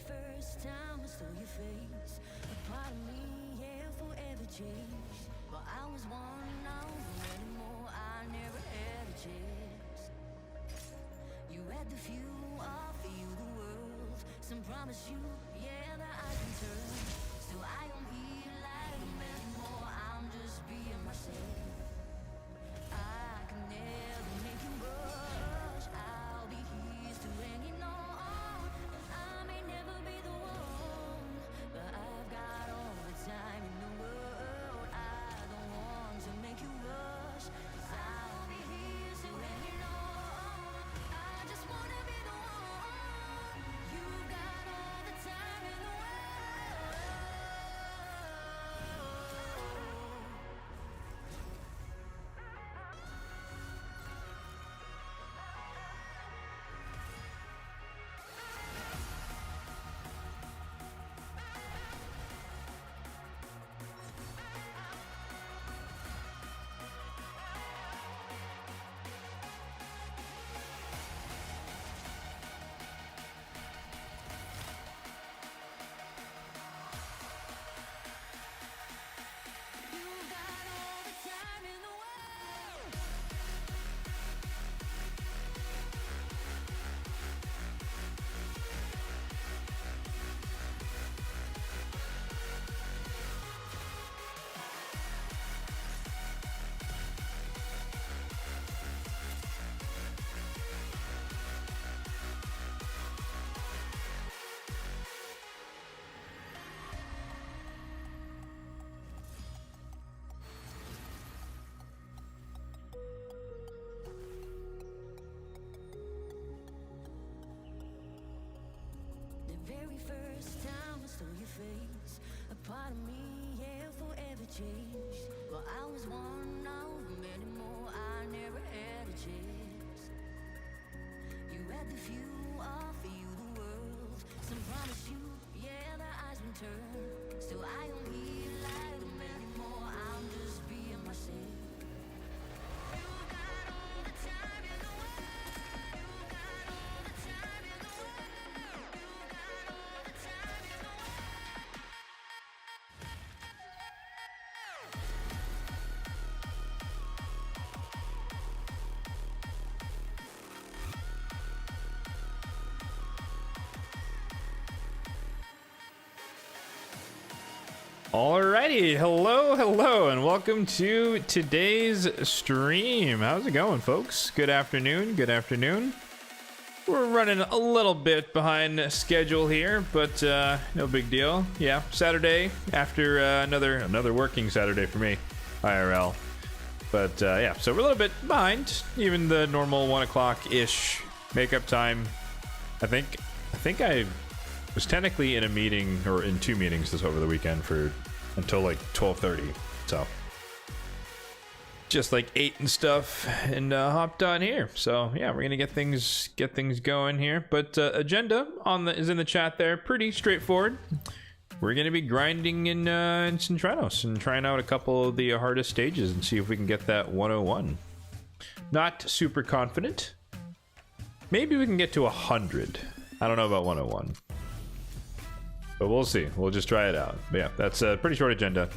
first time I saw your face, a part of me, yeah, forever changed. But I was one, now many more, I never had a chance. You had the few, offer you the world. Some promise you, yeah, that I can turn. So I don't feel like I'm anymore, I'm just being myself. I can never make you rush, I'll be here still hanging on. I may never be the one, but I've got all the time in the world. I don't want to make you rush, 'cause I'll be here still hanging on. I just wanna be the one. You got all the time in the world. You got all the time in the world. The very first time I saw your face, a part of me, yeah, forever changed. But I was one, now many more, I never had a chance. You had the few, offer you the world. Some promise you, yeah, their eyes will turn. So I don't feel like them anymore, I'm just being myself. You got all the time in the world. You got all the time in the world. You got all the time in the world. Alrighty, hello, and welcome to today's stream. How's it going, folks? Good afternoon. We're running a little bit behind schedule here, but no big deal. Yeah, Saturday after another working Saturday for me, IRL. But yeah, so we're a little bit behind, even the normal 1 o'clock-ish makeup time. I think I was technically in a meeting, or in 2 meetings this over the weekend until like 12:30. So just like ate and stuff and hopped on here. So yeah, we're gonna get things going here. But agenda is in the chat there. Pretty straightforward. We're gonna be grinding in Sintranos and trying out a couple of the hardest stages and see if we can get that 101. Not super confident. Maybe we can get to 100. I don't know about 101. But we'll see. We'll just try it out. But yeah, that's a pretty short agenda.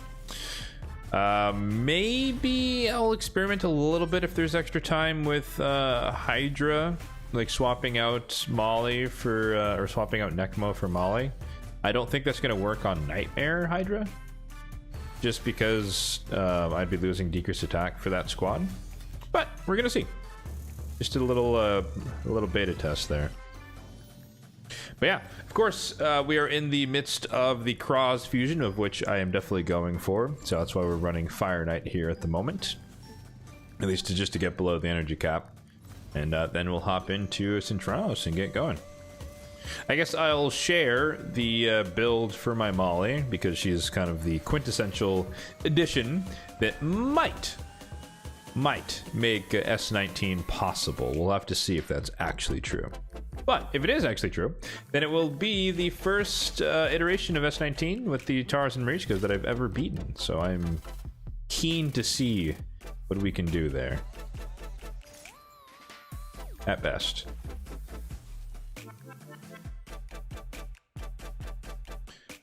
Maybe I'll experiment a little bit if there's extra time with Hydra, like swapping out Molly for or swapping out Necmo for Molly. I don't think that's going to work on Nightmare Hydra, just because I'd be losing decreased attack for that squad. But we're gonna see. Just did a little beta test there. But yeah, of course, we are in the midst of the Cross fusion, of which I am definitely going for. So that's why we're running Fire Knight here at the moment. At least just to get below the energy cap. And then we'll hop into Sintranos and get going. I guess I'll share the build for my Molly, because she's kind of the quintessential addition that might make S19 possible. We'll have to see if that's actually true. But if it is actually true, then it will be the first iteration of S19 with the Taurus and Marishkas that I've ever beaten. So I'm keen to see what we can do there. At best.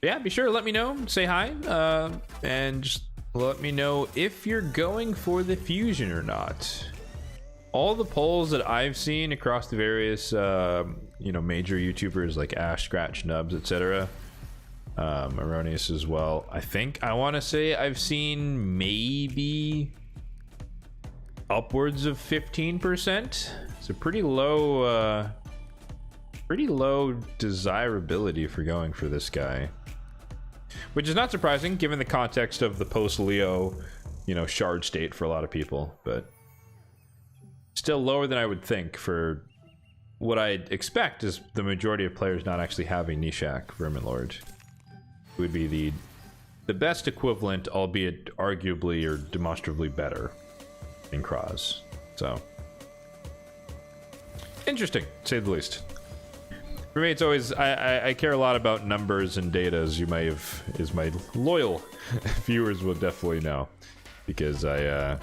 Yeah, be sure to let me know, say hi, and just let me know if you're going for the fusion or not. All the polls that I've seen across the various, major YouTubers like Ash, Scratch, Nubs, etc., Erroneous as well. I want to say I've seen maybe upwards of 15%. It's a pretty low desirability for going for this guy, which is not surprising given the context of the post-Leo, shard state for a lot of people, but still lower than I would think for what I'd expect is the majority of players not actually having Nishak Vermin Lord. It would be the best equivalent, albeit arguably or demonstrably better in Kraz. So interesting, to say the least. For me, it's always I care a lot about numbers and data, as my loyal viewers will definitely know, because I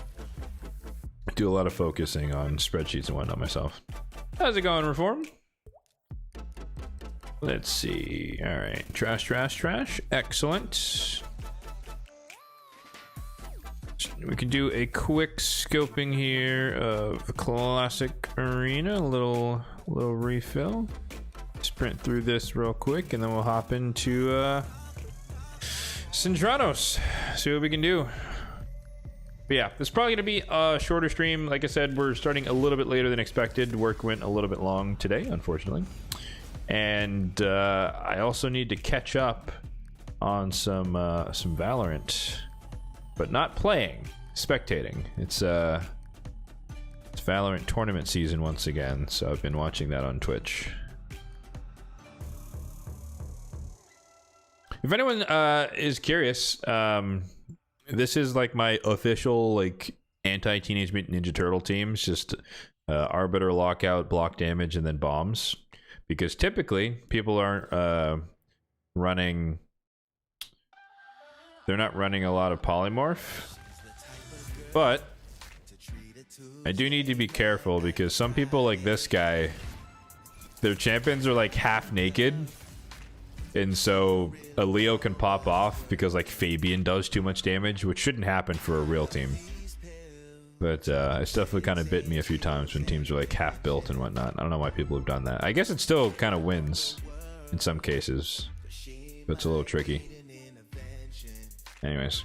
do a lot of focusing on spreadsheets and whatnot myself. How's it going, Reform? Let's see. All right, trash. Excellent. We can do a quick scoping here of the classic arena, a little refill. Sprint through this real quick, and then we'll hop into Sintranos. See what we can do. But yeah, this is probably gonna be a shorter stream. Like I said, we're starting a little bit later than expected. Work went a little bit long today, unfortunately. And I also need to catch up on some Valorant, but not playing, spectating. It's Valorant tournament season once again, so I've been watching that on Twitch. If anyone is curious, this is like my official anti-Teenage Mutant Ninja Turtle team. It's just Arbiter, Lockout, Block Damage, and then Bombs. Because typically people aren't running. They're not running a lot of Polymorph, but I do need to be careful because some people like this guy, their champions are like half naked. And so a Leo can pop off because Fabian does too much damage, which shouldn't happen for a real team. But it's definitely kind of bit me a few times when teams are half built and whatnot. I don't know why people have done that. I guess it still kind of wins in some cases, but it's a little tricky. Anyways,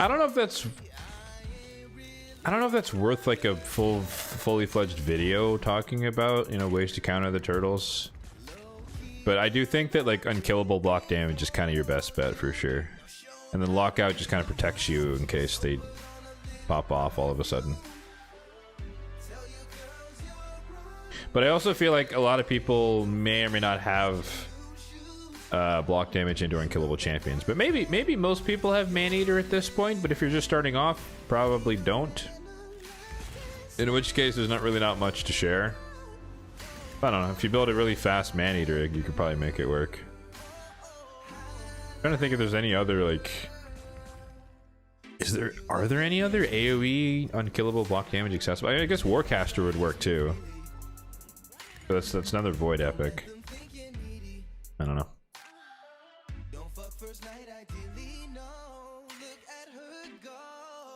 I don't know if that's worth a fully fledged video talking about ways to counter the turtles. But I do think that unkillable block damage is kind of your best bet for sure. And then Lockout just kind of protects you in case they pop off all of a sudden. But I also feel like a lot of people may or may not have block damage into unkillable champions. But maybe most people have Maneater at this point, but if you're just starting off, probably don't. In which case, there's not much to share. I don't know, if you build a really fast Maneater, you could probably make it work. I'm trying to think if there's any other are there any other AoE unkillable block damage accessible? I guess Warcaster would work too. But that's another Void epic. I don't know.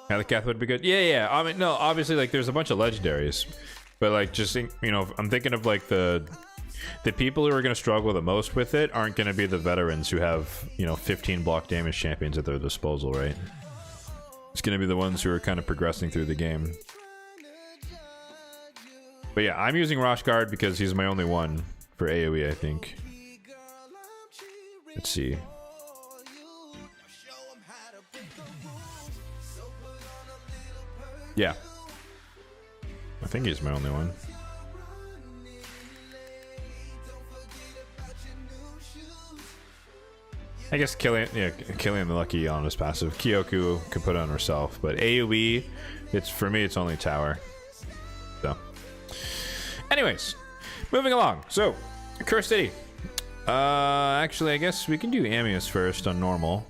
Alley would be good. Yeah. I mean, no, obviously there's a bunch of legendaries. But just I'm thinking of the people who are going to struggle the most with it aren't going to be the veterans who have 15 block damage champions at their disposal, right? It's going to be the ones who are kind of progressing through the game. But yeah, I'm using Roshguard because he's my only one for AoE, I think. Let's see. Yeah. I think he's my only one. I guess Killian the Lucky on his passive. Kyoku could put it on herself, but AoE, for me, it's only tower. So, anyways, moving along. So, Cursed City. Actually, I guess we can do Amius first on normal.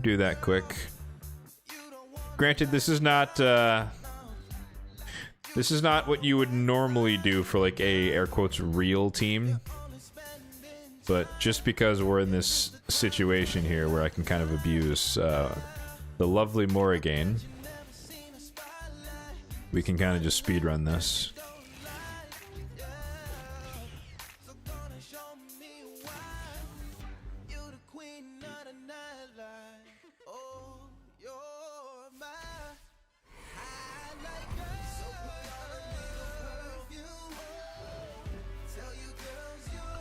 Do that quick. Granted, this is not what you would normally do for a air quotes real team. but just because we're in this situation here where I can kind of abuse the lovely Morrigan, we can kind of just speedrun this.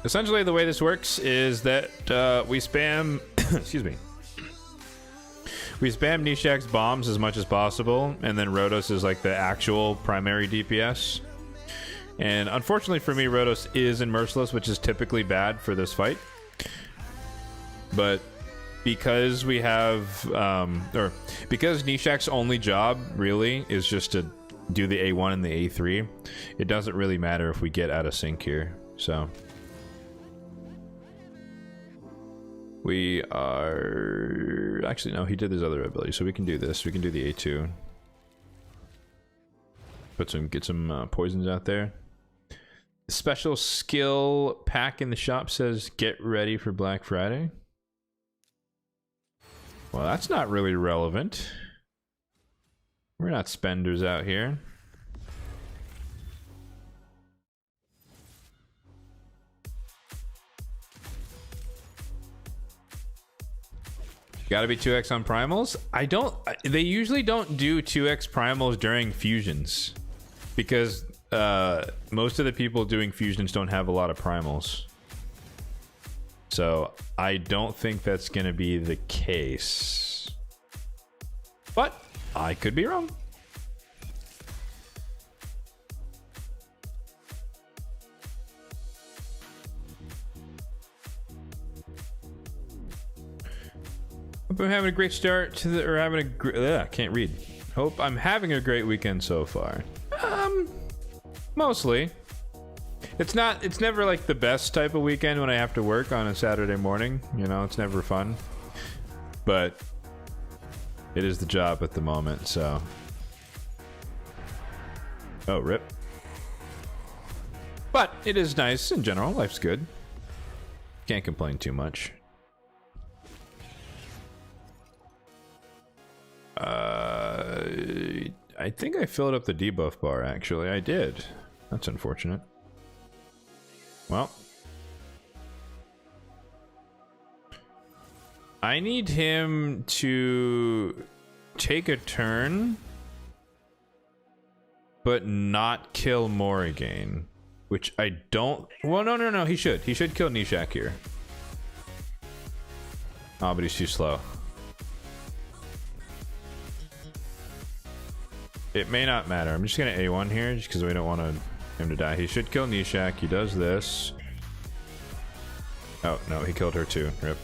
Essentially, the way this works is that we spam, excuse me, we spam Nishak's bombs as much as possible, and then Rhodos is like the actual primary DPS. And unfortunately for me, Rhodos is in Merciless, which is typically bad for this fight. But because we have, or because Nishak's only job really is just to do the A1 and the A3, it doesn't really matter if we get out of sync here. So we are actually, no, he did his other ability, so we can do this. We can do the A2. Get some poisons out there. Special skill pack in the shop says get ready for Black Friday. Well, that's not really relevant. We're not spenders out here. Gotta be 2x on primals. They usually don't do 2x primals during fusions because most of the people doing fusions don't have a lot of primals. So I don't think that's gonna be the case, but I could be wrong. Hope I'm having a great start to the, or having a great, can't read. Hope I'm having a great weekend so far. Mostly. It's never like the best type of weekend when I have to work on a Saturday morning. You know, it's never fun. But it is the job at the moment, so. Oh, rip. But it is nice in general. Life's good. Can't complain too much. I think I filled up the debuff bar, actually. I did. That's unfortunate. Well. I need him to take a turn, but not kill Morrigan. Which I don't... Well, no. He should. He should kill Nishak here. Oh, but he's too slow. It may not matter. I'm just gonna A1 here just because we don't want him to die. He should kill Nishak. He does this. Oh, no, he killed her too. Rip.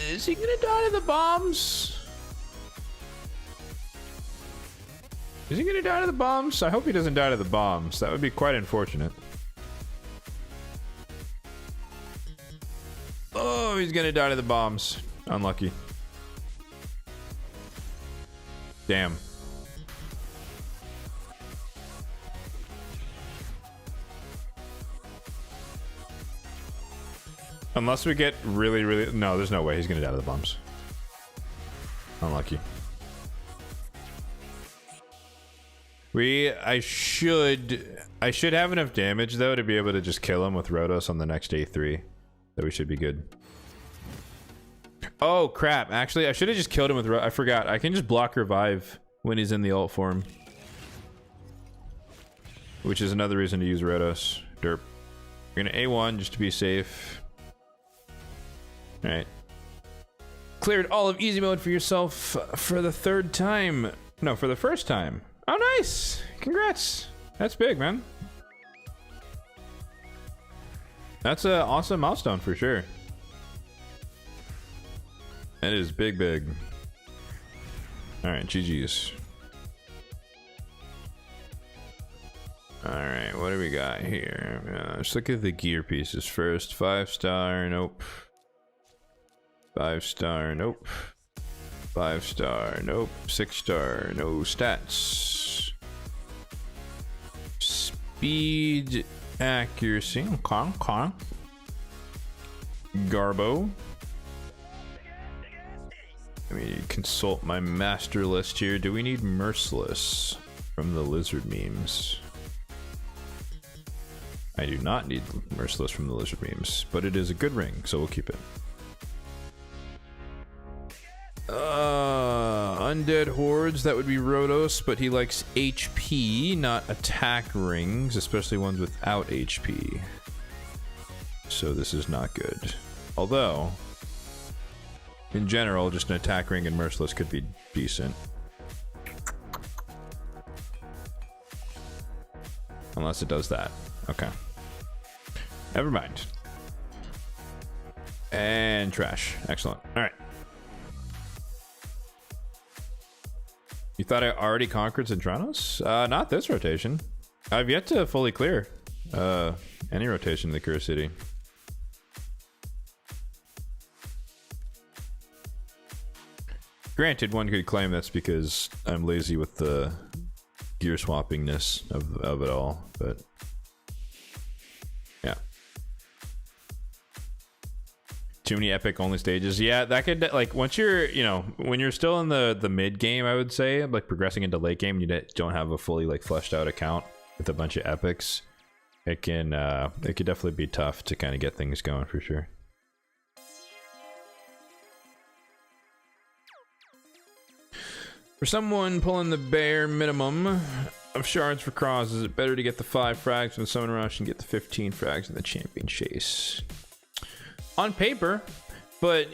Is he gonna die to the bombs? Is he gonna die to the bombs? I hope he doesn't die to the bombs. That would be quite unfortunate. Oh, he's gonna die to the bombs. Unlucky. Damn. Unless we get really... No, there's no way he's gonna die to the bombs. Unlucky. I should have enough damage though to be able to just kill him with Rhodos on the next A3. So we should be good. Oh crap, actually I should have just killed him with I forgot. I can just block revive when he's in the ult form. Which is another reason to use Rhodos. Derp. We're gonna A1 just to be safe. Alright. Cleared all of easy mode for yourself for the third time. No, for the first time. Oh nice! Congrats! That's big, man. That's an awesome milestone for sure. That is big. Alright, GG's. Alright, what do we got here? Let's look at the gear pieces first. 5-star, nope. 5-star, nope. 5-star, nope. 6-star, no stats. speed, accuracy. Okay. Garbo. Let me consult my master list here. Do we need Merciless from the lizard memes? I do not need Merciless from the lizard memes, but it is a good ring, so we'll keep it. Undead Hordes, that would be Rhodos, but he likes HP, not attack rings, especially ones without HP. So this is not good. Although, in general, just an attack ring and Merciless could be decent. Unless it does that. Okay. Never mind. And trash. Excellent. Alright. You thought I already conquered Sintranos? Not this rotation. I've yet to fully clear any rotation in the Cure City. Granted, one could claim that's because I'm lazy with the gear swappingness of it all, but yeah. Too many epic only stages. Yeah, that could, like, once you're, you know, when you're still in the mid game, I would say, like progressing into late game, you don't have a fully like fleshed out account with a bunch of epics. It could definitely be tough to kind of get things going for sure. For someone pulling the bare minimum of shards for Cross, is it better to get the 5 frags from the Summon Rush and get the 15 frags in the Champion Chase? On paper, but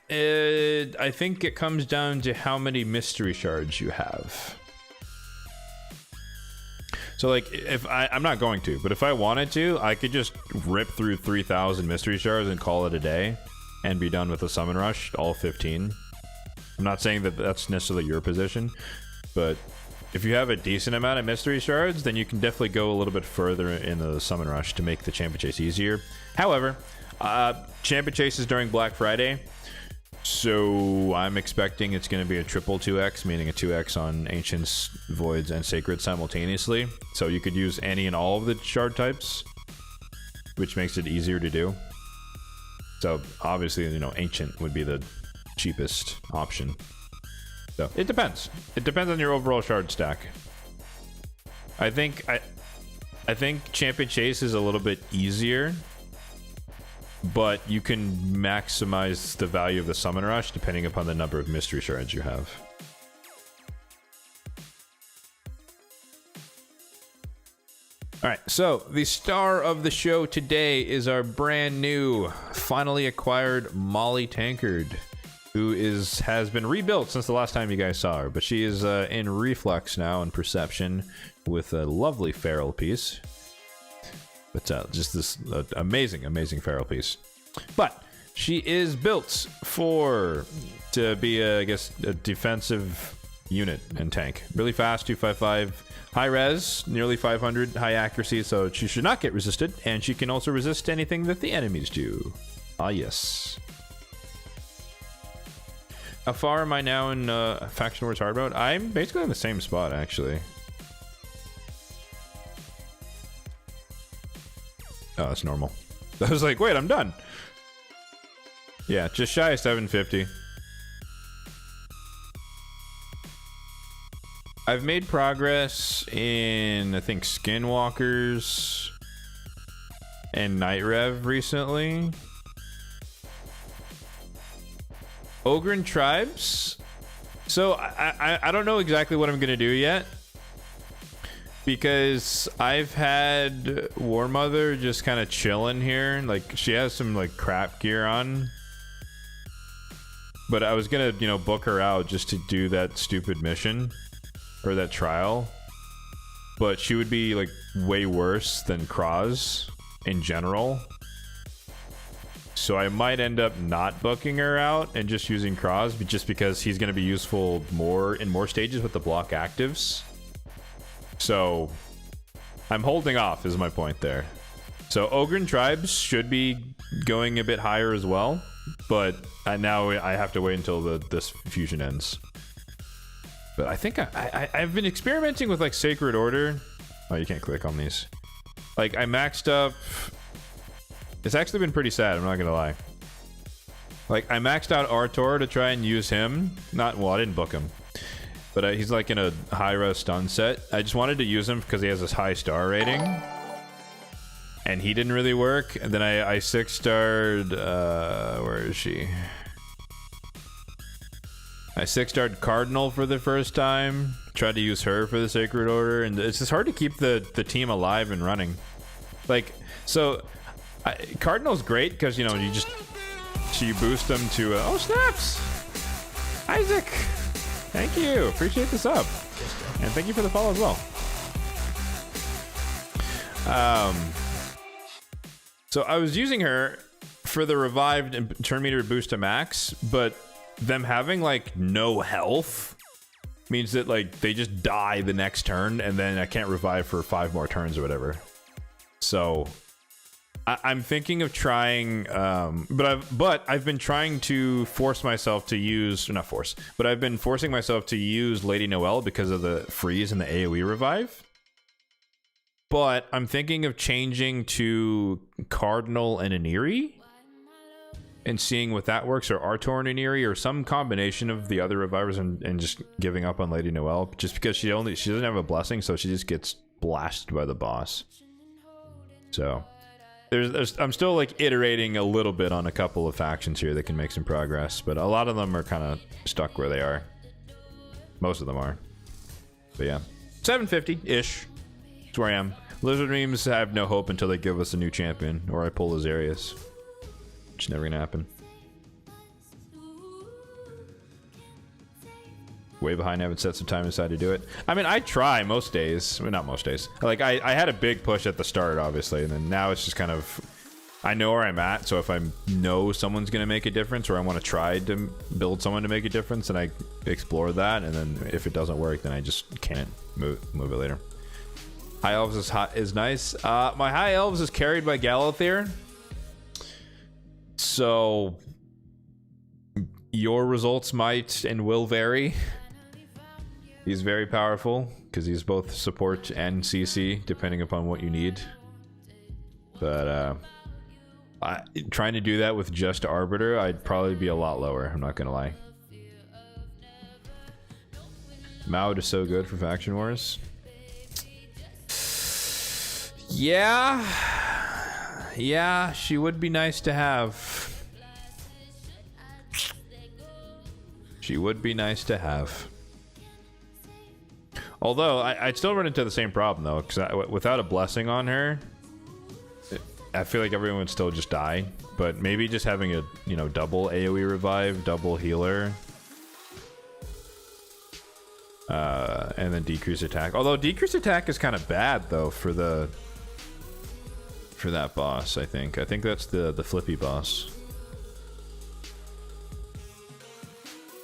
I think it comes down to how many mystery shards you have. So like, if I'm not going to, but if I wanted to, I could just rip through 3,000 mystery shards and call it a day and be done with the Summon Rush, all 15. I'm not saying that that's necessarily your position, but if you have a decent amount of mystery shards, then you can definitely go a little bit further in the Summon Rush to make the Champion Chase easier. However, Champion Chase is during Black Friday, so I'm expecting it's going to be a triple 2x, meaning a 2x on Ancients, Voids, and Sacred simultaneously. So you could use any and all of the shard types, which makes it easier to do. So obviously, you know, Ancient would be the cheapest option. So it depends. It depends on your overall shard stack. I think Champion Chase is a little bit easier, but you can maximize the value of the Summon Rush depending upon the number of mystery shards you have. Alright, so the star of the show today is our brand new, finally acquired Molly Tankard, who has been rebuilt since the last time you guys saw her, but she is in Reflex now in Perception with a lovely feral piece. But just this amazing feral piece. But she is built to be I guess a defensive unit and tank. Really fast, 255, high res, nearly 500, high accuracy, so she should not get resisted, and she can also resist anything that the enemies do. Ah yes. How far am I now in Faction Wars Hard mode? I'm basically in the same spot, actually. Oh, that's normal. I was like, wait, I'm done. Yeah, just shy of 750. I've made progress in, I think, Skinwalkers and Night Rev recently. Ogren Tribes. So I don't know exactly what I'm gonna do yet, because I've had War Mother just kind of chilling here. Like, she has some like crap gear on, but I was gonna, you know, book her out just to do that stupid mission or that trial, but she would be like way worse than Kraz in general. So I might end up not booking her out and just using Kraz, just because he's going to be useful in more stages with the block actives. So I'm holding off is my point there. So Ogren Tribes should be going a bit higher as well, but now I have to wait until this fusion ends. But I think I've been experimenting with like Sacred Order. Oh, you can't click on these. Like, I maxed up... It's actually been pretty sad, I'm not gonna lie. Like, I maxed out Artor to try and use him. Well, I didn't book him. But he's like in a high-res stun set. I just wanted to use him because he has this high star rating. And he didn't really work. And then I 6-starred... where is she? I 6-starred Cardinal for the first time. Tried to use her for the Sacred Order. And it's just hard to keep the team alive and running. Like, so... Cardinal's great because, you know, you boost them to... oh, snaps! Isaac! Thank you. Appreciate the sub. And thank you for the follow as well. So I was using her for the revived and turn meter boost to max, but them having like no health means that like they just die the next turn and then I can't revive for 5 more turns or whatever. So I'm thinking of trying, but I've been trying to force myself to use, or not force, but I've been forcing myself to use Lady Noelle because of the freeze and the AoE revive. But I'm thinking of changing to Cardinal and Aniri and seeing what that works, or Artor and Aniri, or some combination of the other revivers, and just giving up on Lady Noelle just because she doesn't have a blessing, so she just gets blasted by the boss. So I'm still like iterating a little bit on a couple of factions here that can make some progress, but a lot of them are kind of stuck where they are. Most of them are. But yeah, 750-ish. That's where I am. Lizard memes have no hope until they give us a new champion, or I pull Azarius. Which is never gonna happen. Way behind, I haven't set some time aside to do it. I mean, I try most days. Well, not most days. Like, I had a big push at the start, obviously, and then now it's just kind of... I know where I'm at, so if I know someone's going to make a difference, or I want to try to build someone to make a difference, then I explore that, and then if it doesn't work, then I just can't move it later. High Elves is nice. My High Elves is carried by Galathir. So... your results might and will vary. He's very powerful because he's both support and CC depending upon what you need. But trying to do that with just Arbiter, I'd probably be a lot lower, I'm not gonna lie. Maud is so good for Faction Wars. Yeah, she would be nice to have. She would be nice to have. Although, I'd still run into the same problem, though, because without a blessing on her, I feel like everyone would still just die. But maybe just having a, double AoE revive, double healer, and then decrease attack. Although decrease attack is kind of bad, though, for that boss, I think. I think that's the flippy boss.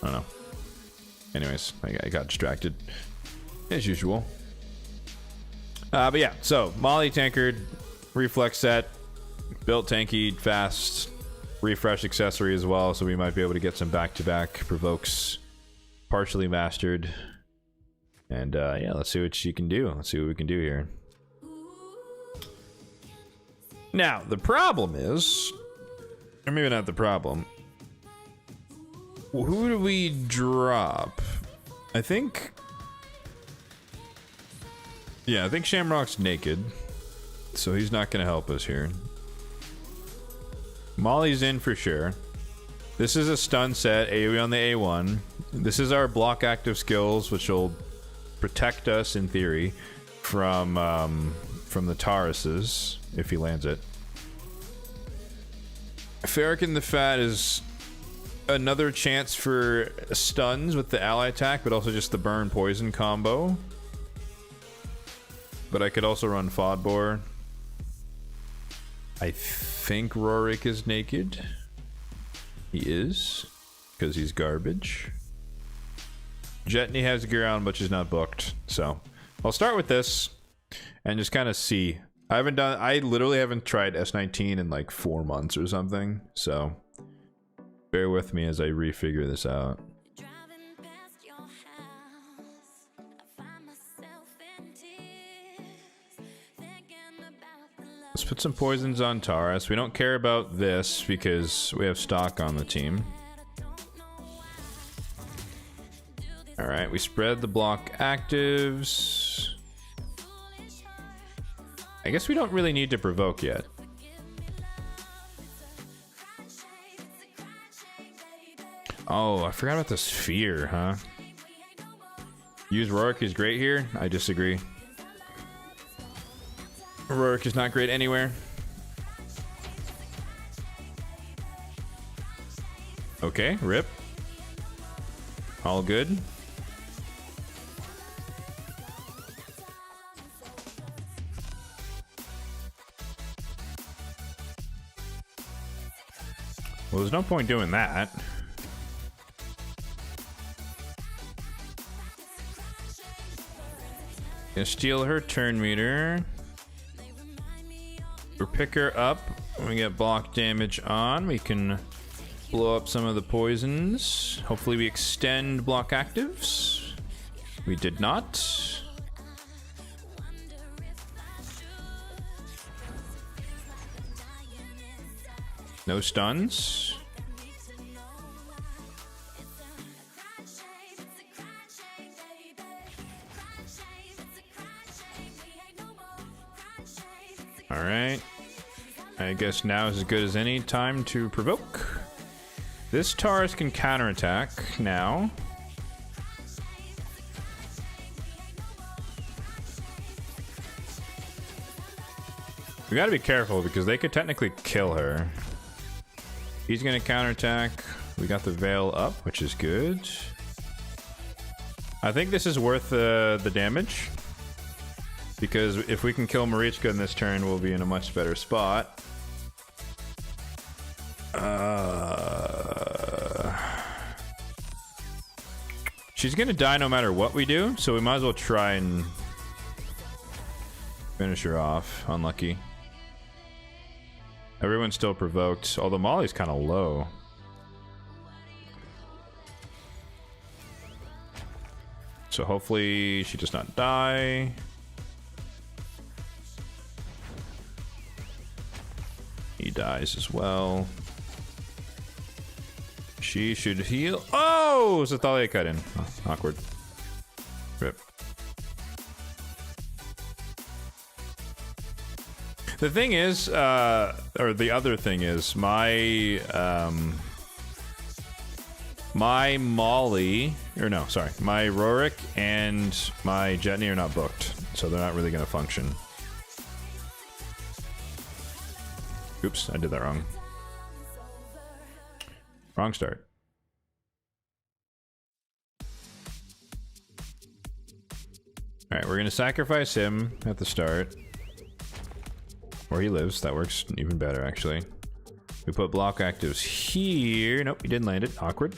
I don't know. Anyways, I got distracted as usual. But yeah, so Molly tankered, reflex set, built tanky, fast, refresh accessory as well, so we might be able to get some back-to-back provokes partially mastered. And yeah, let's see what she can do. Let's see what we can do here. Now, the problem is, or maybe not the problem, who do we drop? I think Shamrock's naked, so he's not gonna help us here. Molly's in for sure. This is a stun set, AoE on the A1. This is our block active skills, which will protect us in theory from the Tauruses if he lands it. Farrakhan the Fat is another chance for stuns with the ally attack, but also just the burn poison combo. But I could also run Fodbor. I think Rorik is naked. He is, because he's garbage. Jetney has gear on, but she's not booked. So I'll start with this and just kind of see. I literally haven't tried S19 in like 4 months or something. So bear with me as I refigure this out. Driving past your house, I find myself in tears, thinking about Let's put some poisons on Taurus. We don't care about this because we have stock on the team. Alright, we spread the block actives. I guess we don't really need to provoke yet. Oh, I forgot about the sphere, huh? Use Rourke is great here. I disagree. Rourke is not great anywhere. Okay, rip. All good. Well, there's no point doing that. Gonna steal her turn meter. Or pick her up. When we get block damage on, we can blow up some of the poisons. Hopefully we extend block actives. We did not. No stuns. All right. I guess now is as good as any time to provoke. This Taurus can counterattack now. We gotta be careful because they could technically kill her. He's gonna counterattack. We got the veil up, which is good. I think this is worth the damage. Because if we can kill Marichka in this turn, we'll be in a much better spot. She's gonna die no matter what we do, so we might as well try and finish her off. Unlucky. Everyone's still provoked, although Molly's kind of low. So hopefully she does not die. He dies as well. She should heal. Oh! Zathalia cut in. Oh, awkward. Rip. The thing is, or the other thing is, my Molly, or no, sorry, my Rorik and my Jetney are not booked, so they're not really going to function. Oops, I did that wrong. Wrong start. Alright, we're going to sacrifice him at the start. Where he lives. That works even better, actually. We put block actives here. Nope, he didn't land it. Awkward.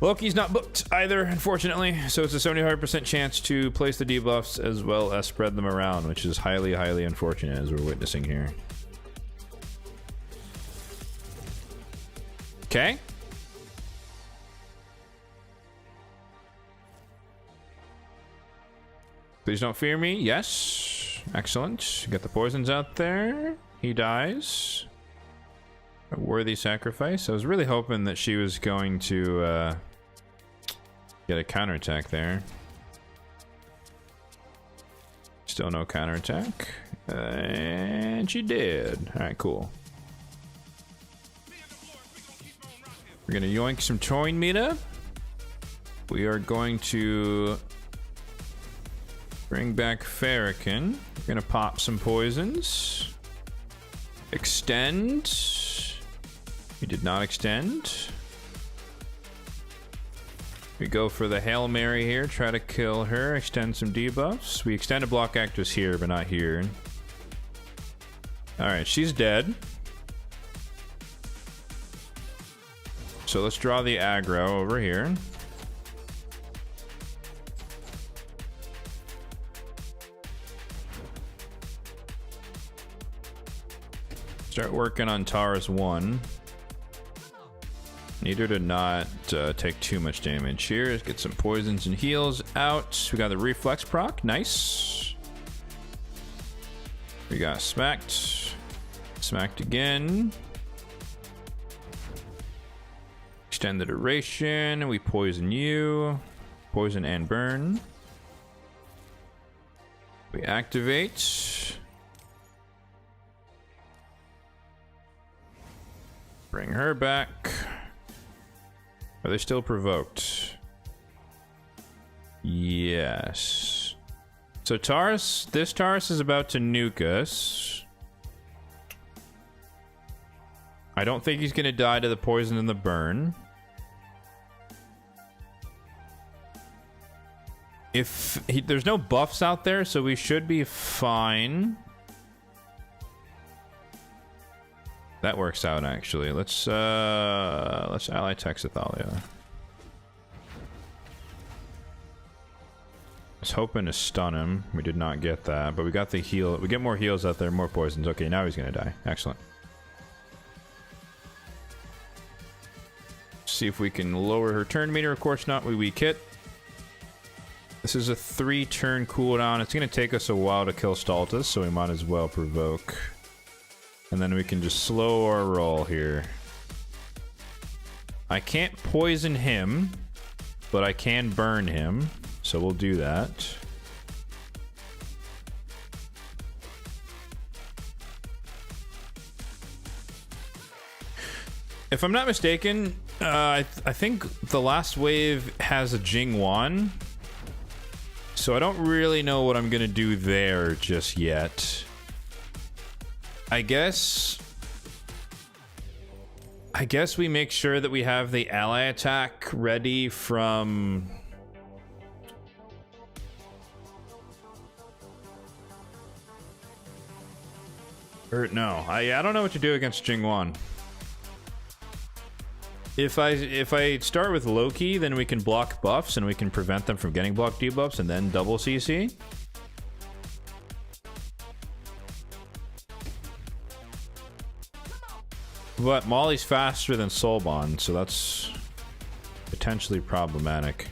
Loki's not booked either, unfortunately. So it's a 75% chance to place the debuffs as well as spread them around, which is highly, highly unfortunate as we're witnessing here. Okay. Please don't fear me. Yes. Excellent. Get the poisons out there. He dies. A worthy sacrifice. I was really hoping that she was going to get a counterattack there. Still no counterattack. And she did. Alright, cool. We're gonna yoink some Toin Meta. We are going to bring back Farrakhan. We're gonna pop some poisons. Extend. We did not extend. We go for the Hail Mary here. Try to kill her. Extend some debuffs. We extended block actives here, but not here. Alright, she's dead. So let's draw the aggro over here. Start working on Taurus 1. Need her to not take too much damage here. Let's get some poisons and heals out. We got the reflex proc. Nice. We got smacked. Smacked again. Extend the duration. We poison you. Poison and burn. We activate. Bring her back. Are they still provoked? Yes. So Taurus, this Taurus is about to nuke us. I don't think he's gonna die to the poison and the burn. There's no buffs out there, so we should be fine. That works out actually. Let's ally Texithalia. I was hoping to stun him. We did not get that, but we got the heal. We get more heals out there, more poisons. Okay, now he's gonna die. Excellent. See if we can lower her turn meter. Of course not. We weak hit. This is a 3-turn cooldown. It's going to take us a while to kill Stultus, so we might as well provoke. And then we can just slow our roll here. I can't poison him, but I can burn him, so we'll do that. If I'm not mistaken, I think the last wave has a Jingwan. So I don't really know what I'm gonna do there just yet. I guess we make sure that we have the ally attack ready from... Or no, I don't know what to do against Jingwan. If I start with Loki, then we can block buffs and we can prevent them from getting block debuffs and then double CC. But Molly's faster than Soulbond, so that's potentially problematic.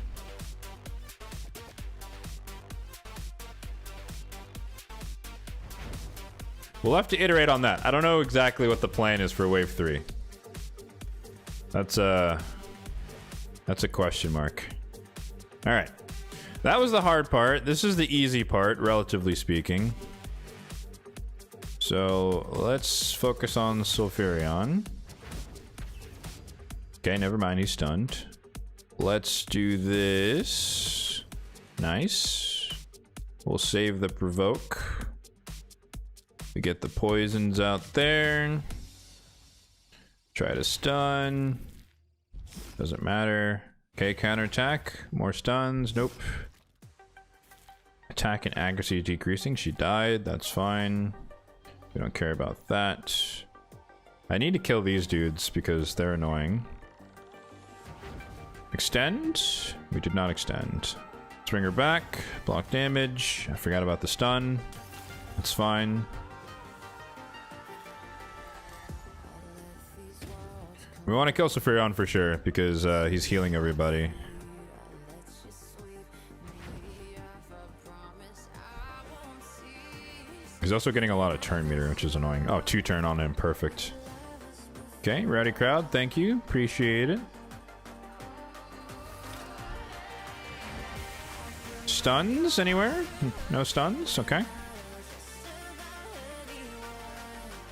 We'll have to iterate on that. I don't know exactly what the plan is for Wave 3. That's a question mark. All right, that was the hard part. This is the easy part, relatively speaking. So let's focus on Sulfurion. Okay, never mind, he's stunned. Let's do this. Nice. We'll save the provoke. We get the poisons out there. Try to stun. Doesn't matter. Okay, counterattack. More stuns. Nope. Attack and accuracy decreasing. She died. That's fine. We don't care about that. I need to kill these dudes because they're annoying. Extend. We did not extend. Let's bring her back. Block damage. I forgot about the stun. That's fine. We want to kill Sulfurion for sure, because he's healing everybody. He's also getting a lot of turn meter, which is annoying. Oh, 2 turn on him, perfect. Okay, rowdy crowd, thank you, appreciate it. Stuns anywhere? No stuns, okay.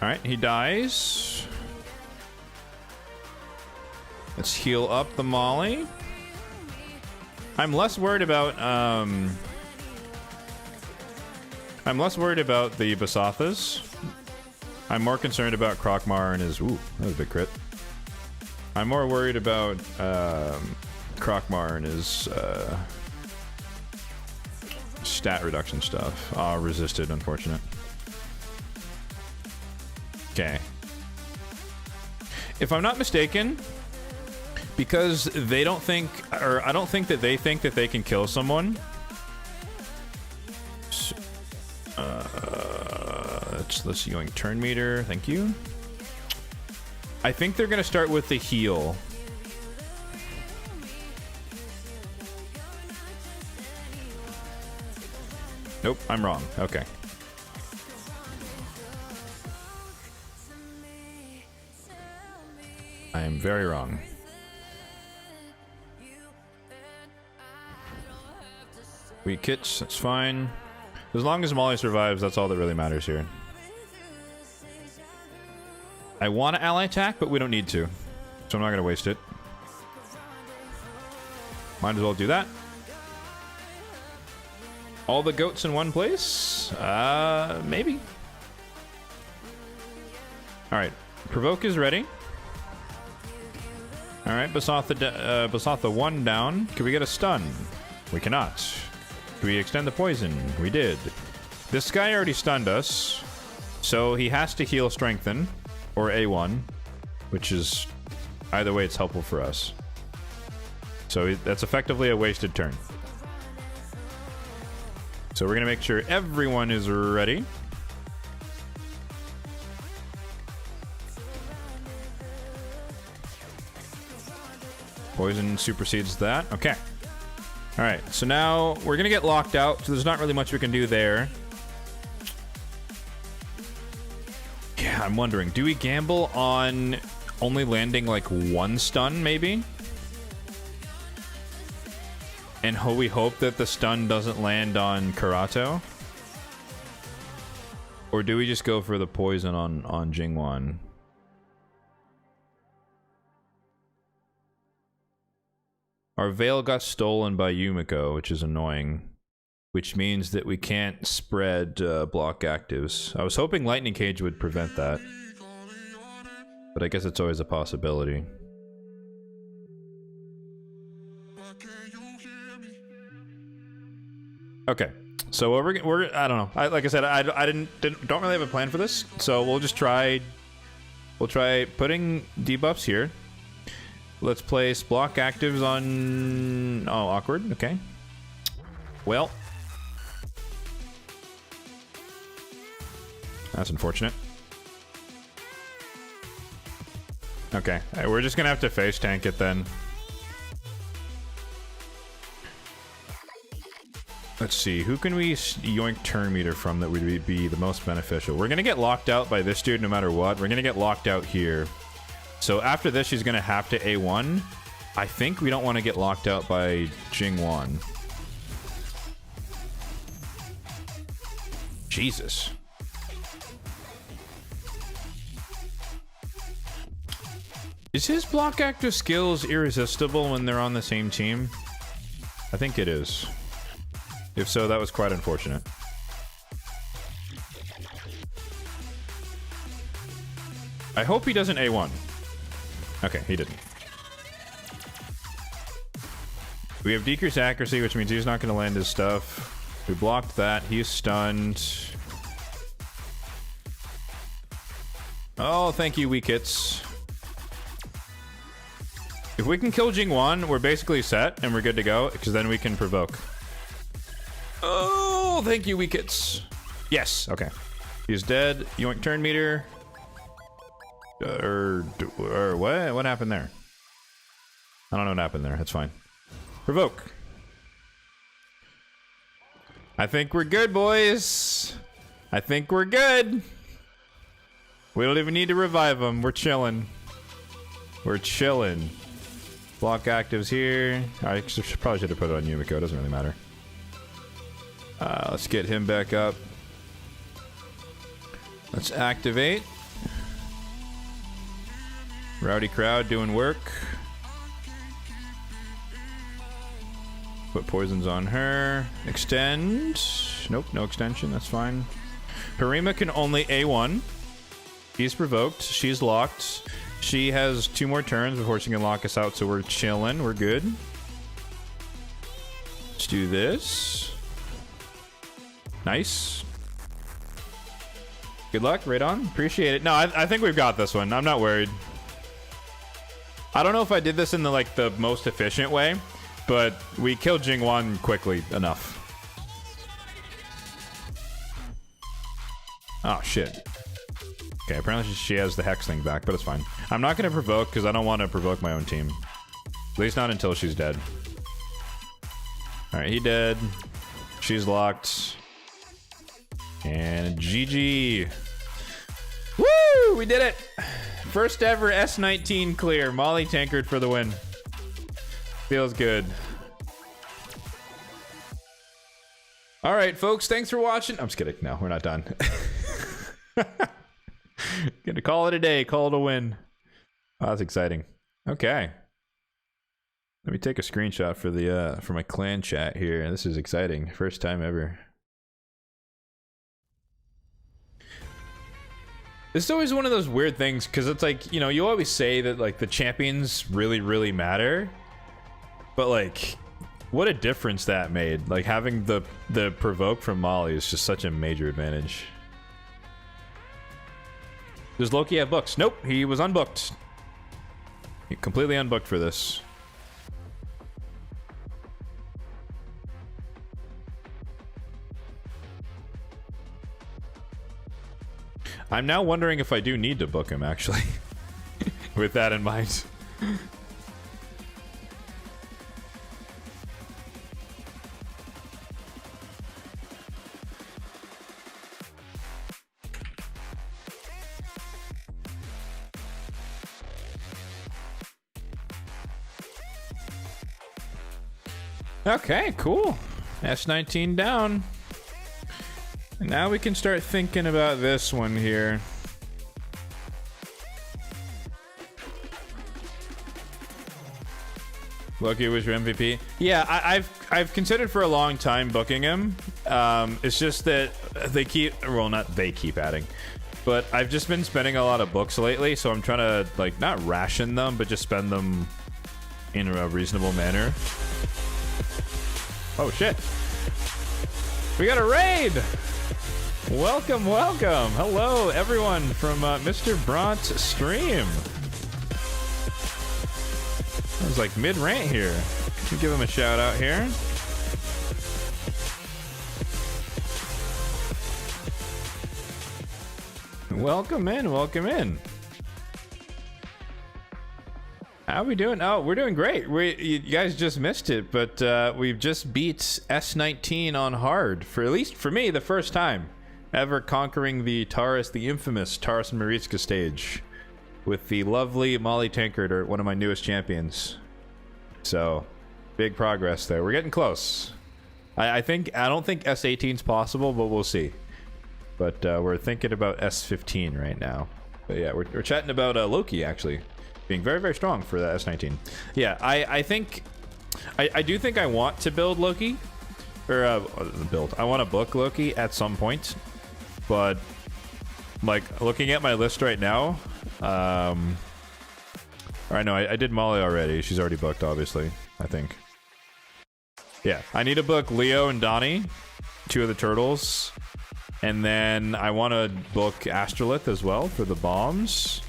Alright, he dies. Let's heal up the Molly. I'm less worried about the Basathas. I'm more concerned about Krokmar and his... Ooh, that was a big crit. I'm more worried about Krokmar and his stat reduction stuff. Resisted, unfortunate. Okay. If I'm not mistaken, because they don't think, or I don't think that they think that they can kill someone. Let's going turn meter. Thank you. I think they're gonna start with the heal. Nope, I'm wrong. Okay. I am very wrong. Weak kits, that's fine. As long as Molly survives, that's all that really matters here. I want to ally attack, but we don't need to. So I'm not going to waste it. Might as well do that. All the goats in one place? Maybe. Alright. Provoke is ready. Alright, Basatha 1 down. Can we get a stun? We cannot. Can we extend the poison? We did. This guy already stunned us. So he has to heal Strengthen. Or A1. Which is... Either way, it's helpful for us. So that's effectively a wasted turn. So we're going to make sure everyone is ready. Poison supersedes that. Okay. Alright, so now we're going to get locked out. So there's not really much we can do there. Yeah, I'm wondering. Do we gamble on only landing like one stun, maybe? And we hope that the stun doesn't land on Karato? Or do we just go for the poison on Jingwan? Our Veil got stolen by Yumiko, which is annoying. Which means that we can't spread block actives. I was hoping Lightning Cage would prevent that. But I guess it's always a possibility. Okay, so we're I don't know. Like I said, I don't really have a plan for this, so we'll just try. We'll try putting debuffs here. Let's place block actives on. Oh, awkward. Okay. Well, that's unfortunate. Okay, we're just gonna have to face tank it then. Let's see, who can we yoink turn meter from that would be the most beneficial? We're gonna get locked out by this dude no matter what. We're gonna get locked out here. So after this, she's gonna have to A1. I think we don't want to get locked out by Jingwan. Jesus. Is his block active skills irresistible when they're on the same team? I think it is. If so, that was quite unfortunate. I hope he doesn't A1. Okay, he didn't. We have decreased accuracy, which means he's not going to land his stuff. We blocked that. He's stunned. Oh, thank you, weak hits. If we can kill Jingwan, we're basically set and we're good to go, because then we can provoke. Oh, thank you, weak hits. Yes, okay. He's dead. Yoink turn meter. Or what? What happened there? I don't know what happened there. That's fine. Provoke. I think we're good, boys. I think we're good. We don't even need to revive him. We're chilling. We're chilling. Block actives here. I probably should have put it on Yumiko. It doesn't really matter. Let's get him back up. Let's activate. Rowdy crowd doing work. Put poisons on her. Extend. Nope, no extension. That's fine. Harima can only A1. He's provoked. She's locked. She has 2 more turns before she can lock us out, so we're chilling. We're good. Let's do this. Nice. Good luck. Right on. Appreciate it. No, I think we've got this one. I'm not worried. I don't know if I did this in the most efficient way, but we killed Jingwan quickly enough. Oh, shit. Okay, apparently she has the Hex thing back, but it's fine. I'm not going to provoke because I don't want to provoke my own team. At least not until she's dead. Alright, he dead. She's locked. And GG. Woo! We did it! First ever S19 clear. Molly Tankard for the win. Feels good. All right, folks. Thanks for watching. I'm just kidding. No, we're not done. Gonna call it a day. Call it a win. Oh, that's exciting. Okay. Let me take a screenshot for the for my clan chat here. This is exciting. First time ever. This is always one of those weird things because it's like, you know, you always say that like the champions really, really matter, but like, what a difference that made. Like having the provoke from Molly is just such a major advantage. Does Loki have books? Nope, he was unbooked. He completely unbooked for this. I'm now wondering if I do need to book him, actually. With that in mind. Okay, cool. S19 down. And now we can start thinking about this one here. Loki was your MVP. Yeah, I've considered for a long time booking him. It's just that they keep, well, not they keep adding, but I've just been spending a lot of books lately, so I'm trying to like not ration them, but just spend them in a reasonable manner. Oh shit! We got a raid. Welcome, welcome. Hello, everyone from Mr. Bront's stream. I was like mid-rant here. Could give him a shout out here. Welcome in, welcome in. How we doing? Oh, we're doing great. You guys just missed it, but we've just beat S19 on hard, for at least for me, the first time ever conquering the Taurus, the infamous Taurus and Mariska stage with the lovely Molly Tankard, or one of my newest champions. So, big progress there. We're getting close. I don't think S18's possible, but we'll see. But we're thinking about S15 right now. But yeah, we're chatting about Loki actually being very, very strong for that S19. Yeah, I do think I want to build Loki, or I want to book Loki at some point. But like looking at my list right now, all right, no, I did Molly already. She's already booked, obviously, I think. Yeah, I need to book Leo and Donnie, two of the turtles. And then I want to book Astrolith as well for the bombs.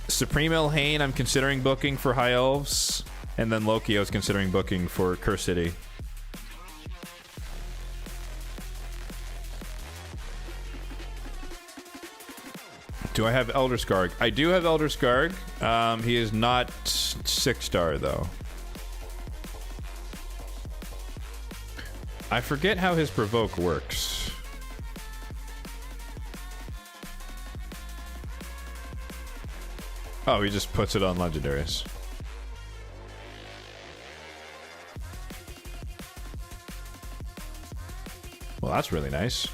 Supreme Elhane, I'm considering booking for High Elves. And then Loki, I was considering booking for Curse City. Do I have Elder Skarg? I do have Elder Skarg. He is not 6-star though. I forget how his provoke works. Oh, he just puts it on legendaries. Well, that's really nice.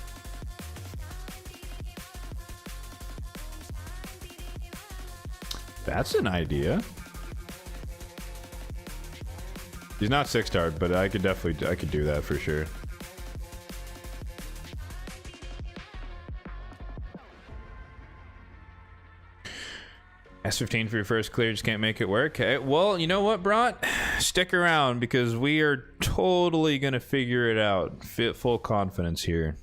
That's an idea. He's not 6-star, but I could do that for sure. S15 for your first clear, just can't make it work. Okay, well, you know what, Bront? Stick around because we are totally gonna figure it out. Full confidence here.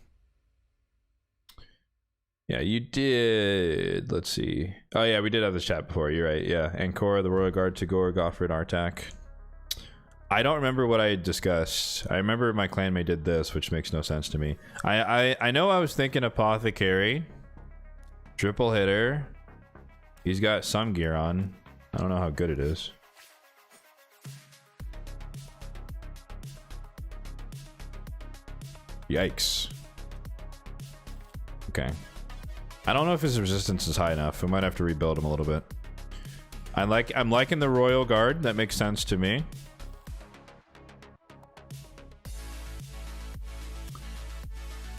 Yeah, you did. Let's see. Oh yeah, we did have this chat before. You're right. Yeah, Ancora, the Royal Guard, Tagore, Goffred, Artak. I don't remember what I discussed. I remember my clanmate did this, which makes no sense to me. I know I was thinking Apothecary, triple hitter. He's got some gear on. I don't know how good it is. Yikes. Okay. I don't know if his resistance is high enough. We might have to rebuild him a little bit. I'm liking the Royal Guard. That makes sense to me.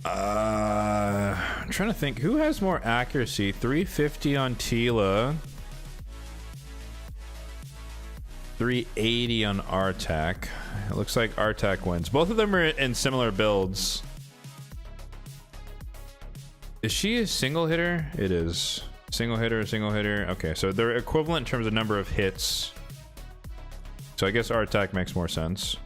I'm trying to think. Who has more accuracy? 350 on Tila. 380 on Artak. It looks like Artak wins. Both of them are in similar builds. Is she a single hitter? It is. Single hitter, single hitter. Okay, so they're equivalent in terms of number of hits. So I guess Artak makes more sense.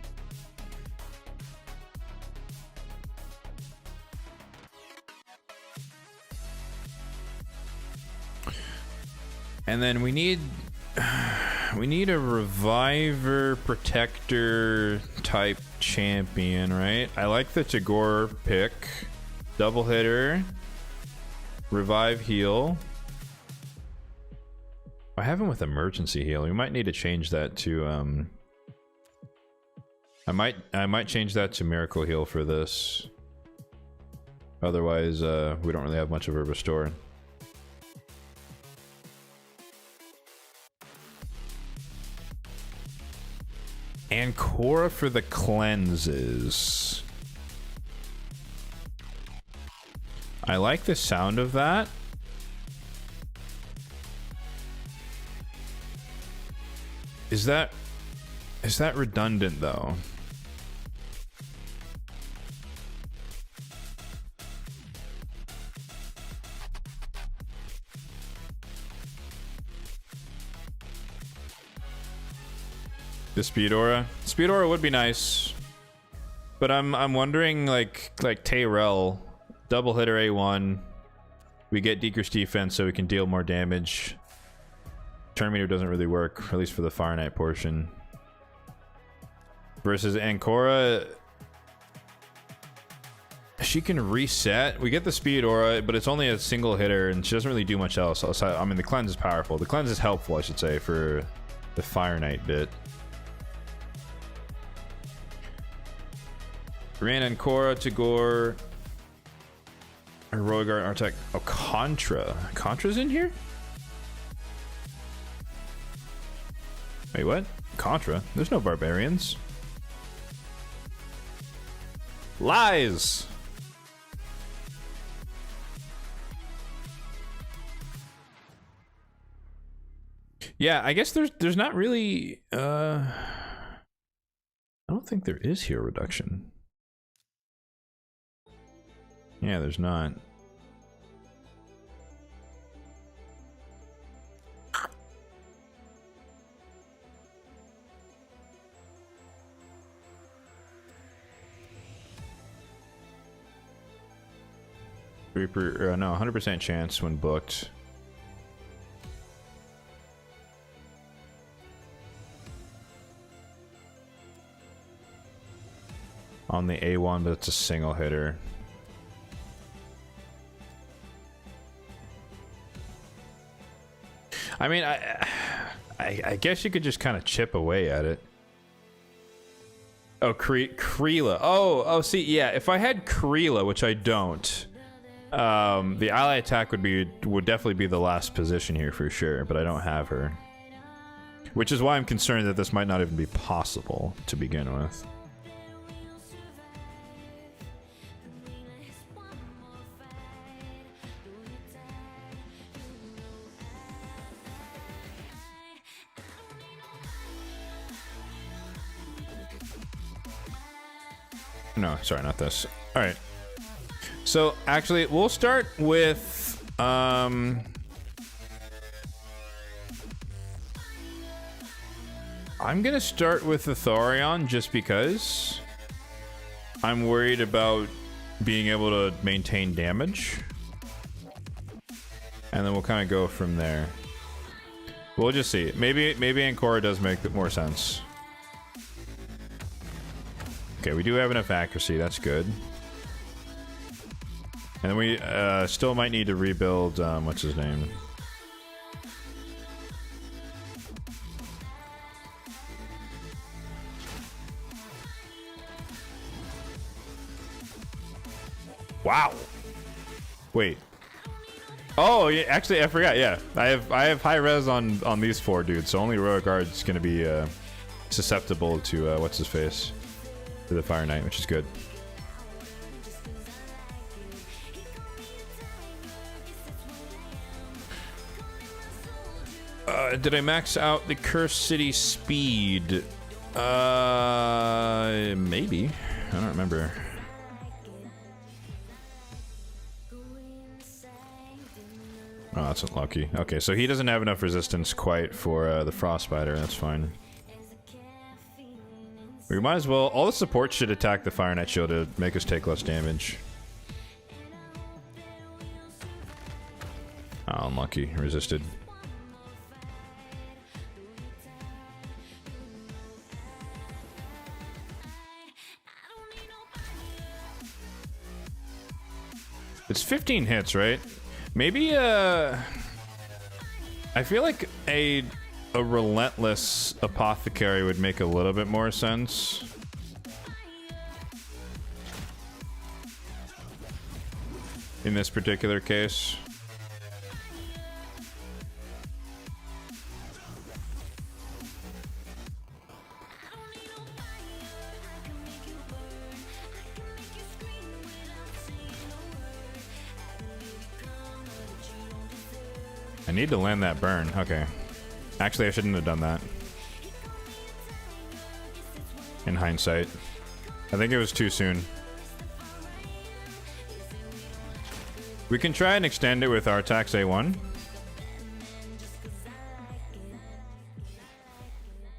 And then we need a reviver protector type champion, right? I like the Tagore pick. Double hitter. Revive heal. I have him with emergency heal. We might need to change that to I might change that to miracle heal for this. Otherwise, we don't really have much of a restore. And Cora for the cleanses. I like the sound of that. Is that redundant though? The speed aura would be nice, but I'm wondering like Tayrell, double hitter A1, we get decreased defense so we can deal more damage. Turn meter doesn't really work, at least for the Fire Knight portion. Versus Ancora, she can reset. We get the speed aura, but it's only a single hitter, and she doesn't really do much else. I mean, the cleanse is powerful. The cleanse is helpful, I should say, for the Fire Knight bit. Ran Ancora, Tagore, Royal Guard, Artak. Oh, Contra. Contra's in here? Wait, what? Contra? There's no barbarians. Lies! Yeah, I guess there's not really I don't think there is hero reduction. Yeah, there's not. No, 100% chance when booked. On the A1, but it's a single hitter. I mean, I guess you could just kind of chip away at it. Oh, Kreela. Oh, see, yeah. If I had Kreela, which I don't, the ally attack would definitely be the last position here for sure. But I don't have her, which is why I'm concerned that this might not even be possible to begin with. No, sorry, not this. All right. So actually, we'll start with I'm gonna start with the Thorion just because I'm worried about being able to maintain damage, and then we'll kind of go from there. We'll just see. Maybe Ancora does make more sense. Okay, we do have enough accuracy. That's good. And then we still might need to rebuild, what's his name? Wow. Wait. Oh, yeah, actually, I forgot. Yeah, I have high res on these 4 dudes, so only Royal Guard's gonna be susceptible to what's his face, to the Fire Knight, which is good. Did I max out the Cursed City speed? Maybe. I don't remember. Oh, that's unlucky. Okay, so he doesn't have enough resistance quite for the Frostbiter. That's fine. We might as well... All the support should attack the Fire Knight Shield to make us take less damage. Oh, unlucky. Resisted. It's 15 hits, right? Maybe, I feel like a relentless apothecary would make a little bit more sense. In this particular case. I need to land that burn. Okay. Actually, I shouldn't have done that. In hindsight. I think it was too soon. We can try and extend it with our tax A1.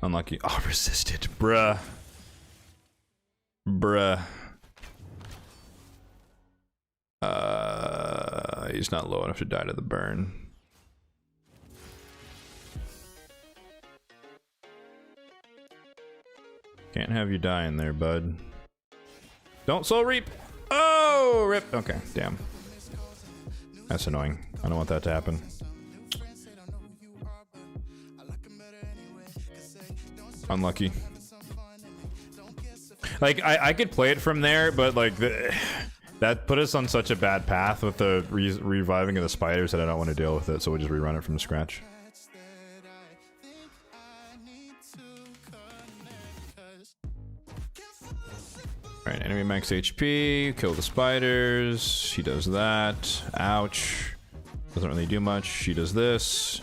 Unlucky. Oh, resisted. Bruh. Bruh. He's not low enough to die to the burn. Can't have you die in there, bud. Don't soul reap! Oh, rip! Okay, damn. That's annoying. I don't want that to happen. Unlucky. Like, I could play it from there, but like, that put us on such a bad path with the reviving of the spiders that I don't want to deal with it, so we'll just rerun it from scratch. Alright, enemy max HP, kill the spiders, she does that, ouch, doesn't really do much, she does this,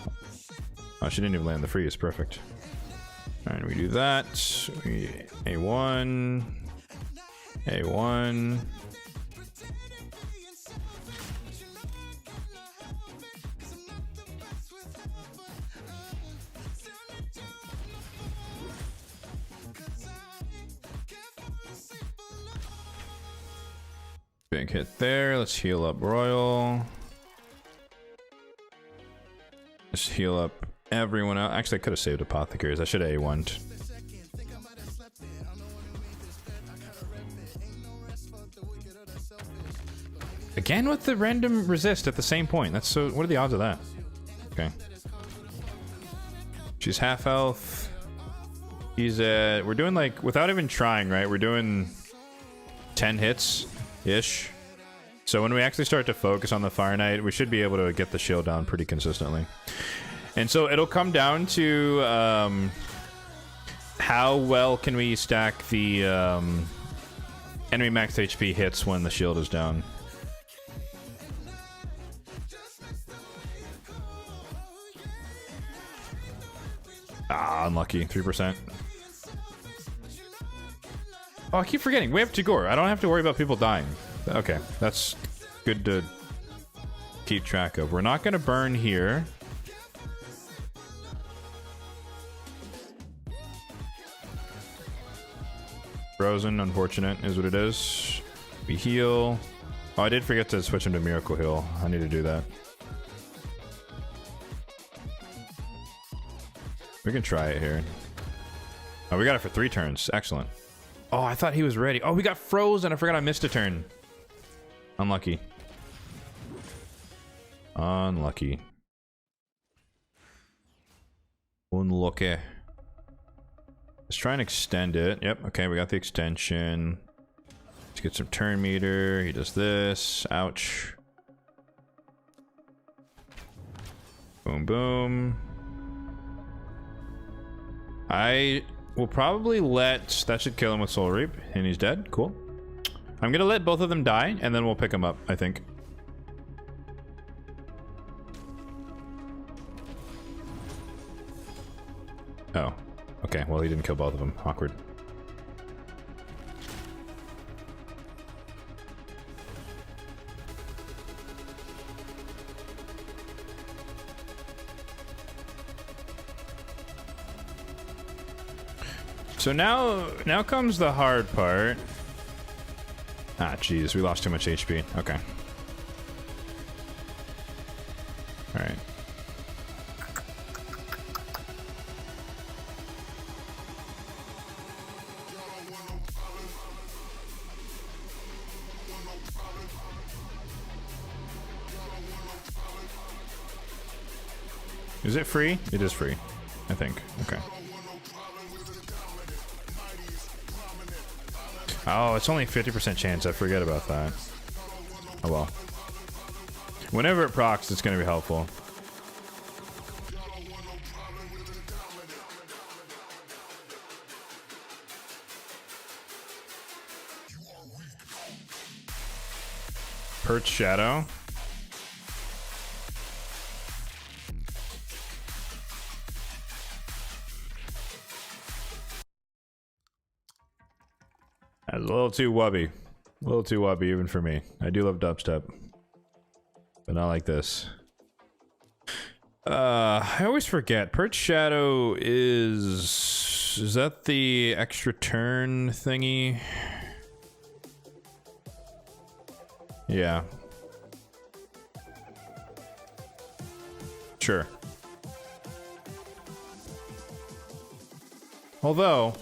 oh, she didn't even land the freeze, perfect. Alright, we do that, A1, A1, big hit there. Let's heal up Royal. Let's heal up everyone else. Actually, I could have saved Apothecaries. I should have A1'd. Again with the random resist at the same point. That's so... What are the odds of that? Okay. She's half health. He's at... We're doing like... Without even trying, right? We're doing 10 hits. Ish. So when we actually start to focus on the Fire Knight, we should be able to get the shield down pretty consistently. And so it'll come down to how well can we stack the enemy max HP hits when the shield is down. Ah, unlucky. 3%. Oh, I keep forgetting. We have Tagore. I don't have to worry about people dying. Okay, that's good to keep track of. We're not going to burn here. Frozen, unfortunate, is what it is. We heal. Oh, I did forget to switch him to Miracle Heal. I need to do that. We can try it here. Oh, we got it for 3 turns. Excellent. Oh, I thought he was ready. Oh, we got frozen. I forgot I missed a turn. Unlucky. Unlucky. Unlucky. Let's try and extend it. Yep, okay, we got the extension. Let's get some turn meter. He does this. Ouch. Boom, boom. I will probably let... That should kill him with Soul Reap, and he's dead. Cool. I'm gonna let both of them die, and then we'll pick him up, I think. Oh. Okay, well, he didn't kill both of them. Awkward. So now comes the hard part. Ah, jeez, we lost too much HP. Okay. All right. Is it free? It is free, I think. Okay. Oh, it's only 50% chance. I forget about that. Oh well. Whenever it procs, it's going to be helpful. Perch Shadow. That's a little too wubby. A little too wubby even for me. I do love dubstep. But not like this. I always forget. Perch Shadow is... Is that the extra turn thingy? Yeah. Sure. Although...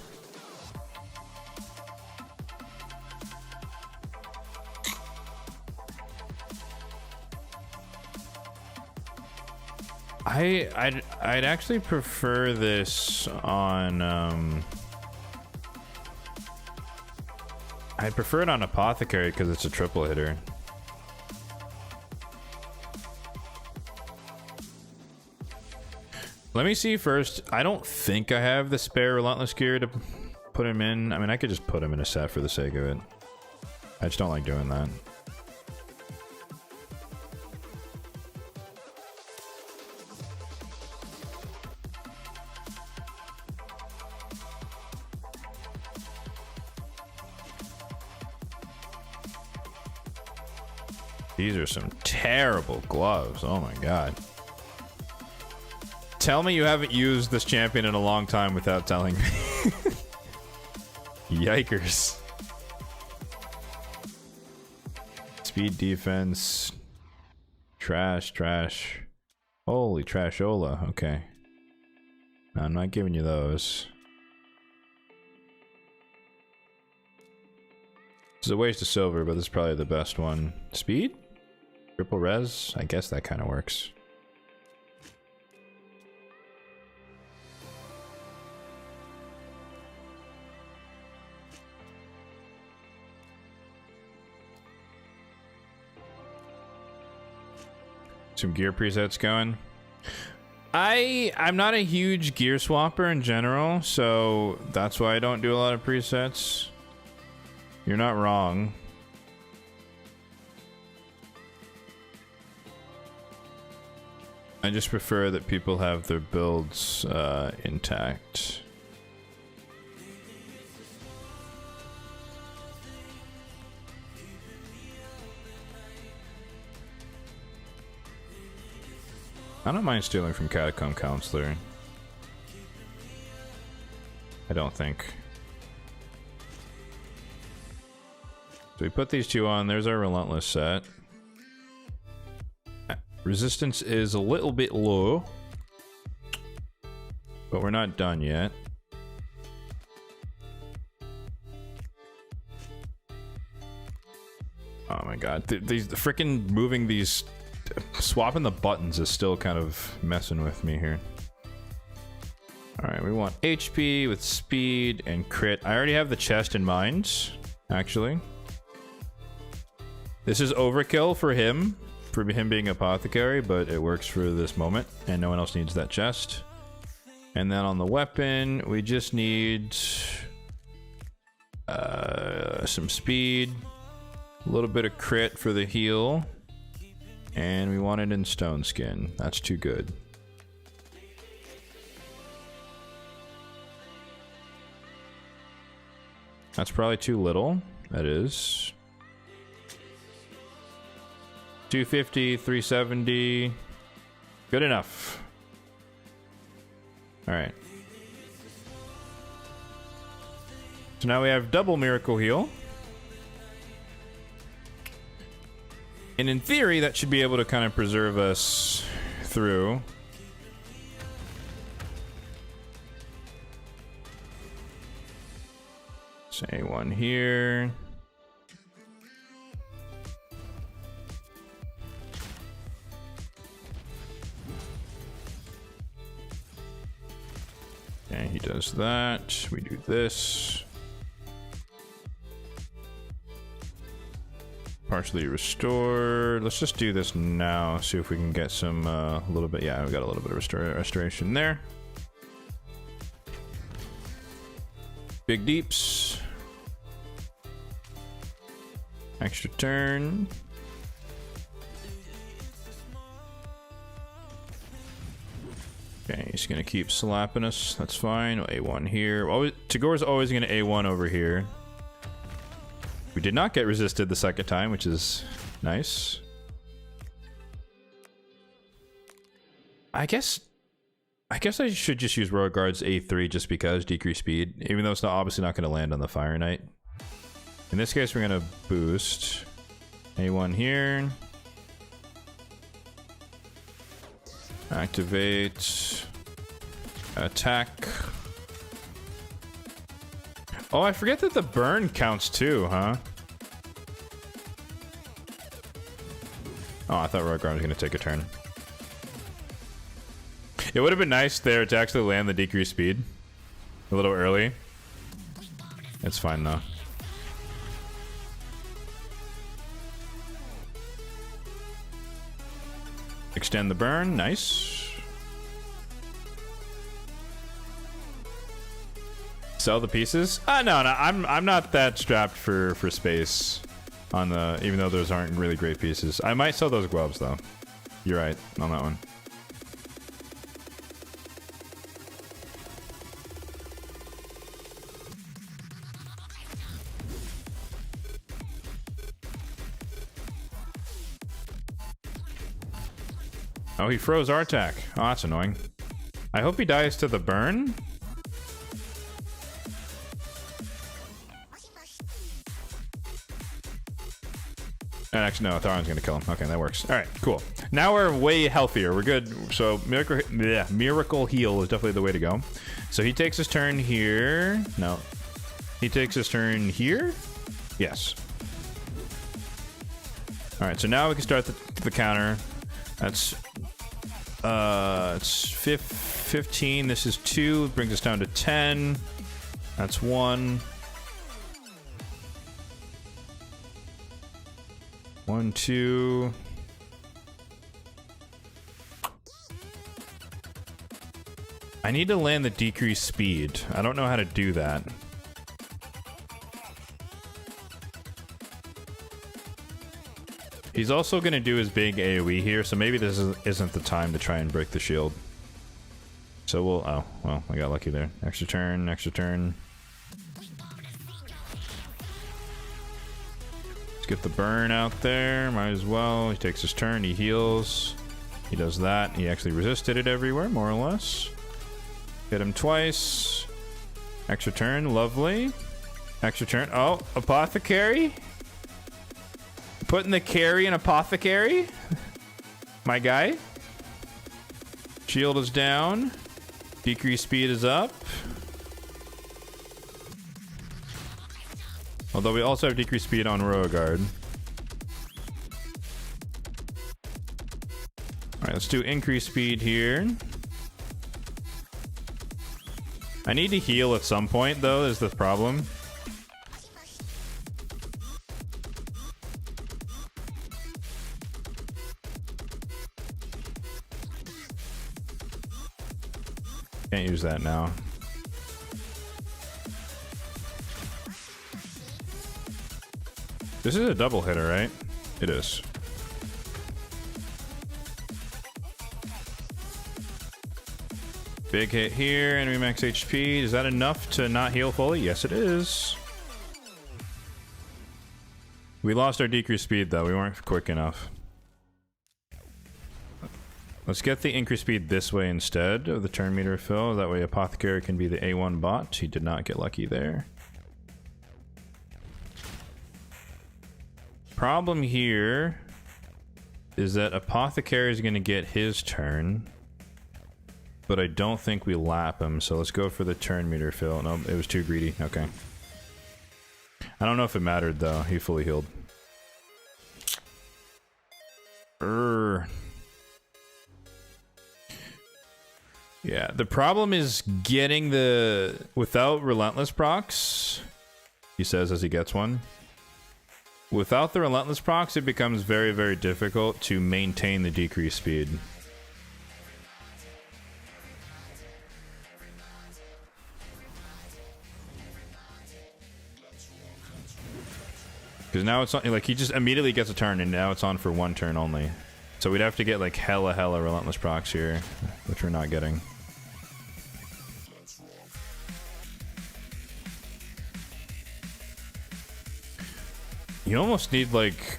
I'd actually prefer this on I'd prefer it on Apothecary because it's a triple hitter. Let me see first. I don't think I have the spare Relentless Gear to put him in. I mean, I could just put him in a set for the sake of it. I just don't like doing that. These are some terrible gloves. Oh my god. Tell me you haven't used this champion in a long time without telling me. Yikers. Speed defense. Trash, trash. Holy trashola. Okay. No, I'm not giving you those. This is a waste of silver, but this is probably the best one. Speed? Triple res? I guess that kind of works. Some gear presets going. I'm not a huge gear swapper in general, so that's why I don't do a lot of presets. You're not wrong. I just prefer that people have their builds intact. I don't mind stealing from Catacomb Counselor. I don't think. So we put these two on. There's our Relentless set. Resistance is a little bit low, but we're not done yet. Oh my god. These freaking moving these... Swapping the buttons is still kind of messing with me here. Alright, we want HP with speed and crit. I already have the chest in mind, actually. This is overkill for him, for him being apothecary, but it works for this moment, and no one else needs that chest. And then on the weapon, we just need some speed, a little bit of crit for the heal, and we want it in stone skin. That's too good. That's probably too little. That is. 250, 370. Good enough. Alright. So now we have double miracle heal. And in theory, that should be able to kind of preserve us through. Say one here. Okay, he does that. We do this. Partially restored. Let's just do this now. See if we can get some, a little bit. Yeah, we got a little bit of restoration there. Big deeps. Extra turn. Okay, he's gonna keep slapping us. That's fine. A1 here. Always, Tagore's always gonna A1 over here. We did not get resisted the second time, which is nice. I guess I should just use Royal Guard's A3 just because decrease speed, even though it's not obviously not gonna land on the Fire Knight. In this case, we're gonna boost. A1 here. Activate. Attack. Oh, I forget that the burn counts too, huh? Oh, I thought Royal Guard was gonna take a turn. It would have been nice there to actually land the decreased speed a little early. It's fine though. Extend the burn, nice. Sell the pieces? No, I'm not that strapped for space on the, even though those aren't really great pieces. I might sell those gloves though. You're right on that one. Oh, he froze our attack. Oh, that's annoying. I hope he dies to the burn. And actually, no, Tharon's gonna kill him. Okay, that works. All right, cool. Now we're way healthier. We're good. So miracle heal is definitely the way to go. So he takes his turn here. No, he takes his turn here. Yes. All right, so now we can start the counter. That's it's 15. This is 2. It brings us down to 10. That's 1. 1, 2. I need to land the decreased speed. I don't know how to do that. He's also going to do his big AoE here, so maybe this isn't the time to try and break the shield. So we'll... Oh, well, I got lucky there. Extra turn, extra turn. Let's get the burn out there. Might as well. He takes his turn, he heals. He does that. He actually resisted it everywhere, more or less. Hit him twice. Extra turn, lovely. Extra turn. Oh, Apothecary? Putting the carry in Apothecary? My guy? Shield is down. Decrease speed is up. Although we also have decreased speed on Royal Guard. Alright, let's do increased speed here. I need to heal at some point, though, is the problem. Can't use that now. This is a double hitter, right? It is. Big hit here, enemy max HP. Is that enough to not heal fully? Yes, it is. We lost our decreased speed, though. We weren't quick enough. Let's get the increased speed this way instead of the turn meter fill. That way Apothecary can be the A1 bot. He did not get lucky there. Problem here is that Apothecary is going to get his turn. But I don't think we lap him, so let's go for the turn meter fill. No, it was too greedy. Okay. I don't know if it mattered, though. He fully healed. Yeah, the problem is getting the... Without Relentless procs, he says as he gets one. Without the Relentless procs, it becomes very, very difficult to maintain the decreased speed. Because now it's on, like, he just immediately gets a turn, and now it's on for one turn only. So we'd have to get, like, hella Relentless procs here, which we're not getting. You almost need, like,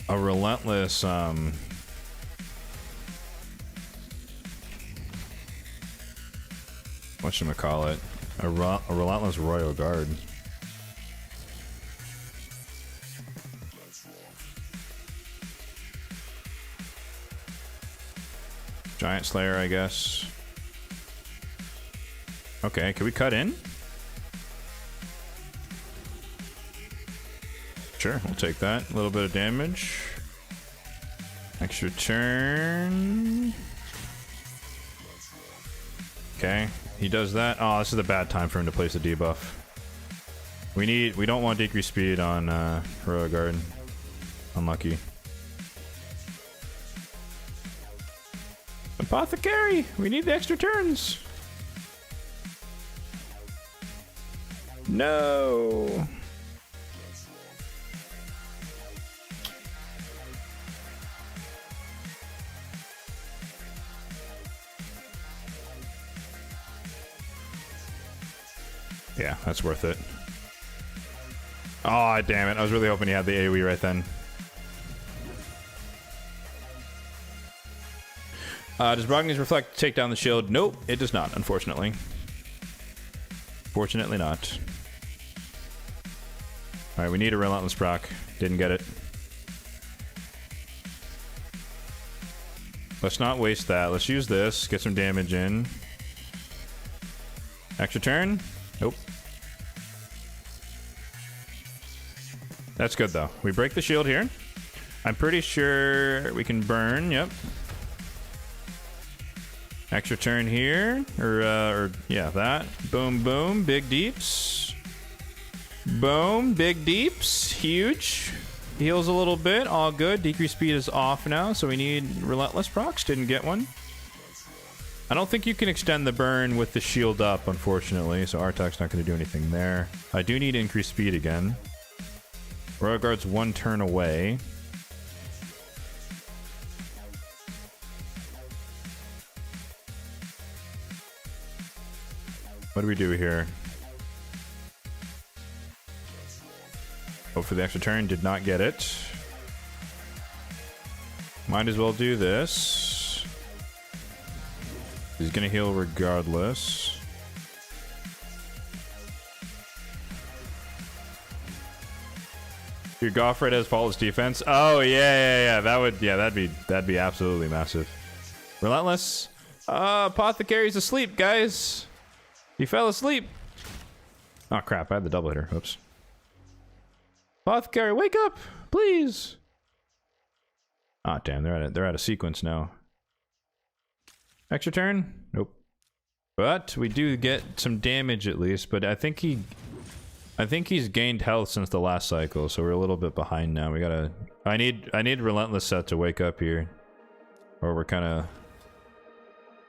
a Relentless, whatchamacallit? A Relentless Royal Guard. Giant Slayer, I guess. Okay, can we cut in? Sure, we'll take that. A little bit of damage. Extra turn. Okay, he does that. Oh, this is a bad time for him to place a debuff. We don't want decreased speed on Royal Guard. Unlucky. Apothecary! We need the extra turns! No! Yeah, that's worth it. Oh, damn it. I was really hoping he had the AoE right then. Does Brogni's Reflect take down the shield? Nope, it does not, unfortunately. Fortunately not. Alright, we need a Relentless proc. Didn't get it. Let's not waste that. Let's use this. Get some damage in. Extra turn? Nope. That's good, though. We break the shield here. I'm pretty sure we can burn. Yep. Extra turn here, or yeah, that. Boom, boom, big deeps. Boom, big deeps, huge. Heals a little bit, all good. Decrease speed is off now, so we need Relentless procs. Didn't get one. I don't think you can extend the burn with the shield up, unfortunately, so Artak's not going to do anything there. I do need increased speed again. Royal Guard's one turn away. What do we do here? Hope for the extra turn, did not get it. Might as well do this. He's gonna heal regardless. Your Goffred has flawless defense. Oh yeah. That'd be absolutely massive. Relentless. Apothecary's asleep, guys. He fell asleep. Oh crap! I had the double hitter. Oops. Apothecary, wake up, please. Ah, oh, damn! They're out of sequence now. Extra turn? Nope. But we do get some damage at least. But I think he's gained health since the last cycle, so we're a little bit behind now. We gotta. I need Relentless set to wake up here, or we're kind of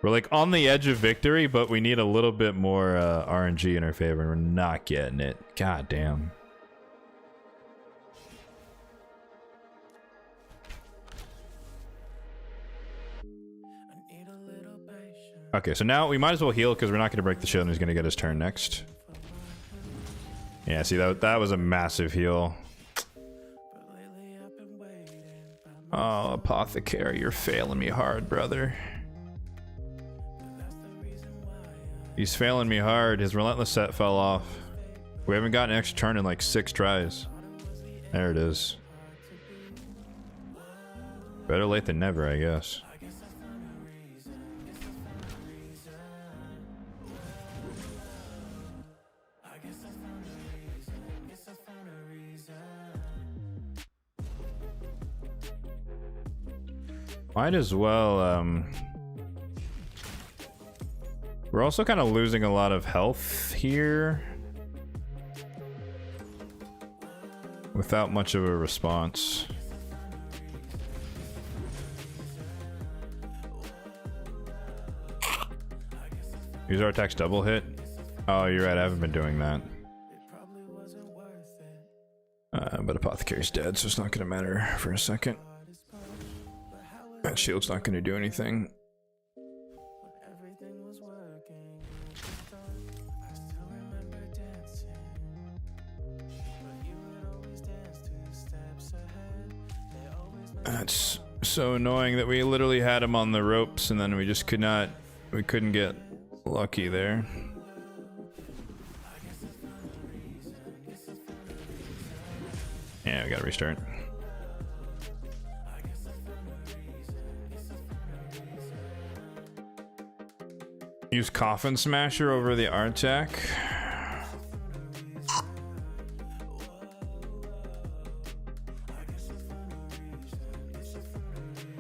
We're like on the edge of victory, but we need a little bit more RNG in our favor. We're not getting it. God damn. Okay, so now we might as well heal because we're not going to break the shield and he's going to get his turn next. Yeah, see, that was a massive heal. Oh, Apothecary, you're failing me hard, brother. He's failing me hard. His Relentless set fell off. We haven't gotten an extra turn in like 6 tries. There it is. Better late than never, I guess. Might as well, we're also kind of losing a lot of health here. Without much of a response. Use our attacks double hit? Oh, you're right, I haven't been doing that. But Apothecary's dead, so it's not gonna matter for a second. That shield's not going to do anything. That's so annoying that we literally had him on the ropes and then we just couldn't get lucky there. Yeah, we gotta restart. Use Coffin Smasher over the Artac.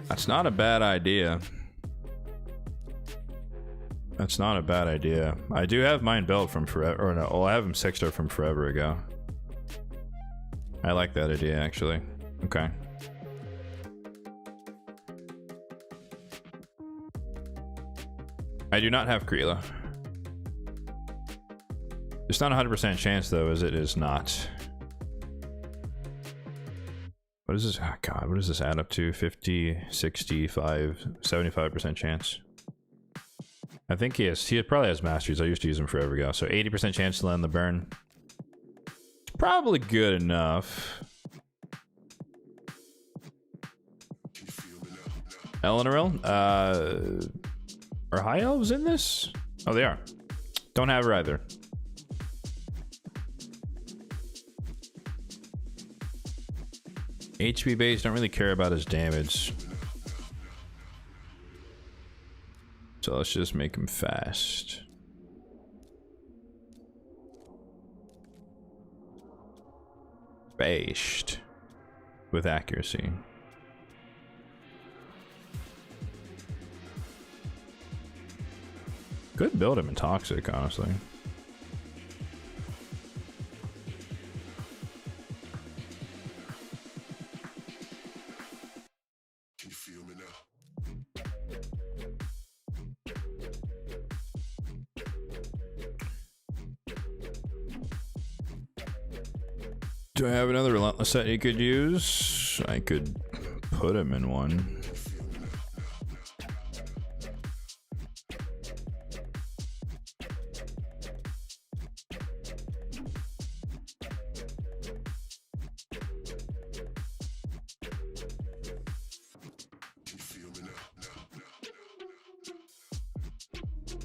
That's not a bad idea. That's not a bad idea. I do have mine built from forever, or no, well, I have him 6-star from forever ago. I like that idea, actually. Okay. I do not have Kreela. It's not a 100% chance though, as it is not. What is this? Oh God, what does this add up to? 50, 65, 75% chance. I think he probably has masteries. I used to use him forever ago. So 80% chance to land the burn. It's probably good enough. Eleanor, are high elves in this? Oh, they are. Don't have her either. HP base, don't really care about his damage. So let's just make him fast. Based. With accuracy. Could build him in Toxic, honestly. Can you feel me now? Do I have another Relentless set he could use? I could put him in one.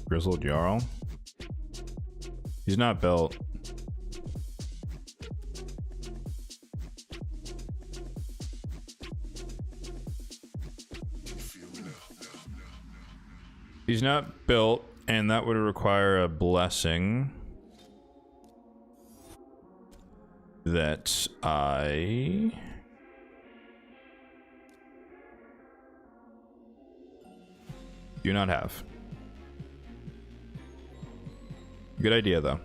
Grizzled Jarl. He's not built. He's not built, and that would require a blessing that I do not have. Good idea, though.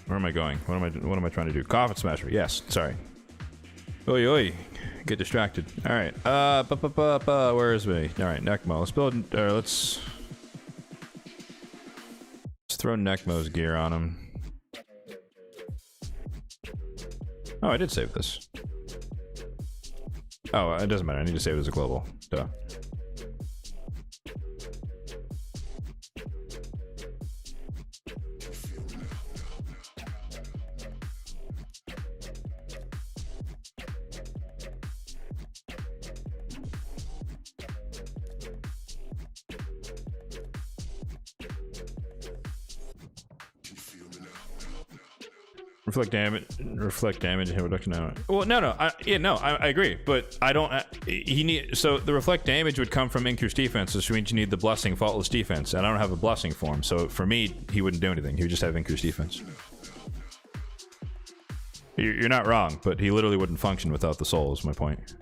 Where am I going? What am I trying to do? Coffin Smasher. Yes, sorry. Oi, oi. Get distracted. Alright. Where is me? Alright, Necmo. Let's build, let's throw Necmo's gear on him. Oh, I did save this. Oh, it doesn't matter. I need to save it as a global. Duh. Reflect damage, hit reduction now. Well, no, I agree, but I don't. So the reflect damage would come from increased defense, which means you need the blessing, faultless defense, and I don't have a blessing for him. So for me, he wouldn't do anything. He would just have increased defense. You're not wrong, but he literally wouldn't function without the soul. Is my point.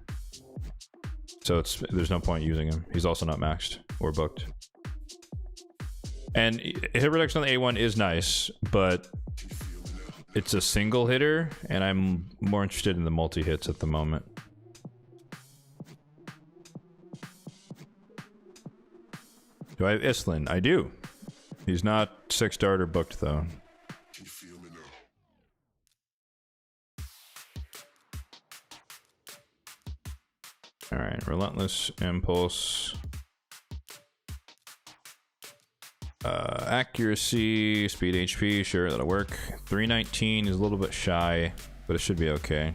So there's no point using him. He's also not maxed or booked. And hit reduction on the A1 is nice, but it's a single hitter, and I'm more interested in the multi-hits at the moment. Do I have Islin? I do. He's not 6-star or booked, though. Alright, Relentless Impulse. Accuracy, speed, HP, sure, that'll work. 319 is a little bit shy, but it should be okay.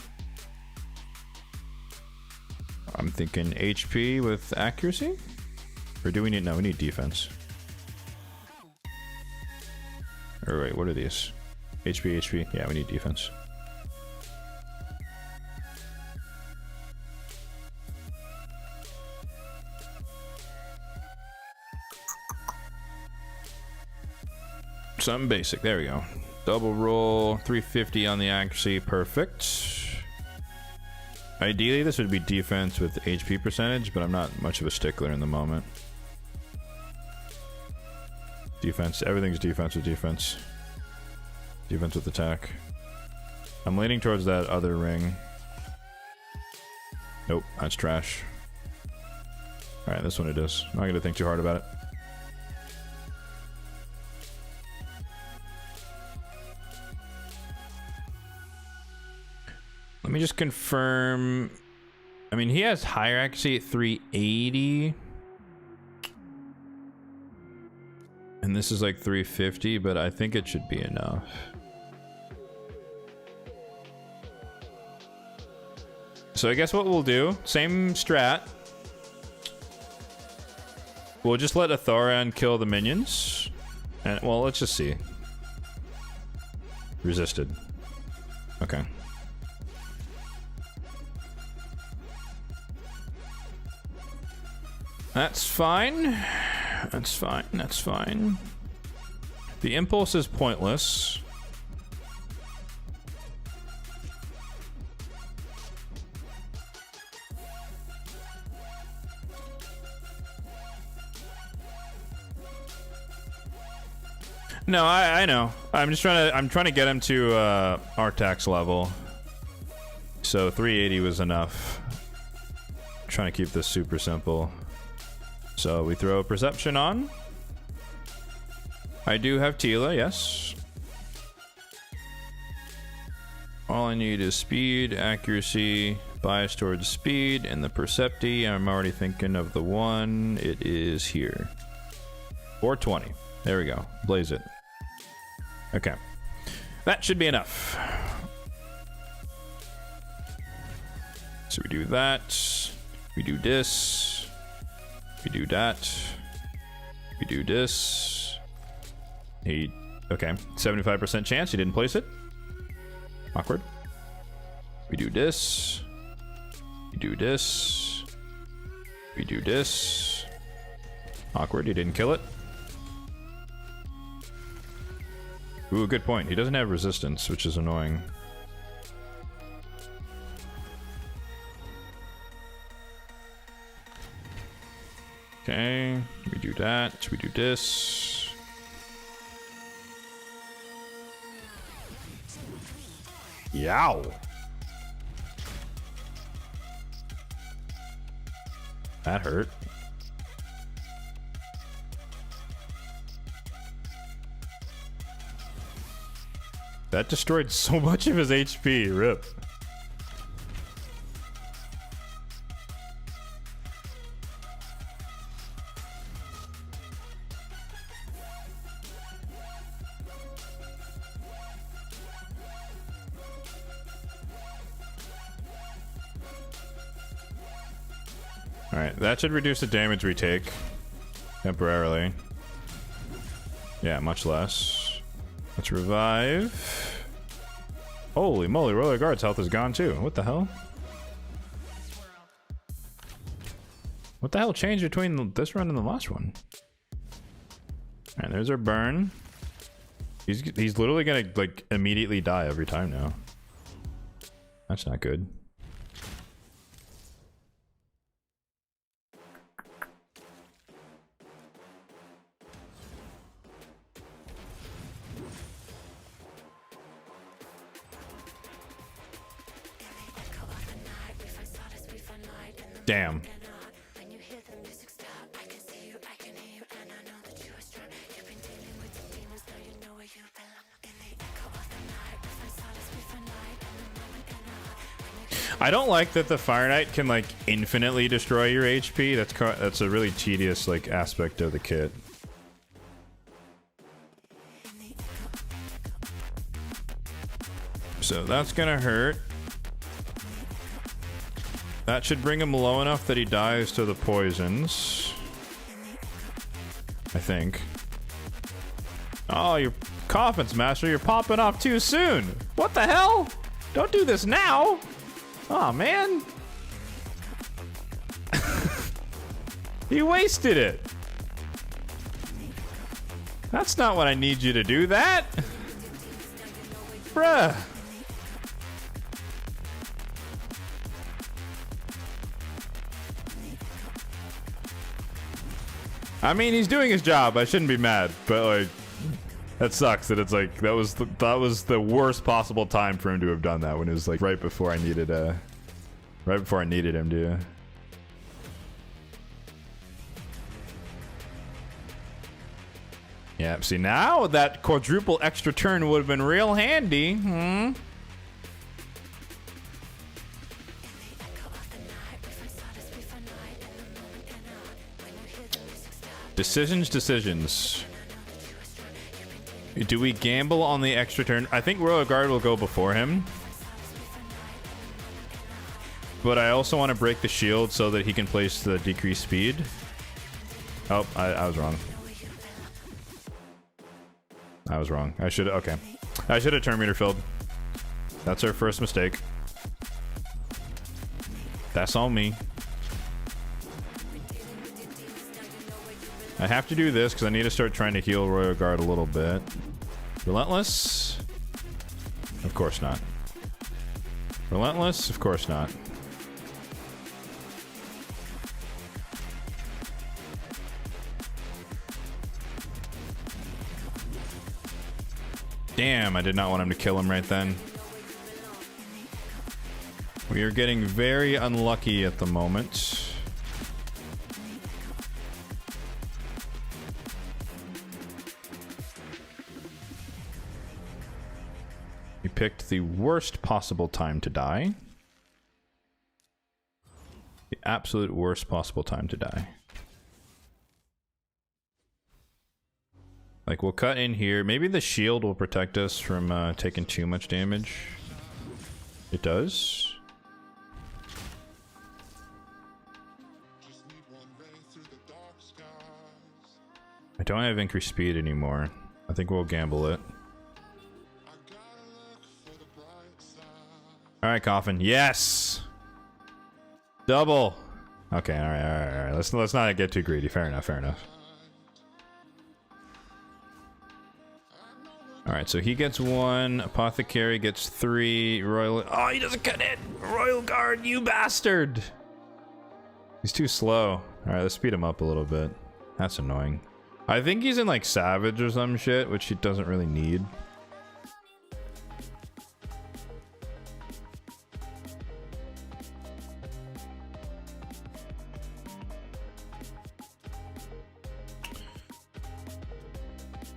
I'm thinking HP with accuracy? Or do we need, no, we need defense. Or wait, what are these? HP, yeah, we need defense. Something basic. There we go. Double roll, 350 on the accuracy. Perfect. Ideally, this would be defense with HP percentage, but I'm not much of a stickler in the moment. Defense. Everything's defense with defense. Defense with attack. I'm leaning towards that other ring. Nope, that's trash. Alright, this one it is. I'm not gonna think too hard about it. Let me just confirm. I mean, he has higher accuracy at 380. And this is like 350, but I think it should be enough. So I guess what we'll do, same strat. We'll just let Athoran kill the minions. And, well, let's just see. Resisted. Okay. That's fine. That's fine. That's fine. The impulse is pointless. No, I know. I'm trying to get him to Artax level. So 380 was enough. Trying to keep this super simple. So we throw Perception on. I do have Tila, yes. All I need is speed, accuracy, bias towards speed, and the Percepti. I'm already thinking of the one. It is here. 420. There we go. Blaze it. Okay. That should be enough. So we do that. We do this. We do that. We do this. He... Okay. 75% chance he didn't place it. Awkward. We do this. We do this. We do this. Awkward. He didn't kill it. Ooh, good point. He doesn't have resistance, which is annoying. Okay, we do that, we do this. Yow. That hurt. That destroyed so much of his HP. Rip. Alright, that should reduce the damage we take. Temporarily. Yeah, much less. Let's revive. Holy moly, Roller Guard's health is gone too. What the hell? What the hell changed between this run and the last one? Alright, there's our burn. He's literally gonna, like, immediately die every time now. That's not good. Damn. I don't like that the Fire Knight can like infinitely destroy your HP. That's a really tedious like aspect of the kit. So that's gonna hurt. That should bring him low enough that he dies to the poisons. I think. Oh, your Coffins, Master, you're popping off too soon. What the hell? Don't do this now. Oh, man. You wasted it. That's not what I need you to do, that. Bruh. I mean, he's doing his job. I shouldn't be mad, but like, that sucks that it's like that was the worst possible time for him to have done that when it was like right before I needed him to. Yeah, see now that quadruple extra turn would have been real handy. Decisions. Do we gamble on the extra turn? I think Royal Guard will go before him. But I also want to break the shield so that he can place the decreased speed. Oh, I was wrong. I was wrong. I should have turn meter filled. That's our first mistake. That's all me. I have to do this because I need to start trying to heal Royal Guard a little bit. Relentless? Of course not. Relentless? Of course not. Damn, I did not want him to kill him right then. We are getting very unlucky at the moment. We picked the worst possible time to die. The absolute worst possible time to die. Like, we'll cut in here. Maybe the shield will protect us from taking too much damage. It does. I don't have increased speed anymore. I think we'll gamble it. Alright, Coffin. Yes! Double! Okay, alright. Let's not get too greedy. Fair enough. Alright, so he gets 1, Apothecary gets 3, Royal... Oh, he doesn't cut it! Royal Guard, you bastard! He's too slow. Alright, let's speed him up a little bit. That's annoying. I think he's in, like, Savage or some shit, which he doesn't really need.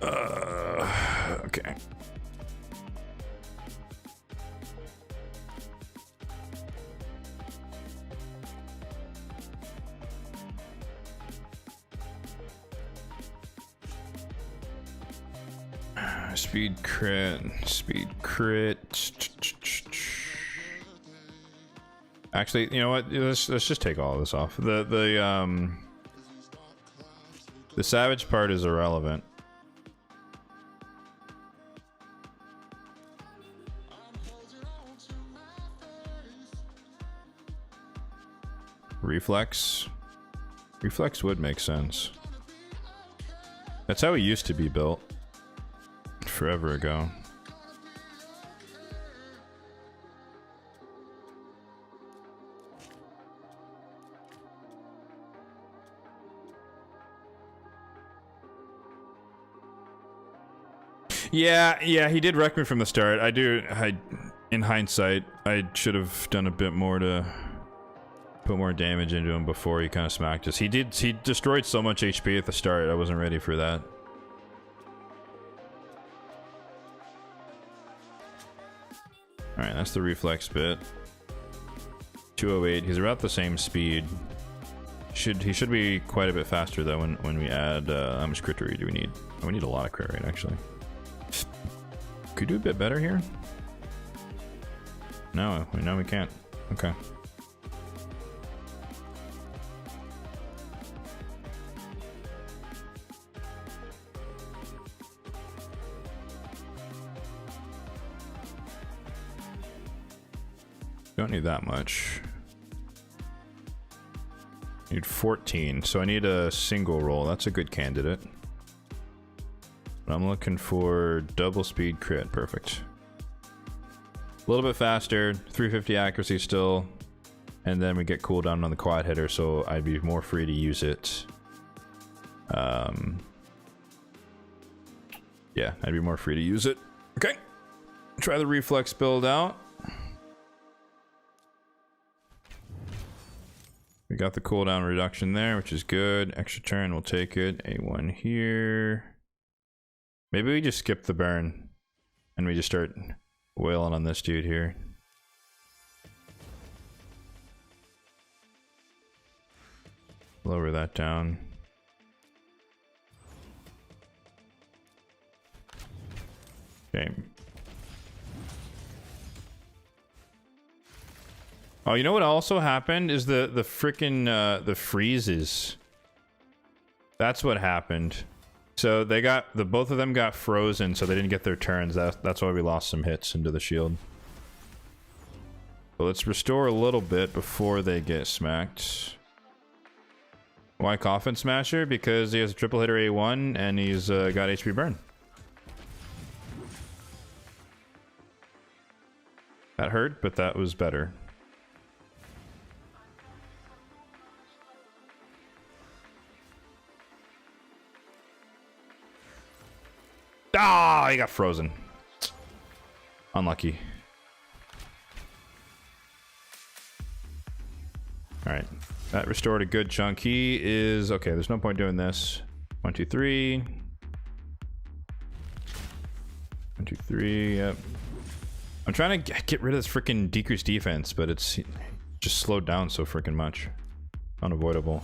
Okay. Speed crit, speed crit. Actually, you know what? Let's just take all of this off. The savage part is irrelevant. Reflex. Reflex would make sense. That's how he used to be built. Forever ago. Yeah, he did wreck me from the start. In hindsight, I should have done a bit more to put more damage into him before he kind of smacked us. He destroyed so much HP at the start, I wasn't ready for that. Alright, that's the reflex bit. 208, he's about the same speed. He should be quite a bit faster though when we add, how much crit rate do we need? Oh, we need a lot of crit rate actually. Could we do a bit better here? No, we can't. Okay. Don't need that much. Need 14, so I need a single roll. That's a good candidate. I'm looking for double speed crit. Perfect. A little bit faster, 350 accuracy still, and then we get cooldown on the quad hitter, so I'd be more free to use it. Yeah, I'd be more free to use it. Okay, try the reflex build out. We got the cooldown reduction there, which is good. Extra turn, we'll take it. A1 here. Maybe we just skip the burn and we just start wailing on this dude here. Lower that down. Okay. Oh, you know what also happened is the frickin' the freezes. That's what happened. So they got both of them got frozen, so they didn't get their turns. That's why we lost some hits into the shield. So let's restore a little bit before they get smacked. Why Coffin Smasher? Because he has a triple hitter A1 and he's got HP burn. That hurt, but that was better. Ah, he got frozen. Unlucky. Alright. That restored a good chunk. He is... Okay, there's no point doing this. 1, 2, 3. 1, 2, 3, yep. I'm trying to get rid of this freaking decreased defense, but it's just slowed down so freaking much. Unavoidable.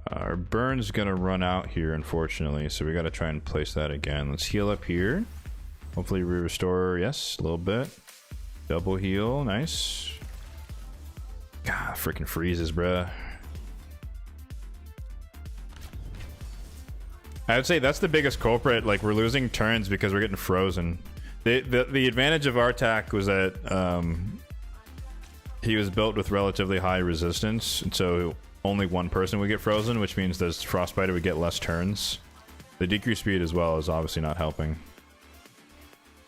Our burn's gonna run out here, unfortunately, so we gotta try and place that again. Let's heal up here. Hopefully we restore, yes, a little bit. Double heal, nice. God, freaking freezes, bruh. I would say that's the biggest culprit. Like, we're losing turns because we're getting frozen. The advantage of our attack was that he was built with relatively high resistance, and so only one person would get frozen, which means this Frostbiter would get less turns. The decreased speed as well is obviously not helping.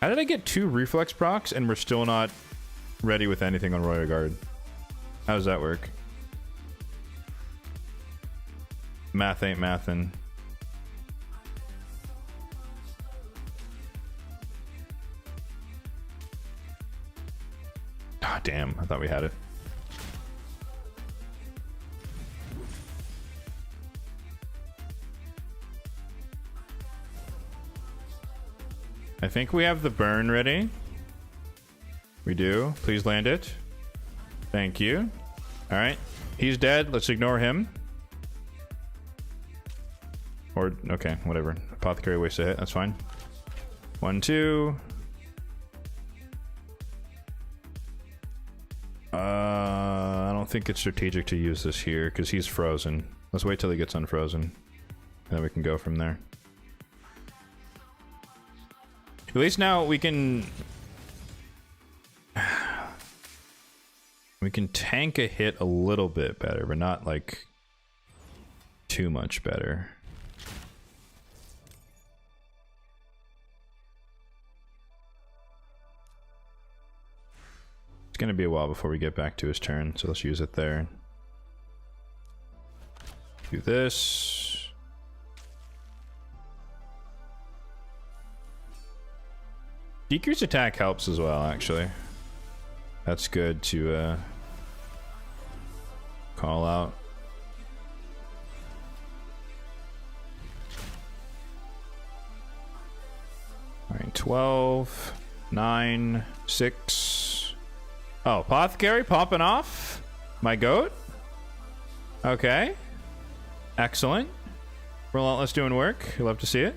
How did I get 2 reflex procs and we're still not ready with anything on Royal Guard? How does that work? Math ain't mathin'. Ah, damn, I thought we had it. I think we have the burn ready. We do. Please land it. Thank you. All right. He's dead. Let's ignore him. Or, okay, whatever. Apothecary wastes a hit. That's fine. 1, 2. I don't think it's strategic to use this here because he's frozen. Let's wait till he gets unfrozen. And then we can go from there. At least now we can... we can tank a hit a little bit better, but not like too much better. It's gonna be a while before we get back to his turn, so let's use it there. Do this. Decrease attack helps as well, actually. That's good to call out. Alright, 12, 9, 6. Oh, Apothecary popping off? My goat? Okay. Excellent. Relentless doing work. You love to see it.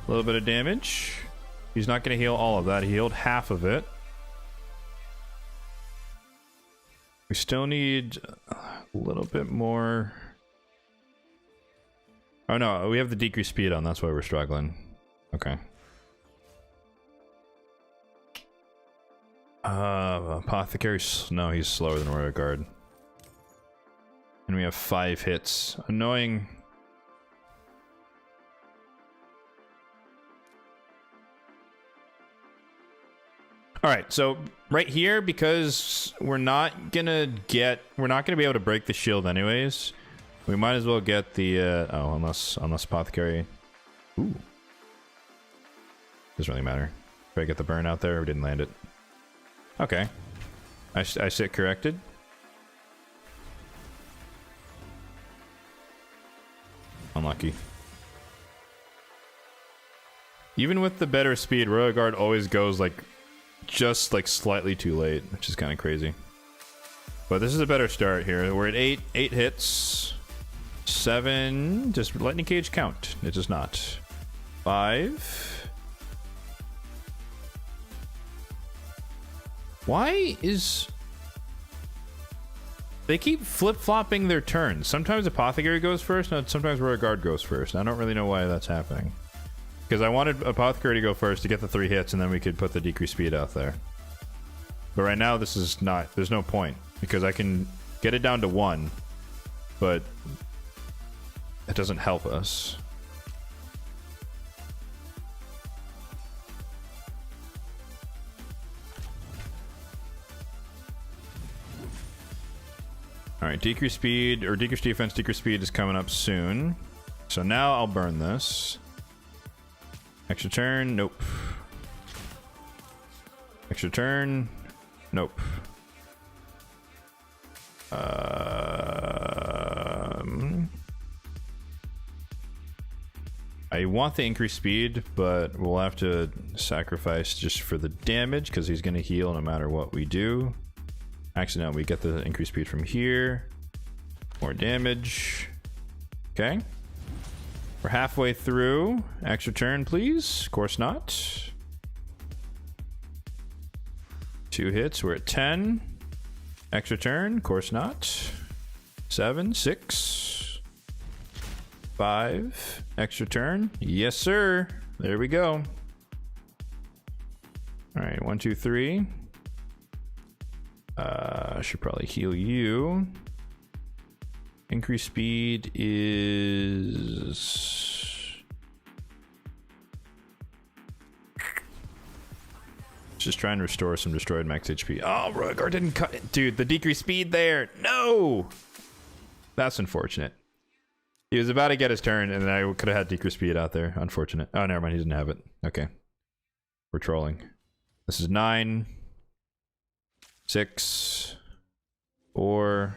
A little bit of damage. He's not going to heal all of that. He healed half of it. We still need a little bit more. Oh no, we have the decreased speed on. That's why we're struggling. Okay. Apothecary. No, he's slower than Royal Guard. And we have 5 hits. Annoying. All right, so right here, because we're not gonna be able to break the shield anyways, we might as well get the oh, unless Apothecary. Ooh, doesn't really matter. Did I get the burn out there or didn't land it? Okay, I sit corrected. Unlucky. Even with the better speed, Royal Guard always goes like just like slightly too late, which is kind of crazy. But this is a better start here. We're at 8 hits. 7. Does Lightning Cage count? It does not. 5. Why is... They keep flip-flopping their turns. Sometimes Apothecary goes first, and sometimes Royal Guard goes first. I don't really know why that's happening. Because I wanted Apothecary to go first to get the 3 hits, and then we could put the decreased speed out there. But right now, this is not... There's no point. Because I can get it down to 1, but it doesn't help us. Alright, decreased speed, or decreased defense, decreased speed is coming up soon. So now I'll burn this. Extra turn, nope. Extra turn, nope. I want the increased speed, but we'll have to sacrifice just for the damage because he's going to heal no matter what we do. Actually, no, we get the increased speed from here. More damage. Okay. We're halfway through. Extra turn, please. Of course not. 2 hits. We're at 10. Extra turn. Of course not. 7, 6, 5. Extra turn. Yes, sir. There we go. All right. 1, 2, 3. I should probably heal you. Increased speed is... Just trying to restore some destroyed max HP. Oh, Rogar didn't cut it. Dude, the decreased speed there. No! That's unfortunate. He was about to get his turn, and I could have had decreased speed out there. Unfortunate. Oh, never mind. He didn't have it. Okay. We're trolling. This is 9. 6. 4.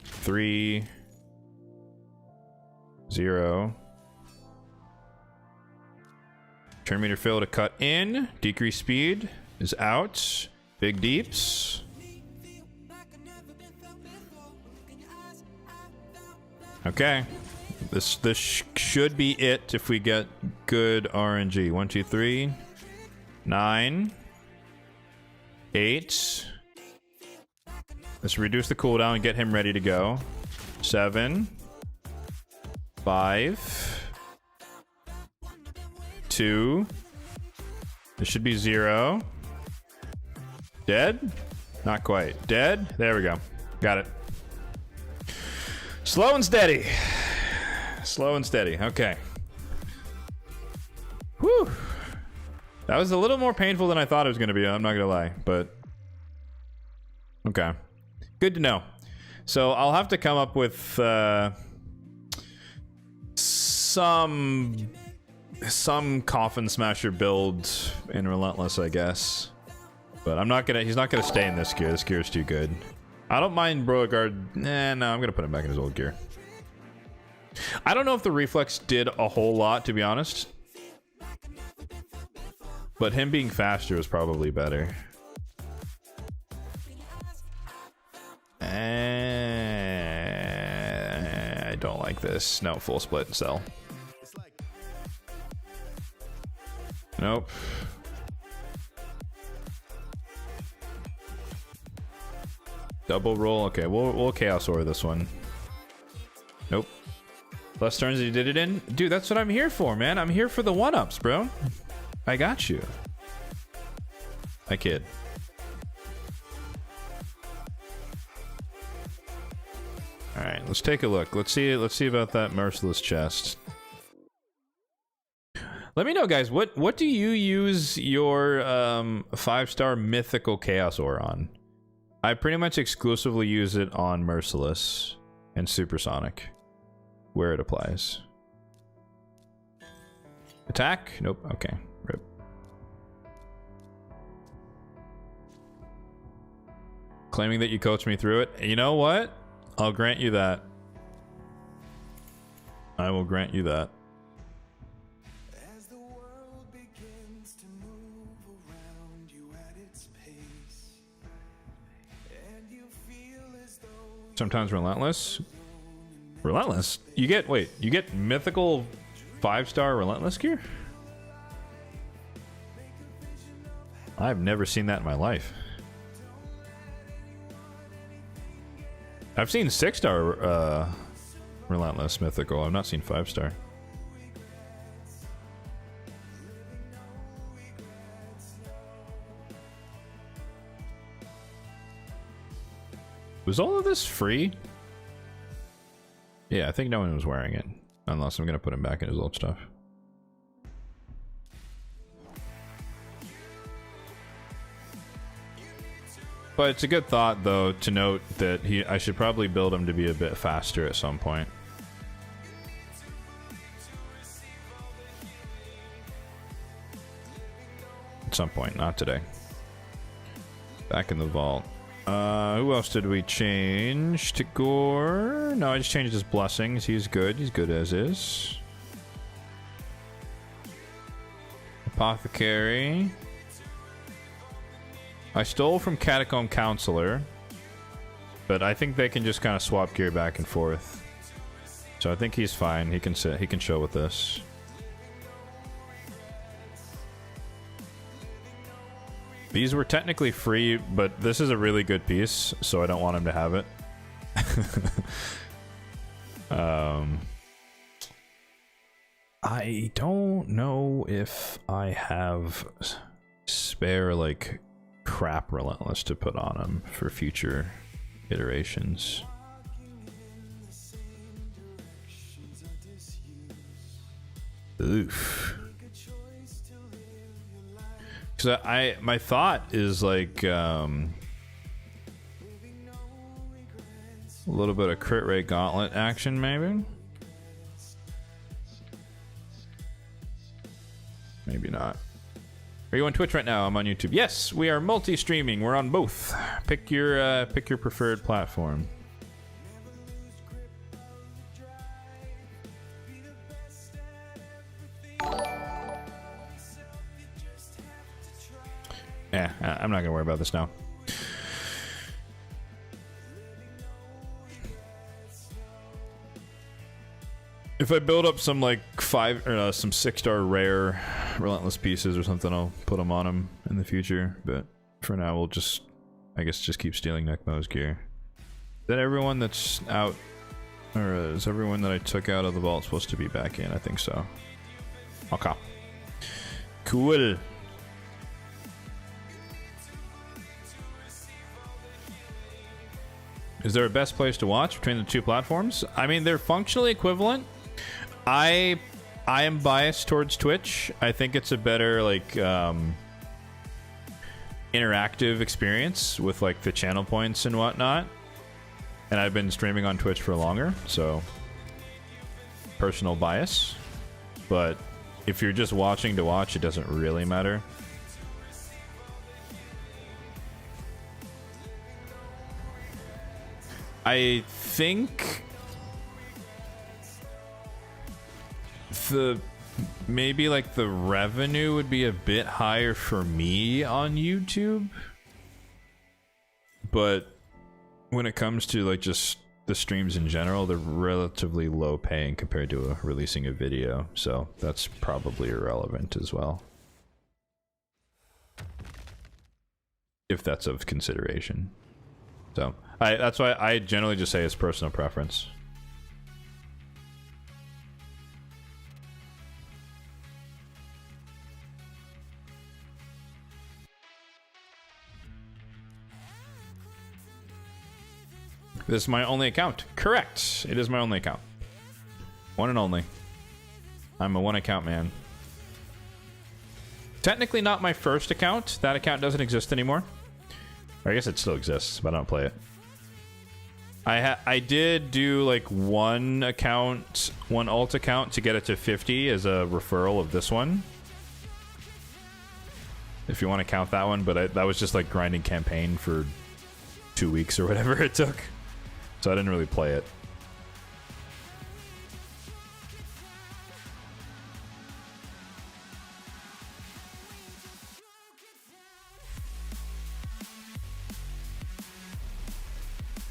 3. 0. Turn meter fill to cut in. Decrease speed is out. Big deeps. Okay. This should be it if we get good RNG. 1, 2, 3, 9, 8. Let's reduce the cooldown and get him ready to go. 7, 5, 2. This should be 0. Dead? Not quite. Dead? There we go. Got it. Slow and steady. Slow and steady. Okay. Whew. That was a little more painful than I thought it was going to be. I'm not going to lie. But okay. Good to know. So I'll have to come up with some coffin smasher build in Relentless, I guess. But I'm not gonna. He's not gonna stay in this gear. This gear is too good. I don't mind Beauregard. No, I'm gonna put him back in his old gear. I don't know if the reflex did a whole lot, to be honest. But him being faster was probably better. I don't like this. No, full split and sell. Nope. Double roll. Okay, we'll Chaos Aura this one. Nope. Less turns than you did it in? Dude, that's what I'm here for, man. I'm here for the one-ups, bro. I got you. I kid. Alright, let's take a look. Let's see about that Merciless chest. Let me know, guys, what do you use your 5-star mythical Chaos Ore on? I pretty much exclusively use it on Merciless and Supersonic, where it applies. Attack? Nope. Okay. Rip. Claiming that you coached me through it. You know what? I'll grant you that. I will grant you that. Sometimes Relentless. Relentless? You get, wait, you get mythical 5-star Relentless gear? I've never seen that in my life. I've seen 6-star Relentless mythical. I've not seen 5-star. Was all of this free? Yeah, I think no one was wearing it. Unless I'm gonna put him back in his old stuff. But it's a good thought, though, to note that I should probably build him to be a bit faster at some point. At some point, not today. Back in the vault. Who else did we change? To Gore? No, I just changed his blessings. He's good. He's good as is. Apothecary. I stole from Catacomb Counselor, but I think they can just kind of swap gear back and forth. So I think he's fine. He can sit. He can chill with this. These were technically free, but this is a really good piece, so I don't want him to have it. I don't know if I have spare, like, crap Relentless to put on him for future iterations. Oof. Because my thought is like a little bit of crit rate gauntlet action, maybe. Maybe not. Are you on Twitch right now? I'm on YouTube. Yes, we are multi-streaming. We're on both. Pick your preferred platform. I'm not gonna worry about this now. If I build up some like some 6-star rare relentless pieces or something, I'll put them on him in the future. But for now, we'll just, I guess, just keep stealing Nekmo's gear. Is that everyone that's out, or is everyone that I took out of the vault supposed to be back in? I think so. Okay. Cool. Is there a best place to watch between the two platforms? I mean, they're functionally equivalent. I am biased towards Twitch. I think it's a better like interactive experience with like the channel points and whatnot. And I've been streaming on Twitch for longer, so personal bias. But if you're just watching to watch, it doesn't really matter. I think maybe like the revenue would be a bit higher for me on YouTube, but when it comes to like just the streams in general, they're relatively low paying compared to releasing a video, so that's probably irrelevant as well, if that's of consideration. So that's why I generally just say it's personal preference. This is my only account. Correct. It is my only account. One and only. I'm a one account man. Technically not my first account. That account doesn't exist anymore. Or I guess it still exists, but I don't play it. I did do like one alt account to get it to 50 as a referral of this one. If you want to count that one, but that was just like grinding campaign for 2 weeks or whatever it took. So I didn't really play it.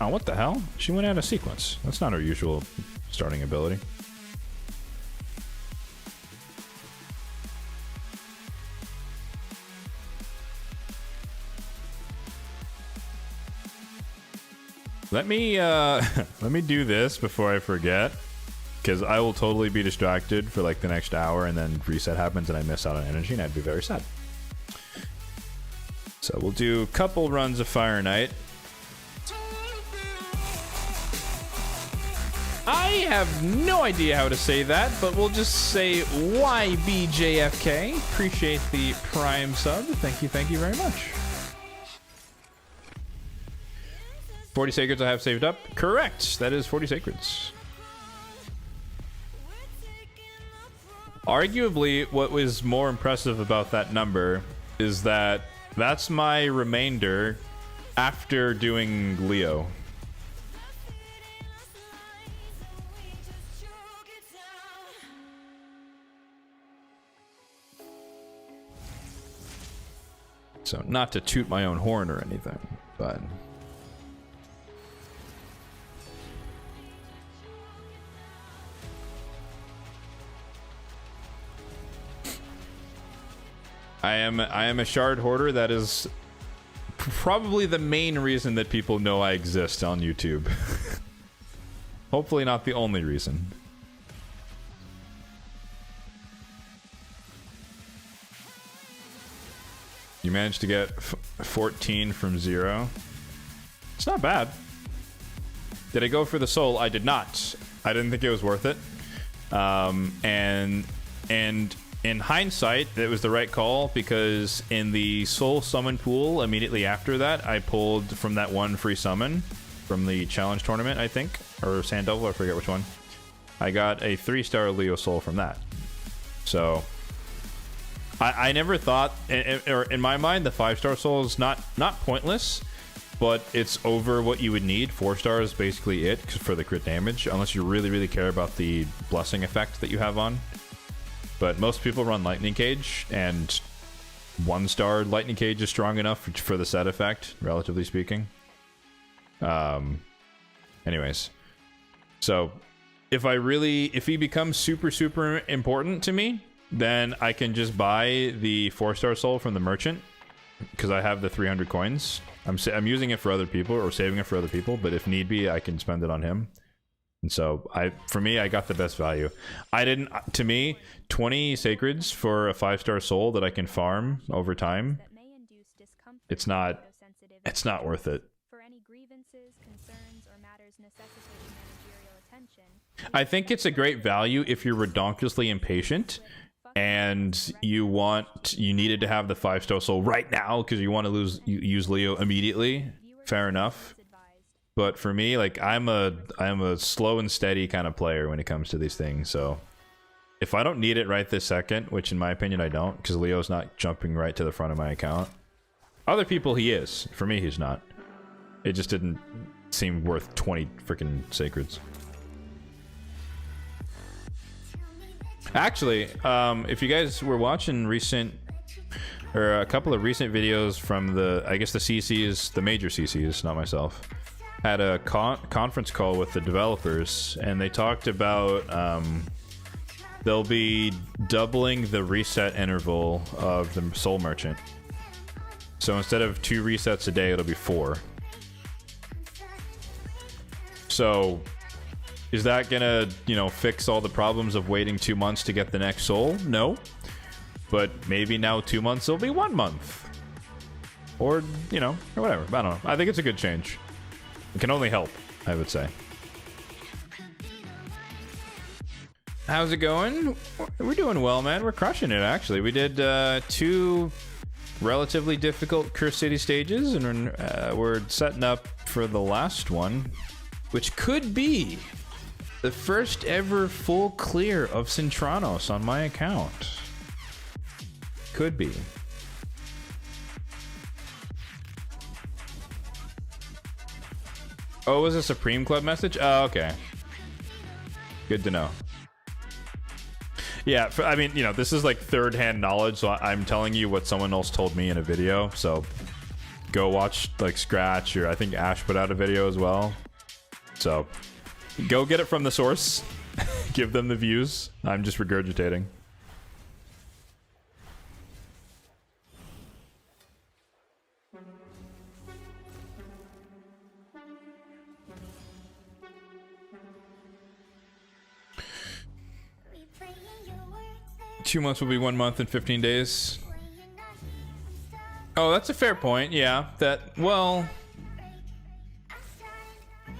Oh, what the hell? She went out of sequence. That's not her usual starting ability. Let me do this before I forget, because I will totally be distracted for like the next hour, and then reset happens and I miss out on energy, and I'd be very sad. So we'll do a couple runs of Fire Knight. I have no idea how to say that, but we'll just say YBJFK. Appreciate the Prime sub. Thank you very much. 40 sacreds I have saved up. Correct. That is 40 sacreds. Arguably, what was more impressive about that number is that that's my remainder after doing Leo. So, not to toot my own horn or anything, but... I am a shard hoarder. That is probably the main reason that people know I exist on YouTube. Hopefully not the only reason. You managed to get 14 from 0. It's not bad. Did I go for the soul? I did not. I didn't think it was worth it. And in hindsight, it was the right call, because in the soul summon pool immediately after that, I pulled from that one free summon from the challenge tournament, I think, or Sand Devil, I forget which one. I got a 3-star Leo soul from that. So I never thought, or in my mind, the 5-star soul is not pointless, but it's over what you would need. 4 stars is basically it for the crit damage, unless you really care about the blessing effect that you have on. But most people run Lightning Cage, and 1-star lightning cage is strong enough for the set effect, relatively speaking. Anyways, so if he becomes super important to me, then I can just buy the 4-star soul from the merchant because I have the 300 coins. I'm using it for other people or saving it for other people, but if need be, I can spend it on him. And so for me, I got the best value. To me, 20 sacreds for a 5-star soul that I can farm over time, it's not worth it. I think it's a great value if you're redonkulously impatient and you needed to have the 5-star soul right now because you want to use Leo immediately. Fair enough. But for me, like I'm a slow and steady kind of player when it comes to these things. So if I don't need it right this second, which in my opinion I don't, because Leo's not jumping right to the front of my account. Other people he is. For me, he's not. It just didn't seem worth 20 freaking sacreds. Actually, if you guys were watching a couple of recent videos from I guess the CCs, the major CCs, not myself, had a conference call with the developers, and they talked about they'll be doubling the reset interval of the Soul Merchant. So instead of 2 resets a day, it'll be 4. So is that gonna, fix all the problems of waiting 2 months to get the next soul? No. But maybe now 2 months will be 1 month. Or, or whatever. I don't know. I think it's a good change. It can only help, I would say. How's it going? We're doing well, man. We're crushing it, actually. We did 2 relatively difficult Curse City stages, and we're setting up for the last one, which could be the first ever full clear of Sintranos on my account. Could be. Oh, it was a Supreme Club message? Oh, okay. Good to know. Yeah, I mean, this is like third-hand knowledge, so I'm telling you what someone else told me in a video, so go watch, like, Scratch, or I think Ash put out a video as well. So, go get it from the source. Give them the views. I'm just regurgitating. Two months will be 1 month and 15 days. Oh, that's a fair point. Yeah, well,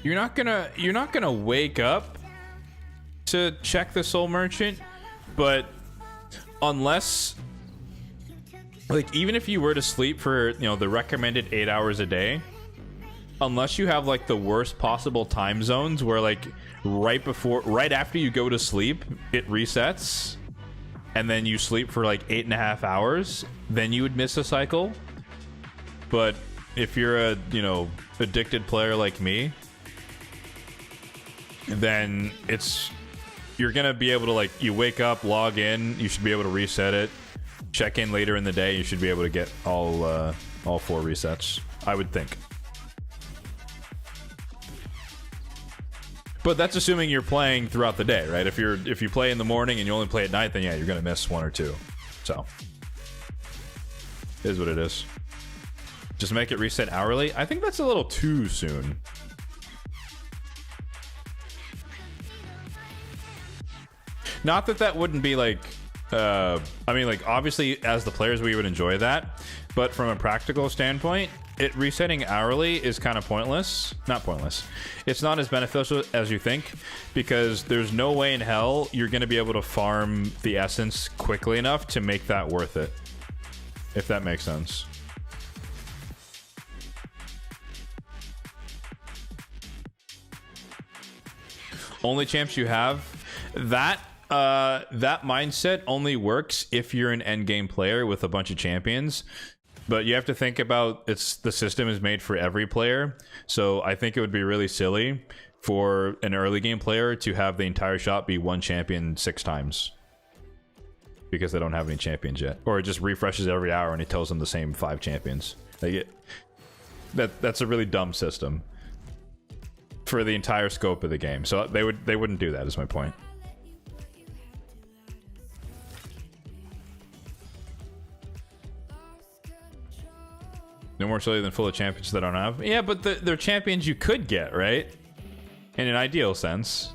you're not gonna wake up to check the Soul Merchant, but unless, like, even if you were to sleep for, the recommended 8 hours a day, unless you have like the worst possible time zones where, like, right after you go to sleep, it resets, and then you sleep for like 8.5 hours, then you would miss a cycle. But if you're a, addicted player like me, then you're gonna be able to, like, you wake up, log in, you should be able to reset it, check in later in the day, you should be able to get all 4 resets, I would think. But that's assuming you're playing throughout the day, right? If you play in the morning and you only play at night, then yeah, you're gonna miss 1 or 2. So, it is what it is. Just make it reset hourly. I think that's a little too soon. Not that wouldn't be like, I mean, like, obviously as the players we would enjoy that, but from a practical standpoint, it resetting hourly is kind of pointless. Not pointless. It's not as beneficial as you think, because there's no way in hell you're going to be able to farm the essence quickly enough to make that worth it. If that makes sense. Only champs you have? That mindset only works if you're an endgame player with a bunch of champions. But you have to think about, the system is made for every player. So I think it would be really silly for an early game player to have the entire shop be 1 champion 6 times. because they don't have any champions yet, or it just refreshes every hour and it tells them the same 5 champions. Like that's a really dumb system for the entire scope of the game. So they wouldn't do that, is my point. No more silly than full of champions that don't have. Yeah, but they're champions you could get, right? In an ideal sense.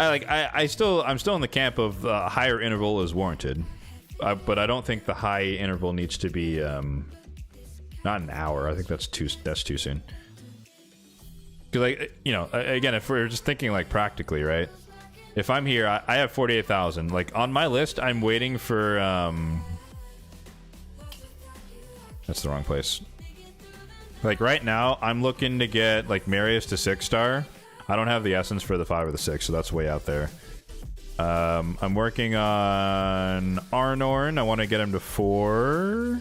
I'm still in the camp of higher interval is warranted, but I don't think the high interval needs to be not an hour. I think that's too soon. Because, like, you know, again, if we're just thinking like practically, right? If I'm here, I have 48,000. Like on my list, I'm waiting for that's the wrong place. Like right now, I'm looking to get like Marius to 6-star. I don't have the essence for the 5 or the 6, so that's way out there. I'm working on Arnorn. I want to get him to 4.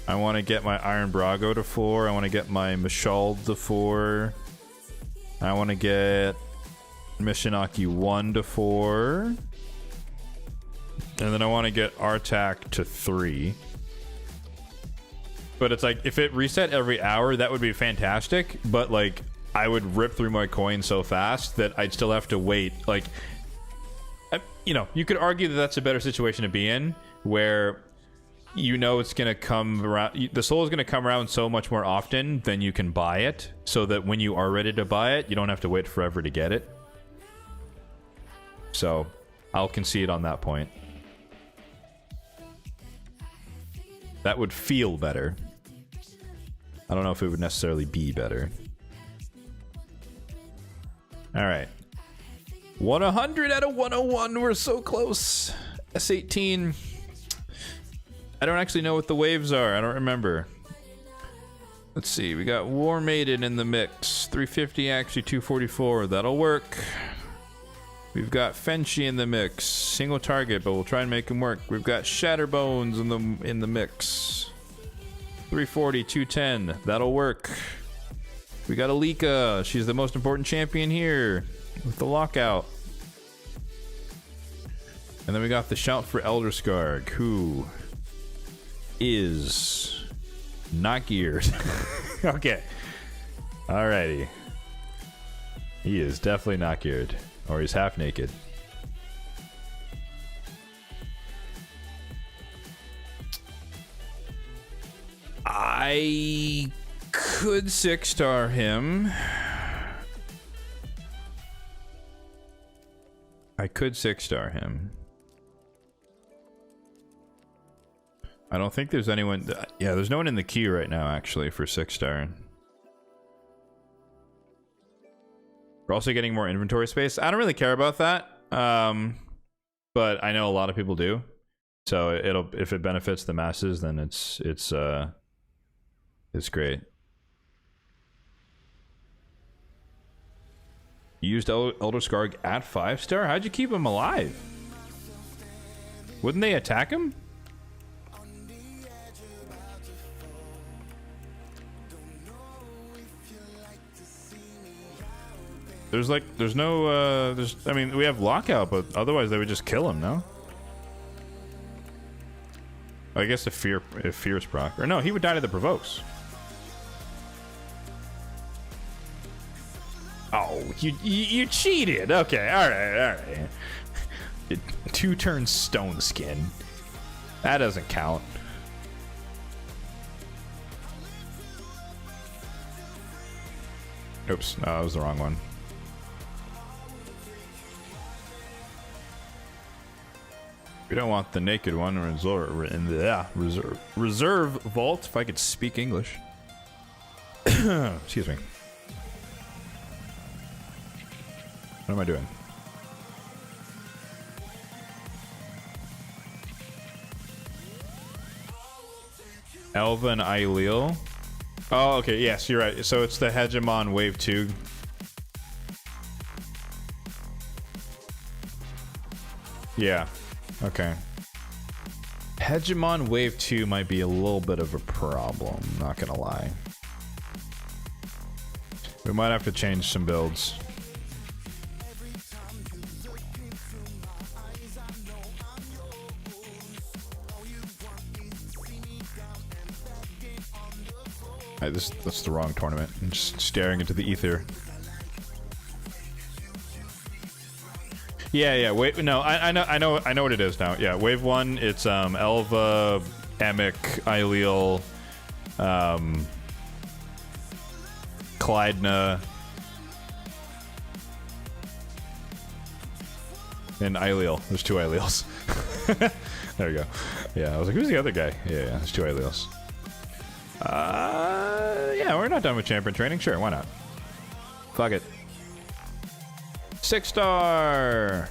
I want to get my Iron Brago to 4. I want to get my Mashald to 4. I want to get Mishinaki 1 to 4. And then I want to get Artak to 3. But it's like, if it reset every hour, that would be fantastic. But, like, I would rip through my coins so fast that I'd still have to wait. Like, you know, you could argue that that's a better situation to be in, where you know it's going to come around. The soul is going to come around so much more often than you can buy it, so that when you are ready to buy it, you don't have to wait forever to get it. So, I'll concede on that point. That would feel better. I don't know if it would necessarily be better. Alright. 100 out of 101. We're so close. S18. I don't actually know what the waves are. I don't remember. Let's see. We got War Maiden in the mix. 350, actually 244. That'll work. We've got Fenshi in the mix. Single target, but we'll try and make him work. We've got Shatterbones in the mix. 340, 210. That'll work. We got Alika. She's the most important champion here with the lockout. And then we got the shout for Elder Skarg, who is not geared. Okay. Alrighty. He is definitely not geared. Or he's half naked. I could 6-star him. I could 6-star him. I don't think there's anyone... Yeah, there's no one in the queue right now, actually, for 6-star. We're also getting more inventory space. I don't really care about that, but I know a lot of people do. So if it benefits the masses, then it's great. You used Elder Skarg at 5-star? How'd you keep him alive? Wouldn't they attack him? There's no, I mean, we have lockout, but otherwise they would just kill him, no? I guess if fear's proc. Or no, he would die to the provokes. Oh, you cheated. Okay, alright. 2-turn stone skin. That doesn't count. Oops, no, that was the wrong one. We don't want the naked one. Reserve vault, if I could speak English. Excuse me. What am I doing? Elva and Aileel. Oh, okay. Yes, you're right. So it's the Hegemon Wave 2. Yeah. Okay. Hegemon Wave 2 might be a little bit of a problem, not gonna lie. We might have to change some builds. That's the wrong tournament. I'm just staring into the ether. Yeah. Wait, no, I know what it is now. Yeah, wave 1. It's Elva, Emic, Ileal, Clydna, and Ileal. There's 2 Ileals. There we go. Yeah, I was like, who's the other guy? Yeah, there's 2 Ileals. Yeah, we're not done with champion training. Sure, why not? Fuck it. 6-star.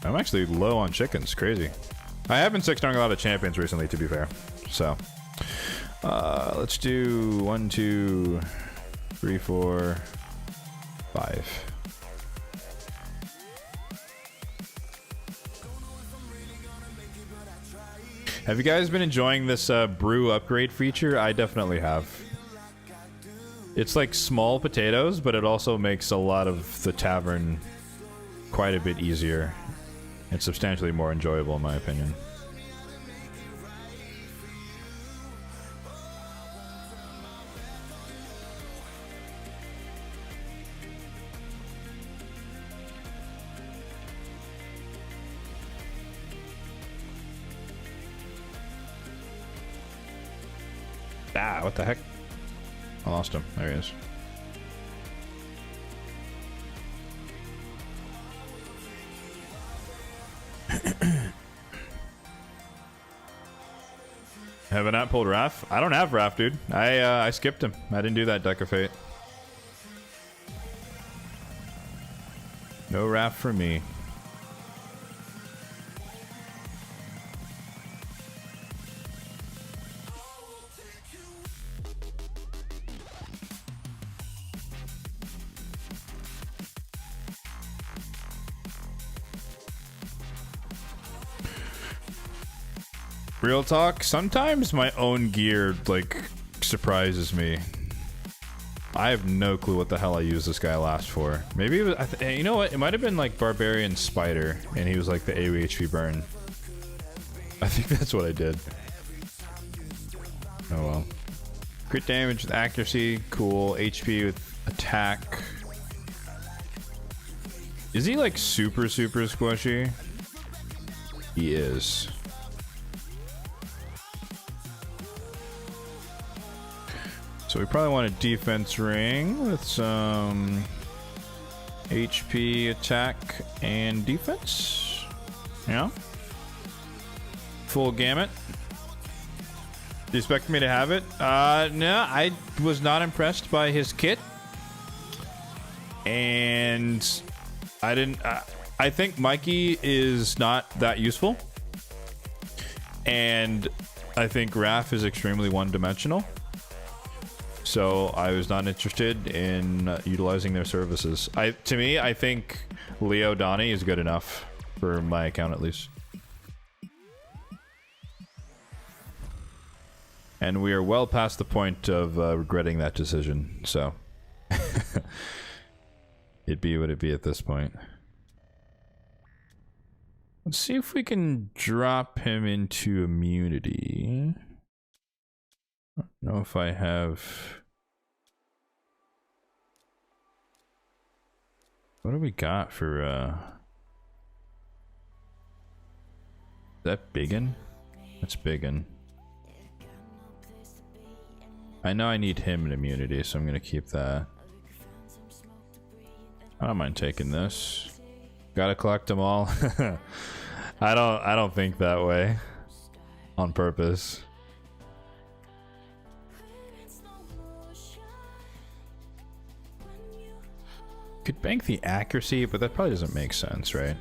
I'm actually low on chickens. Crazy. I have been 6-starring a lot of champions recently, to be fair. So, let's do 1, 2, 3, 4, 5. Have you guys been enjoying this brew upgrade feature? I definitely have. It's like small potatoes, but it also makes a lot of the tavern quite a bit easier and substantially more enjoyable, in my opinion. Ah, what the heck? I lost him. There he is. Have I not pulled Raph? I don't have Raph, dude. I skipped him. I didn't do that Deck of Fate. No Raph for me. Real talk, sometimes my own gear, like, surprises me. I have no clue what the hell I used this guy last for. Maybe it was, you know what? It might have been, like, Barbarian Spider, and he was, like, the AoE HP burn. I think that's what I did. Oh, well. Crit damage with accuracy, cool. HP with attack. Is he, like, super squishy? He is. So we probably want a defense ring with some HP, attack, and defense. Yeah. Full gamut. Do you expect me to have it? No, I was not impressed by his kit. And I didn't... I think Mikey is not that useful. And I think Raph is extremely one-dimensional. So I was not interested in utilizing their services. To me, I think Leo Donnie is good enough for my account, at least. And we are well past the point of regretting that decision. So it'd be what it'd be at this point. Let's see if we can drop him into immunity. I don't know if I have... What do we got for, Is that Biggin? That's Biggin. I know I need him in immunity, so I'm gonna keep that. I don't mind taking this. Gotta collect them all. I don't think that way. On purpose. Could bank the accuracy, but that probably doesn't make sense, right?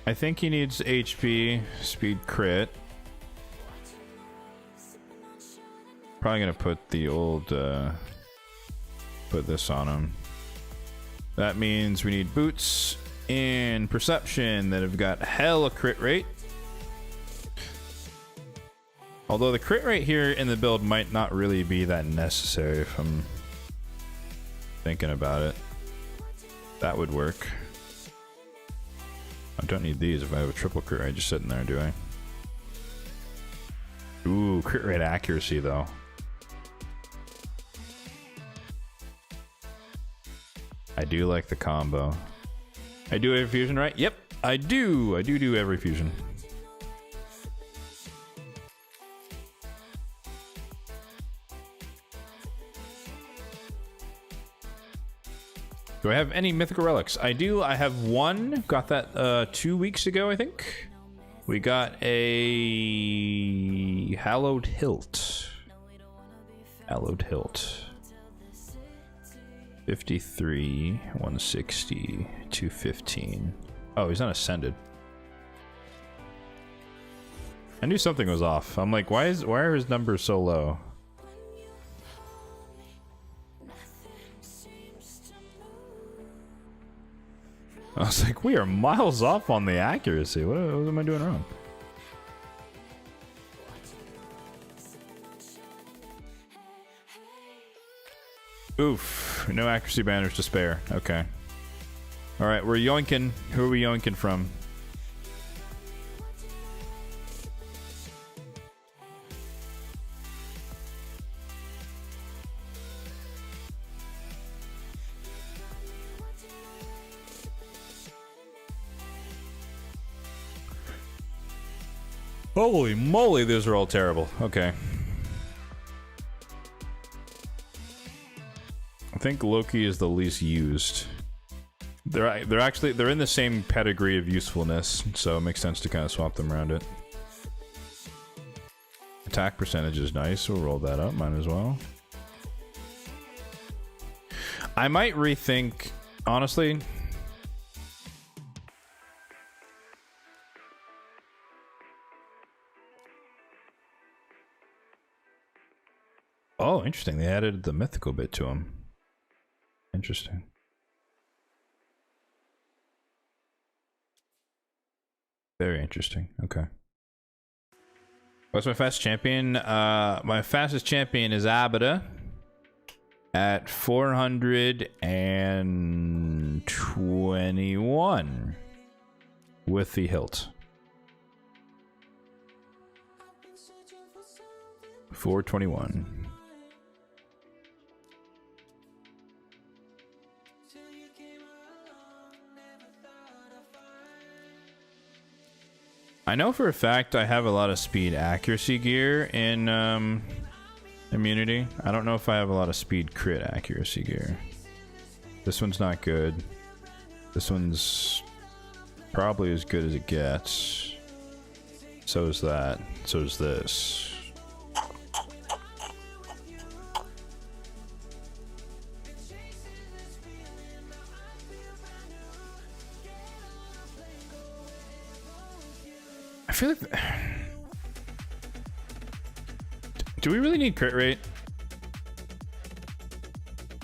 I think he needs HP, speed, crit. Probably gonna put the old, put this on him. That means we need boots and perception that have got hella crit rate. Although the crit rate here in the build might not really be that necessary if I'm thinking about it. That would work. I don't need these if I have a triple crit rate just sitting there, do I? Ooh, crit rate accuracy though. I do like the combo. I do every fusion, right? Yep, I do. I do every fusion. Do I have any mythical relics? I do. I have one. Got that 2 weeks ago, I think. We got a hallowed hilt. Hallowed hilt. 53, 160, 215. Oh, he's not ascended. I knew something was off. I'm like, why are his numbers so low? I was like, we are miles off on the accuracy. What am I doing wrong? Oof, no accuracy banners to spare. Okay. Alright, we're yoinking. Who are we yoinking from? Holy moly, those are all terrible. Okay. I think Loki is the least used. They're in the same pedigree of usefulness, so it makes sense to kind of swap them around it. Attack percentage is nice. We'll roll that up. Might as well. I might rethink, honestly. Oh, interesting. They added the mythical bit to him. Interesting. Very interesting. Okay. What's my fastest champion? My fastest champion is Abada at 421 with the hilt. 421. I know for a fact I have a lot of speed accuracy gear in immunity. I don't know if I have a lot of speed crit accuracy gear. This one's not good. This one's probably as good as it gets. So is that. So is this. I feel like... Do we really need crit rate?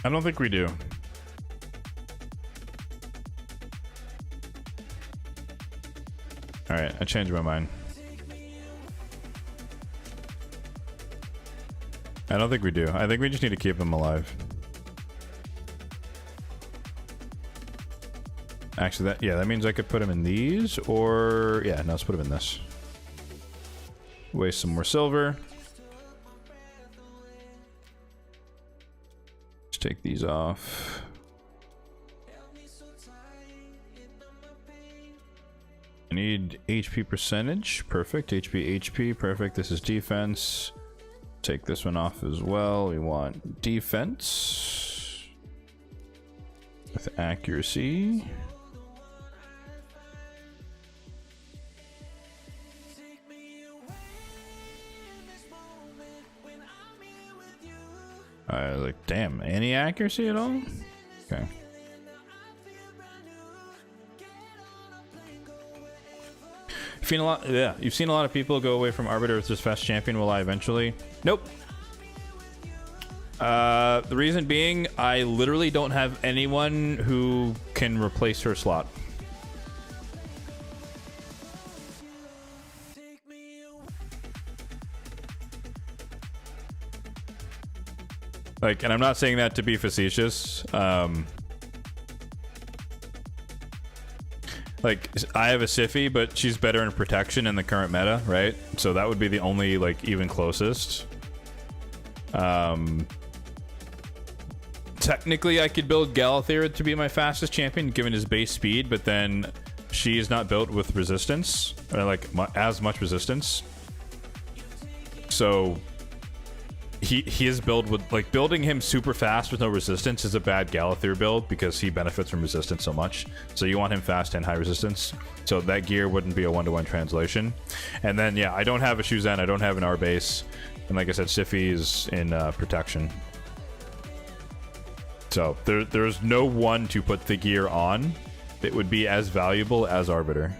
I don't think we do. Alright, I changed my mind. I don't think we do. I think we just need to keep him alive. Actually, that means I could put him in these, or... Yeah, no, let's put him in this. Waste some more silver. Let's take these off. I need HP percentage. Perfect. HP, perfect. This is defense. Take this one off as well. We want defense with accuracy. Like, damn, any accuracy at all? Okay. You've seen a lot of people go away from Arbiter with this fast champion. Will I eventually? Nope. The reason being, I literally don't have anyone who can replace her slot. Like, and I'm not saying that to be facetious. Like, I have a Siphi, but she's better in protection in the current meta, right? So that would be the only, like, even closest. Technically, I could build Galathir to be my fastest champion, given his base speed, but then she is not built with resistance, or, like, as much resistance. So his build would, like, building him super fast with no resistance is a bad Galathir build because he benefits from resistance so much. So you want him fast and high resistance. So that gear wouldn't be a 1-to-1 translation. And then, yeah, I don't have a Shuzen, I don't have an R base. And like I said, Siphi is in protection. So there's no one to put the gear on that would be as valuable as Arbiter.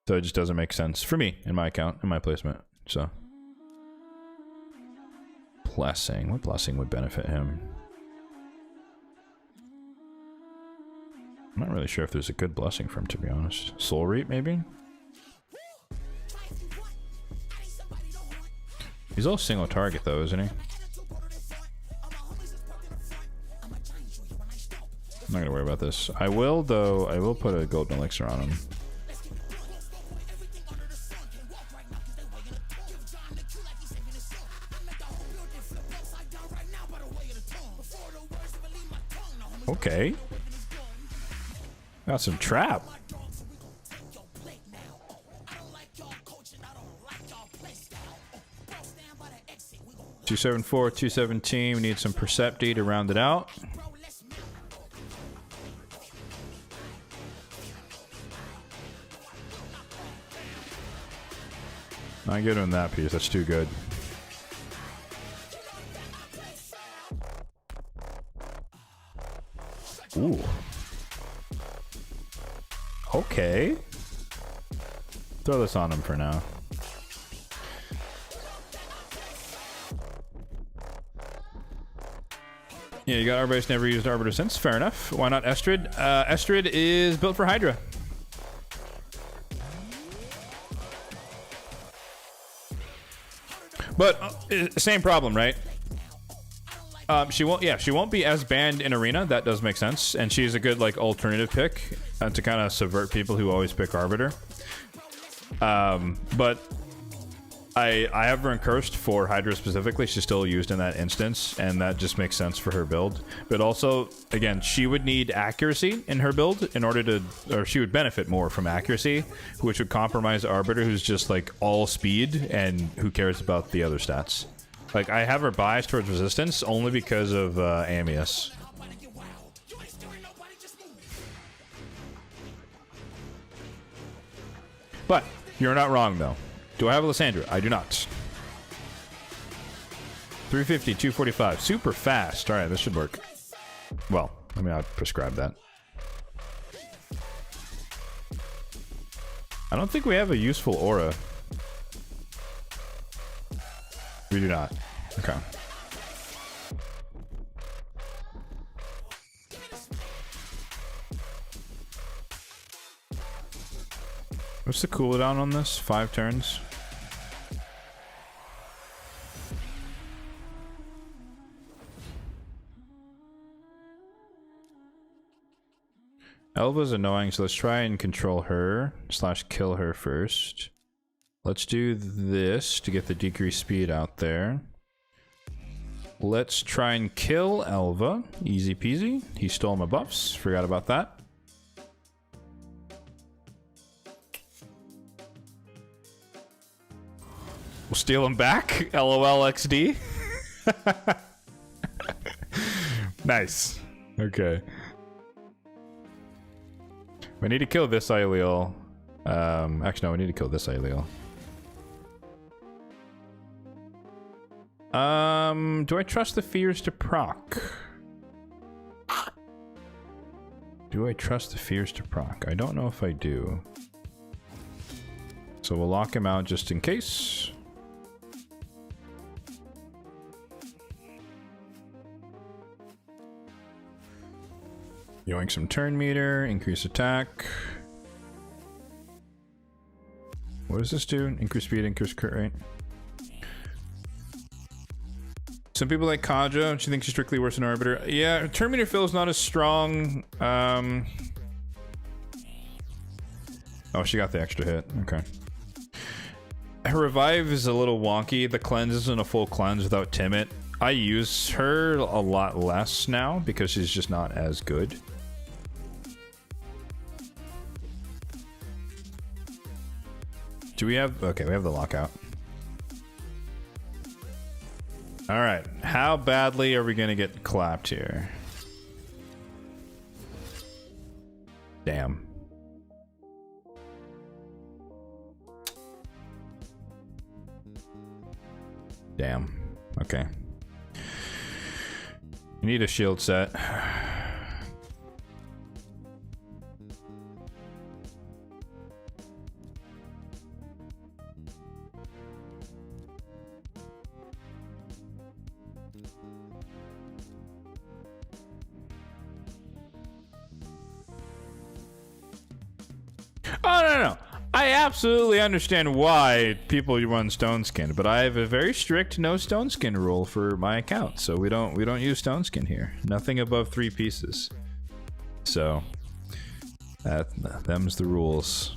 So it just doesn't make sense for me in my account, in my placement. So blessing. What blessing would benefit him? I'm not really sure if there's a good blessing for him, to be honest. Soul Reap, maybe? He's all single target, though, isn't he? I'm not gonna worry about this. I will, though. I will put a golden elixir on him. Okay. Got some trap. $274, $217. We need some Percepti to round it out. I get him that piece. That's too good. Ooh. Okay. Throw this on him for now. Yeah, you got Arbiter's never used Arbiter since. Fair enough. Why not Estrid? Estrid is built for Hydra. But same problem, right? She won't be as banned in Arena. That does make sense, and she's a good like alternative pick to kind of subvert people who always pick Arbiter. But I have her in Cursed for Hydra specifically. She's still used in that instance, and that just makes sense for her build. But also, again, she would need accuracy in her build in order to, or she would benefit more from accuracy, which would compromise Arbiter, who's just like all speed and who cares about the other stats. Like, I have her biased towards resistance only because of Amius. But you're not wrong, though. Do I have a Lysandra? I do not. 350, 245. Super fast. All right, this should work. Well, I mean, I'd prescribe that. I don't think we have a useful aura. We do not. Okay. What's the cooldown on this? 5 turns? Elva's annoying, so let's try and control her / kill her first. Let's do this to get the decreased speed out there. Let's try and kill Elva. Easy peasy. He stole my buffs. Forgot about that. We'll steal him back. LOL XD. Nice. Okay. We need to kill this Ileal. Actually, no, we need to kill this Ileal. Do I trust the fears to proc? Do I trust the fears to proc? I don't know if I do. So we'll lock him out just in case. Yoink some turn meter, increase attack. What does this do? Increase speed, increase crit rate. Some people like Kaja. She thinks she's strictly worse than Arbiter. Yeah, Terminator Phil is not as strong. Oh, she got the extra hit. Okay. Her revive is a little wonky. The cleanse isn't a full cleanse without Timid. I use her a lot less now because she's just not as good. Do we have... Okay, we have the lockout. Alright, how badly are we gonna get clapped here? Damn. Damn. Okay. You need a shield set. Oh, no. I absolutely understand why people run Stone Skin, but I have a very strict no Stone Skin rule for my account, so we don't use Stone Skin here. Nothing above 3 pieces. So them's the rules.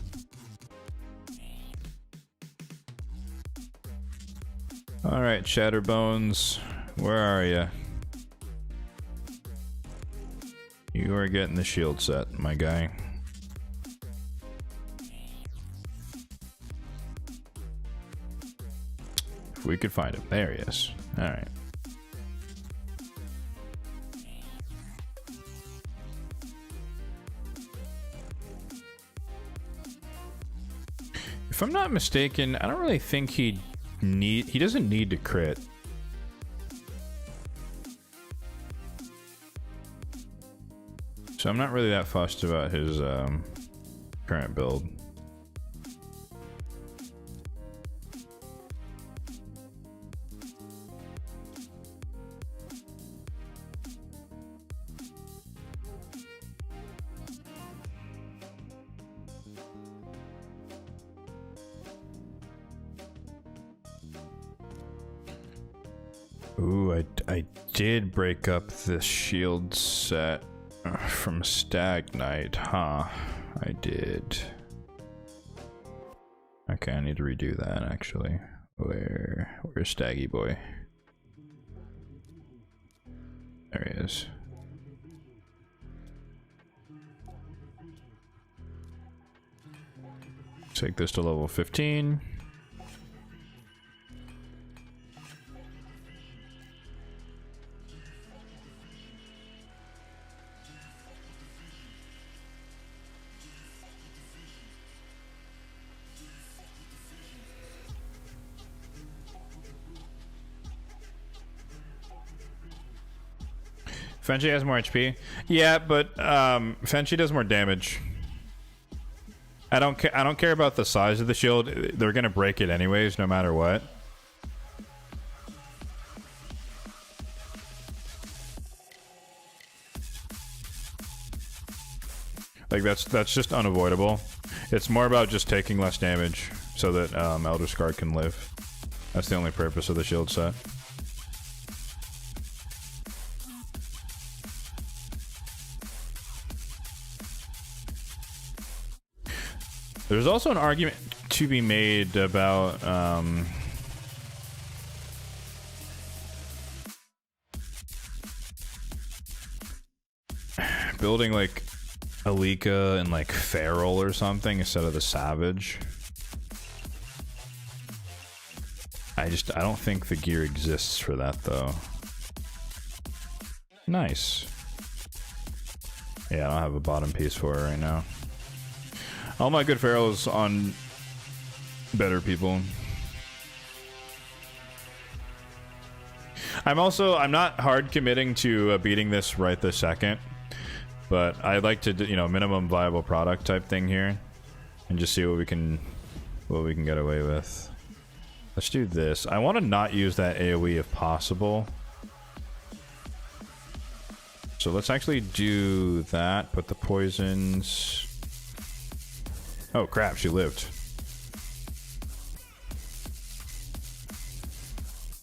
All right, Shatterbones, where are you? You are getting the shield set, my guy. If we could find him. There he is. All right. If I'm not mistaken, I don't really think he doesn't need to crit. So I'm not really that fussed about his current build. Ooh, I did break up the shield set from Stag Knight, huh? I did. Okay, I need to redo that actually. Where's Staggy Boy? There he is. Take this to level 15. Fenchi has more HP. Yeah, but Fenchi does more damage. I don't care about the size of the shield. They're gonna break it anyways, no matter what. Like that's just unavoidable. It's more about just taking less damage so that Elder Scar can live. That's the only purpose of the shield set. There's also an argument to be made about building like Alika and like Feral or something instead of the Savage. I don't think the gear exists for that though. Nice. Yeah, I don't have a bottom piece for it right now. All my good Ferals on better people. I'm not hard committing to beating this right this second, but I'd like to do, you know, minimum viable product type thing here and just see what we can get away with. Let's do this. I want to not use that AoE if possible. So let's actually do that. Put the poisons. Oh crap, she lived.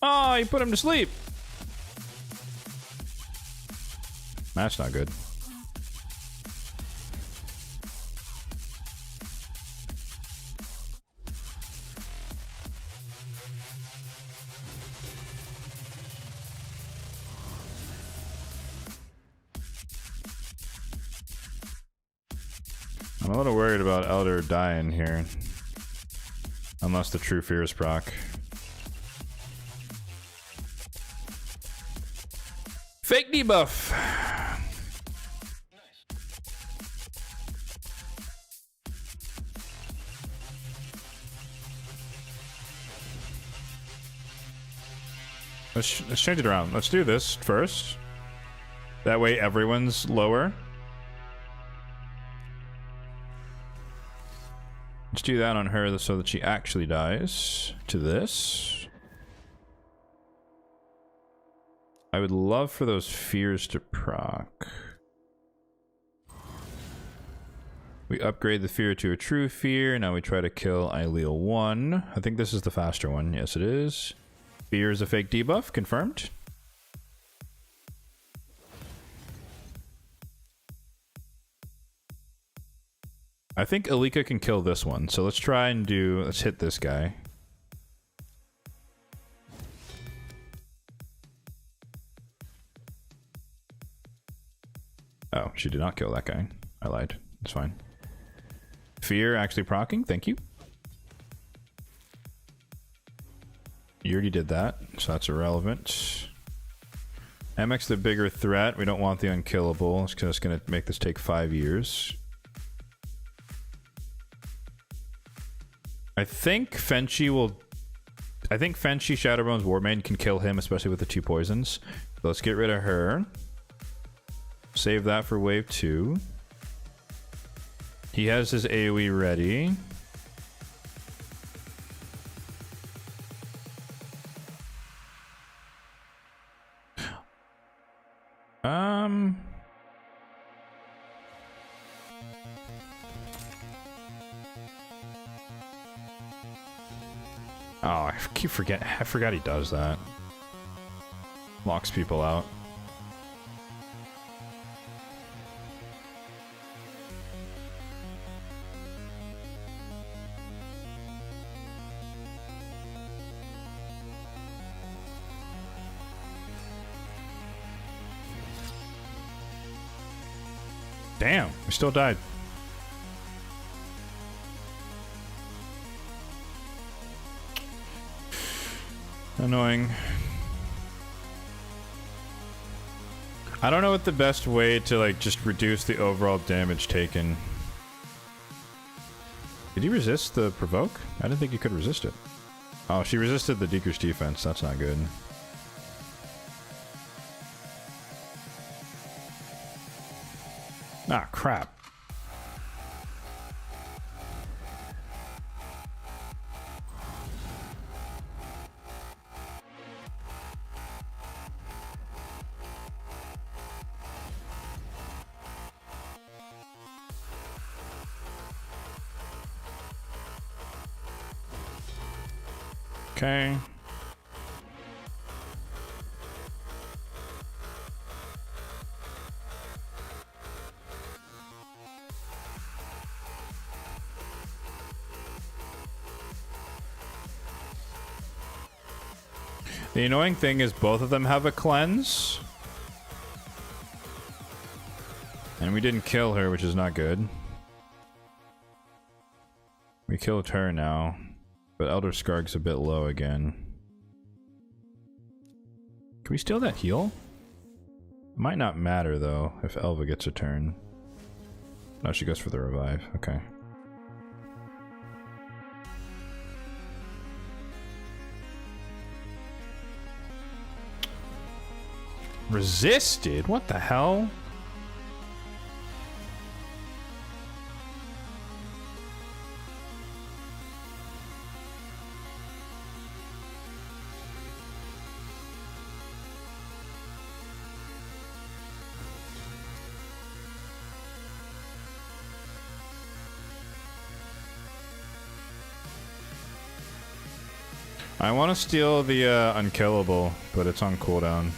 Oh, you put him to sleep. That's not good. I'm a little worried about Elder dying here. Unless the True Fears proc. Fake debuff! Let's change it around. Let's do this first. That way everyone's lower. Let's do that on her so that she actually dies. To this. I would love for those fears to proc. We upgrade the fear to a true fear. Now we try to kill Ileal 1. I think this is the faster one. Yes, it is. Fear is a fake debuff. Confirmed. I think Alika can kill this one, so let's try and do... Let's hit this guy. Oh, she did not kill that guy. I lied. It's fine. Fear actually proccing. Thank you. You already did that, so that's irrelevant. MX the bigger threat. We don't want the unkillable. It's just going to make this take 5 years. I think Fenchi will... I think Fenchi, Shadowbone's Warmaid can kill him, especially with the 2 poisons. So let's get rid of her. Save that for wave 2. He has his AoE ready. Oh, I keep forgetting. I forgot he does that. Locks people out. Damn, we still died. Annoying. I don't know what the best way to like just reduce the overall damage taken. Did he resist the provoke? I didn't think he could resist it. Oh, she resisted the decreased defense. That's not good. Ah, crap. Okay. The annoying thing is both of them have a cleanse. And we didn't kill her, which is not good. We killed her now. But Elder Skarg's a bit low again. Can we steal that heal? It might not matter though if Elva gets a turn. No, she goes for the revive. Okay. Resisted? What the hell? I want to steal the unkillable, but it's on cooldown.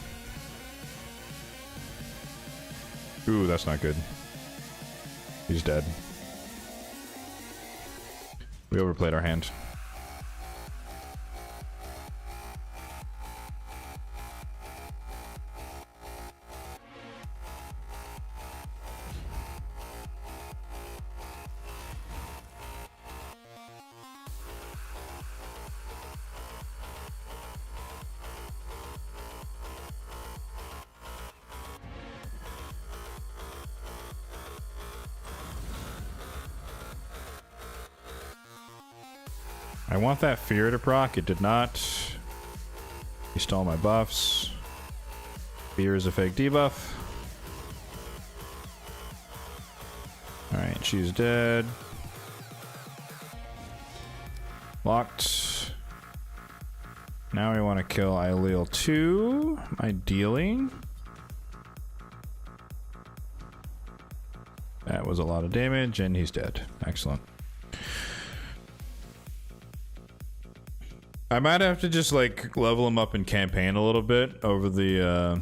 Ooh, that's not good. He's dead. We overplayed our hand. I want that fear to proc. It did not. He stole my buffs. Fear is a fake debuff. Alright, she's dead. Locked. Now we want to kill Aileel too, ideally. That was a lot of damage, and he's dead. Excellent. I might have to just like level him up in campaign a little bit over the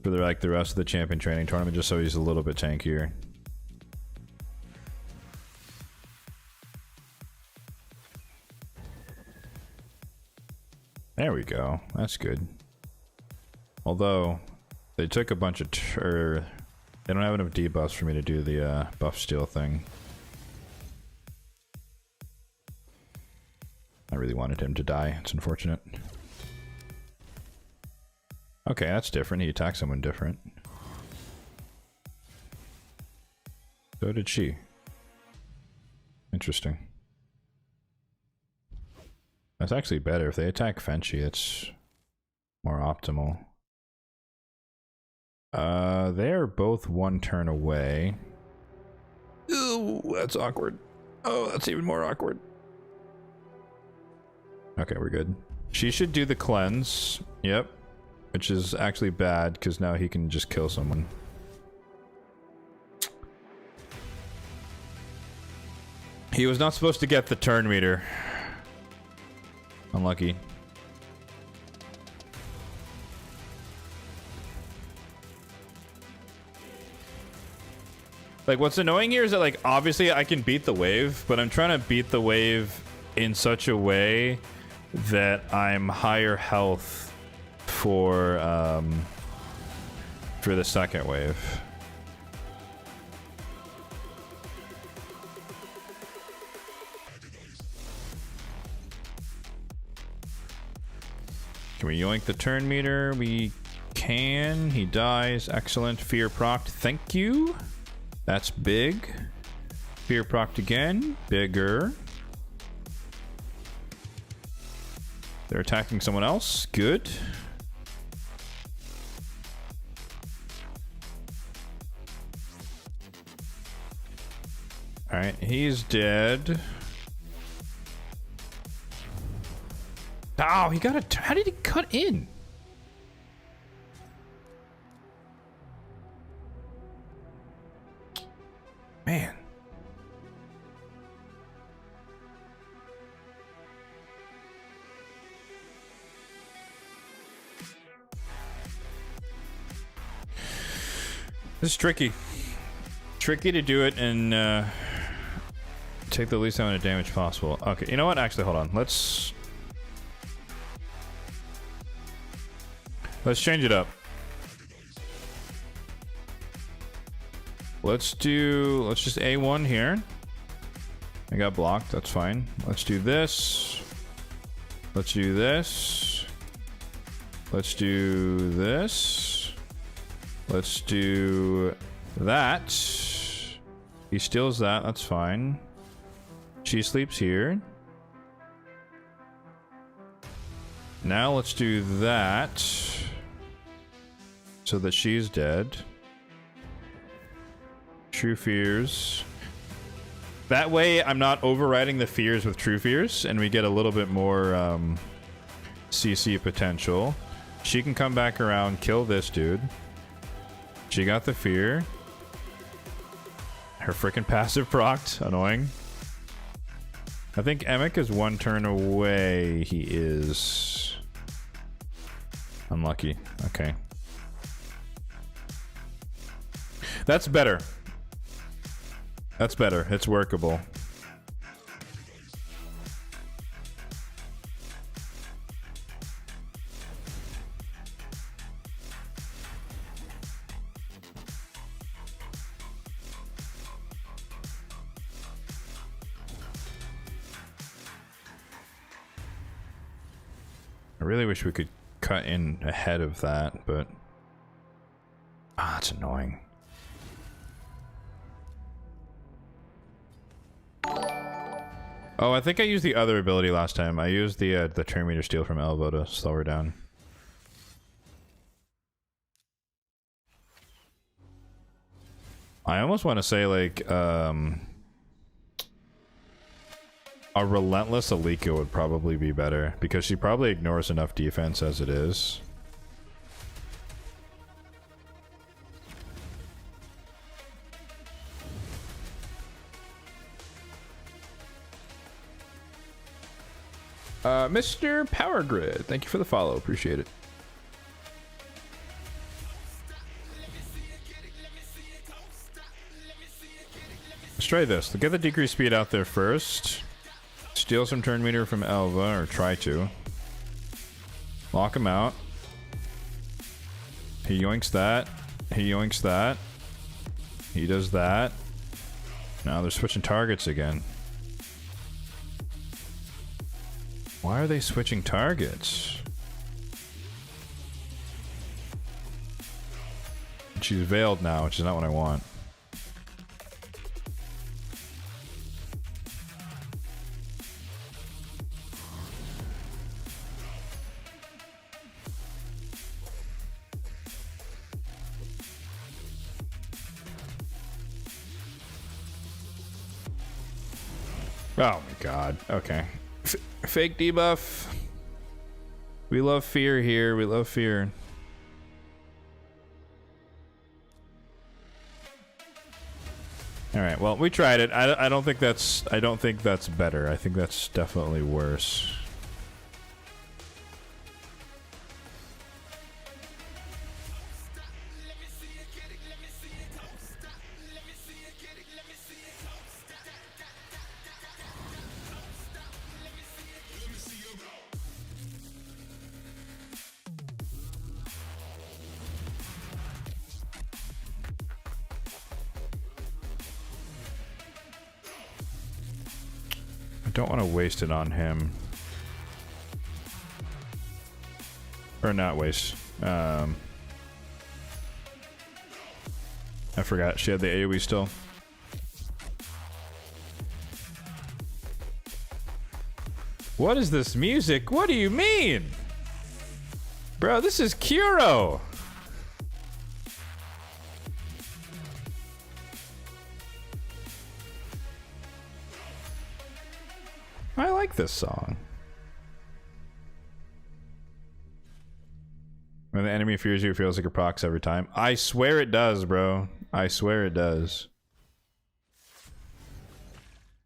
for the rest of the champion training tournament, just so he's a little bit tankier. There we go. That's good. Although they took a bunch of they don't have enough debuffs for me to do the buff steal thing. I really wanted him to die. It's unfortunate. Okay, that's different. He attacked someone different. So did she. Interesting. That's actually better. If they attack Fenchi, it's more optimal. They're both one turn away. Ooh, that's awkward. Oh, that's even more awkward. Okay, we're good. She should do the cleanse. Yep. Which is actually bad, because now he can just kill someone. He was not supposed to get the turn meter. Unlucky. Like, what's annoying here is that, like, obviously I can beat the wave, but I'm trying to beat the wave in such a way that I'm higher health for the second wave. Can we yoink the turn meter? We can. He dies. Excellent. Fear procced. Thank you. That's big. Fear procced again. Bigger. They're attacking someone else. Good. Alright, he's dead. Oh, he got a... How did he cut in? Man. This is tricky. Tricky to do it and take the least amount of damage possible. Okay, you know what? Actually, hold on. Let's change it up. Let's just A1 here. I got blocked, that's fine. Let's do this. Let's do this. Let's do this. Let's do that. He steals that, that's fine. She sleeps here. Now let's do that. So that she's dead. True fears. That way I'm not overriding the fears with true fears and we get a little bit more CC potential. She can come back around, kill this dude. She got the fear. Her freaking passive procced. Annoying. I think Emic is one turn away. He is. Unlucky. Okay. That's better. That's better. It's workable. I really wish we could cut in ahead of that, but... Ah, that's annoying. Oh, I think I used the other ability last time. I used the turn meter steal from elbow to slow her down. I almost want to say, like, a relentless Alika would probably be better, because she probably ignores enough defense as it is. Mr. Power Grid, thank you for the follow. Appreciate it. Let's try this. Get the decreased speed out there first. Steal some turn meter from Elva, or try to. Lock him out. He yoinks that. He yoinks that. He does that. Now they're switching targets again. Why are they switching targets? She's veiled now, which is not what I want. Oh my god. Okay. Fake debuff. We love fear here. We love fear. All right. Well, we tried it. I don't think that's better. I think that's definitely worse. I don't want to waste it on him. Or not waste. I forgot. She had the AoE still. What is this music? What do you mean? Bro, this is Kuro! I like this song. When the enemy fears you, it feels like it procs every time. I swear it does, bro. I swear it does.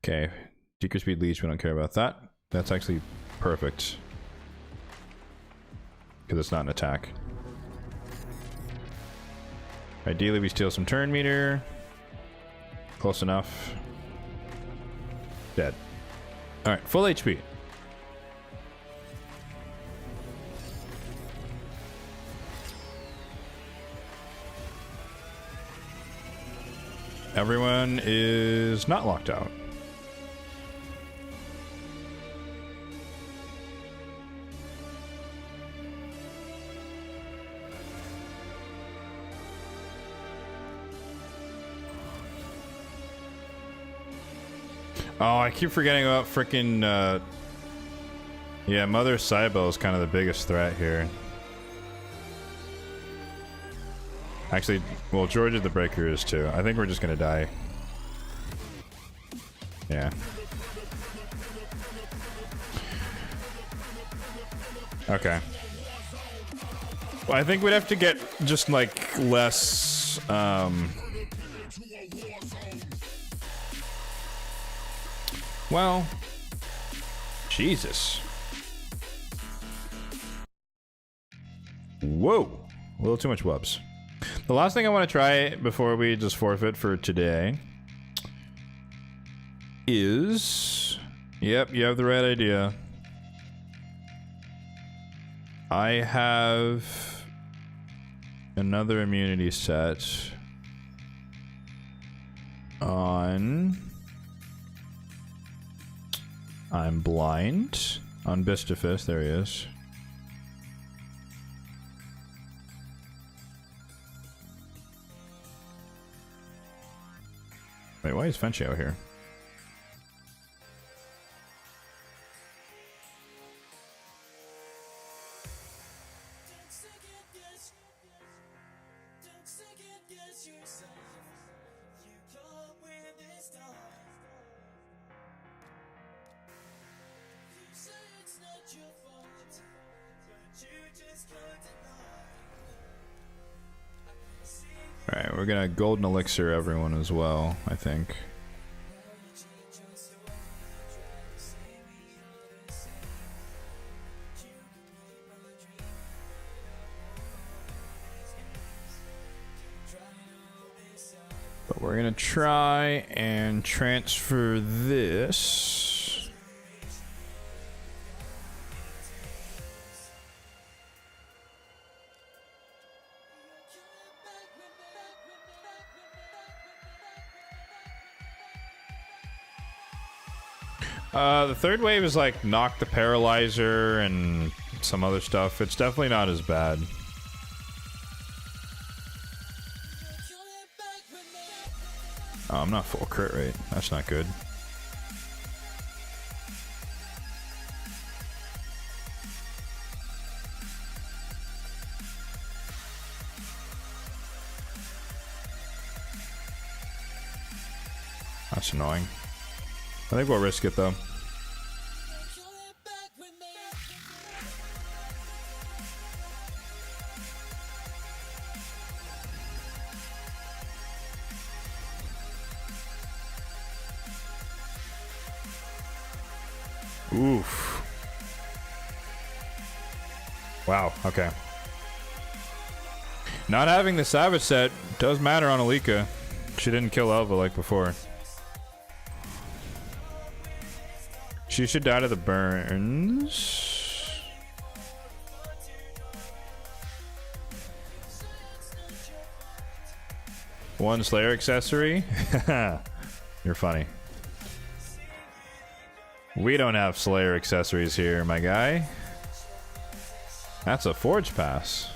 Okay. Decrease speed leech, we don't care about that. That's actually perfect. Because it's not an attack. Ideally, we steal some turn meter. Close enough. Dead. Alright, full HP. Everyone is not locked out. Oh, I keep forgetting about frickin' yeah, Mother Cybele is kind of the biggest threat here. Actually, well, Georgia the Breaker is too. I think we're just gonna die. Yeah. Okay. Well, I think we'd have to get just like less, well, Jesus. Whoa. A little too much wubs. The last thing I want to try before we just forfeit for today is... Yep, you have the right idea. I have another immunity set on... I'm blind. On Bistifus, there he is. Wait, why is Fenchy out here? Alright, we're gonna golden elixir everyone as well, I think. But we're gonna try and transfer this. The third wave is like knock the paralyzer and some other stuff. It's definitely not as bad. Oh, I'm not full crit rate. That's not good. That's annoying. I think we'll risk it though. Oof. Wow, okay. Not having the Savage set does matter on Alika. She didn't kill Elva like before. She should die to the burns. One Slayer accessory? You're funny. We don't have Slayer accessories here, my guy. That's a Forge Pass.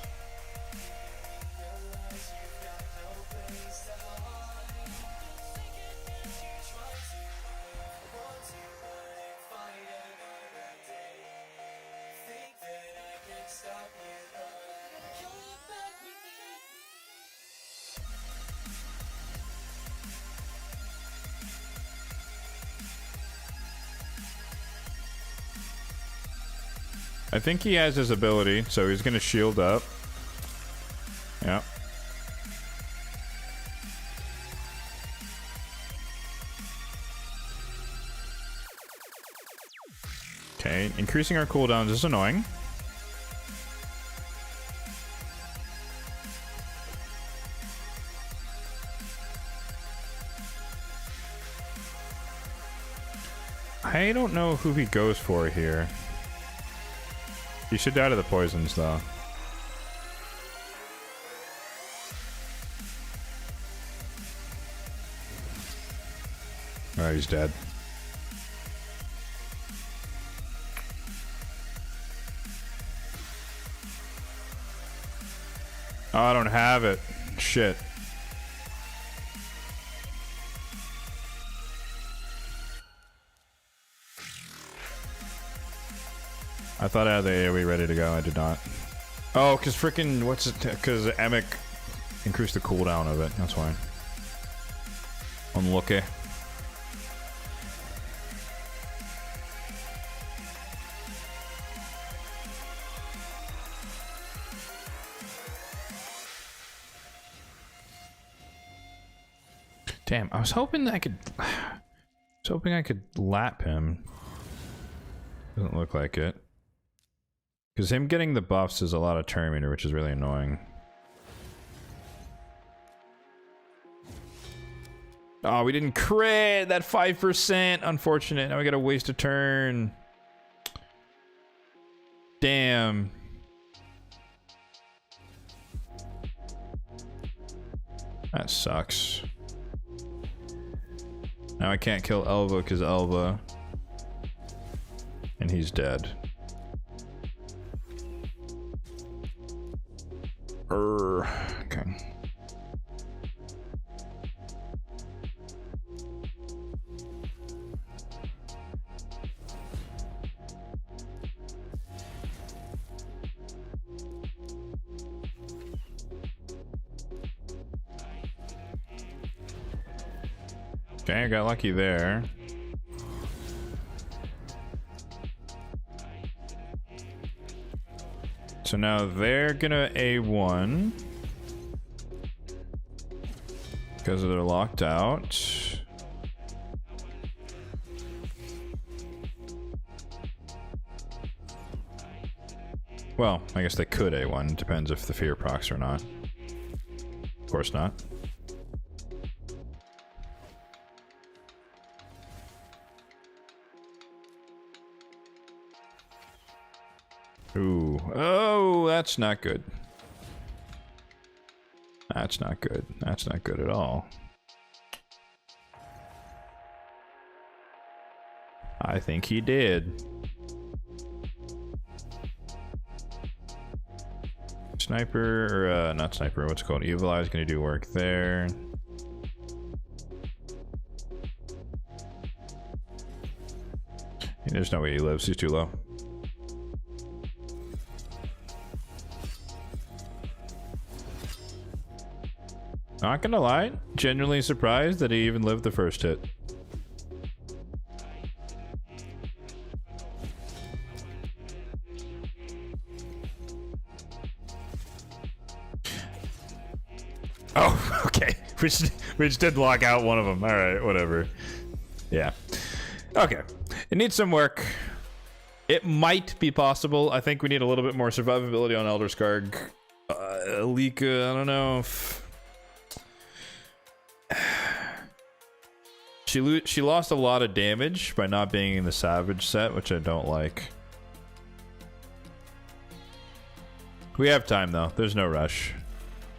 I think he has his ability, so he's gonna shield up. Yep. Okay, increasing our cooldowns is annoying. I don't know who he goes for here. He should die to the poisons, though. Oh, he's dead. Oh, I don't have it. Shit. I thought I had the AoE ready to go. I did not. Oh, because freaking... What's it? Because Emic increased the cooldown of it. That's why. Unlucky. Damn, I was hoping I could... I was hoping I could lap him. Doesn't look like it. Because him getting the buffs is a lot of turn meter, which is really annoying. Oh, we didn't crit that 5%. Unfortunate. Now we gotta waste a turn. Damn. That sucks. Now I can't kill Elva because Elva. And he's dead. Okay. Okay, I got lucky there. So now they're gonna A1 because they're locked out. Well, I guess they could A1. Depends if the fear procs or not. Of course not. Ooh. Oh, that's not good. That's not good. That's not good at all. I think he did. Sniper, or not sniper, what's it called? Evil Eye's gonna do work there. There's no way he lives, he's too low. Not gonna lie, genuinely surprised that he even lived the first hit. Oh, okay. We just did lock out one of them. All right, whatever. Yeah. Okay. It needs some work. It might be possible. I think we need a little bit more survivability on Elder Skarg. Alika, I don't know if... She lost a lot of damage by not being in the Savage set, which I don't like. We have time though. There's no rush.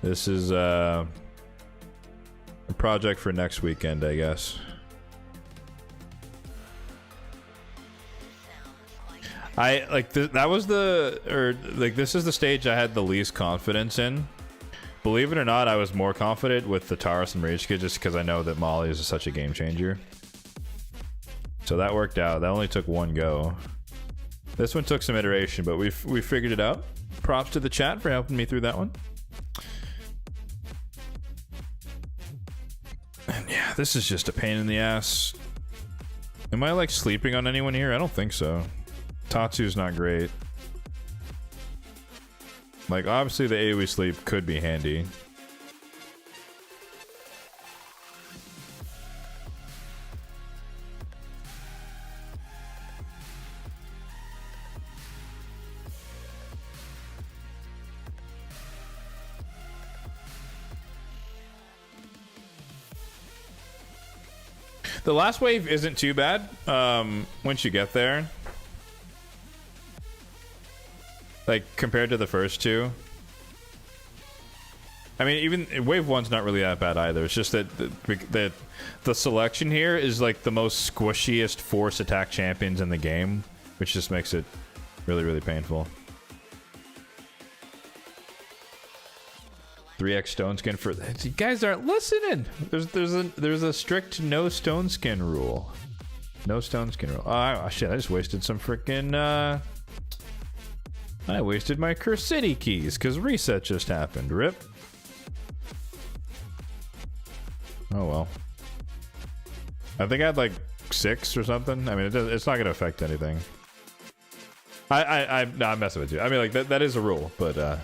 This is a project for next weekend, I guess. I like that was this is the stage I had the least confidence in. Believe it or not, I was more confident with the Taurus and Rage Kid just because I know that Molly is such a game changer. So that worked out. That only took one go. This one took some iteration, but we figured it out. Props to the chat for helping me through that one. And yeah, this is just a pain in the ass. Am I like sleeping on anyone here? I don't think so. Tatsu's not great. Like, obviously the AoE sleep could be handy. The last wave isn't too bad, once you get there. Like, compared to the first two. I mean, even wave one's not really that bad either. It's just that the selection here is like the most squishiest force attack champions in the game, which just makes it really, really painful. 3x stone skin for... You guys aren't listening! There's a strict no stone skin rule. No stone skin rule. Oh, shit, I just wasted some freaking... I wasted my Curse City keys because reset just happened. Rip. Oh well. I think I had like 6 or something. I mean, it's not gonna affect anything. I'm messing with you. I mean, like that is a rule, but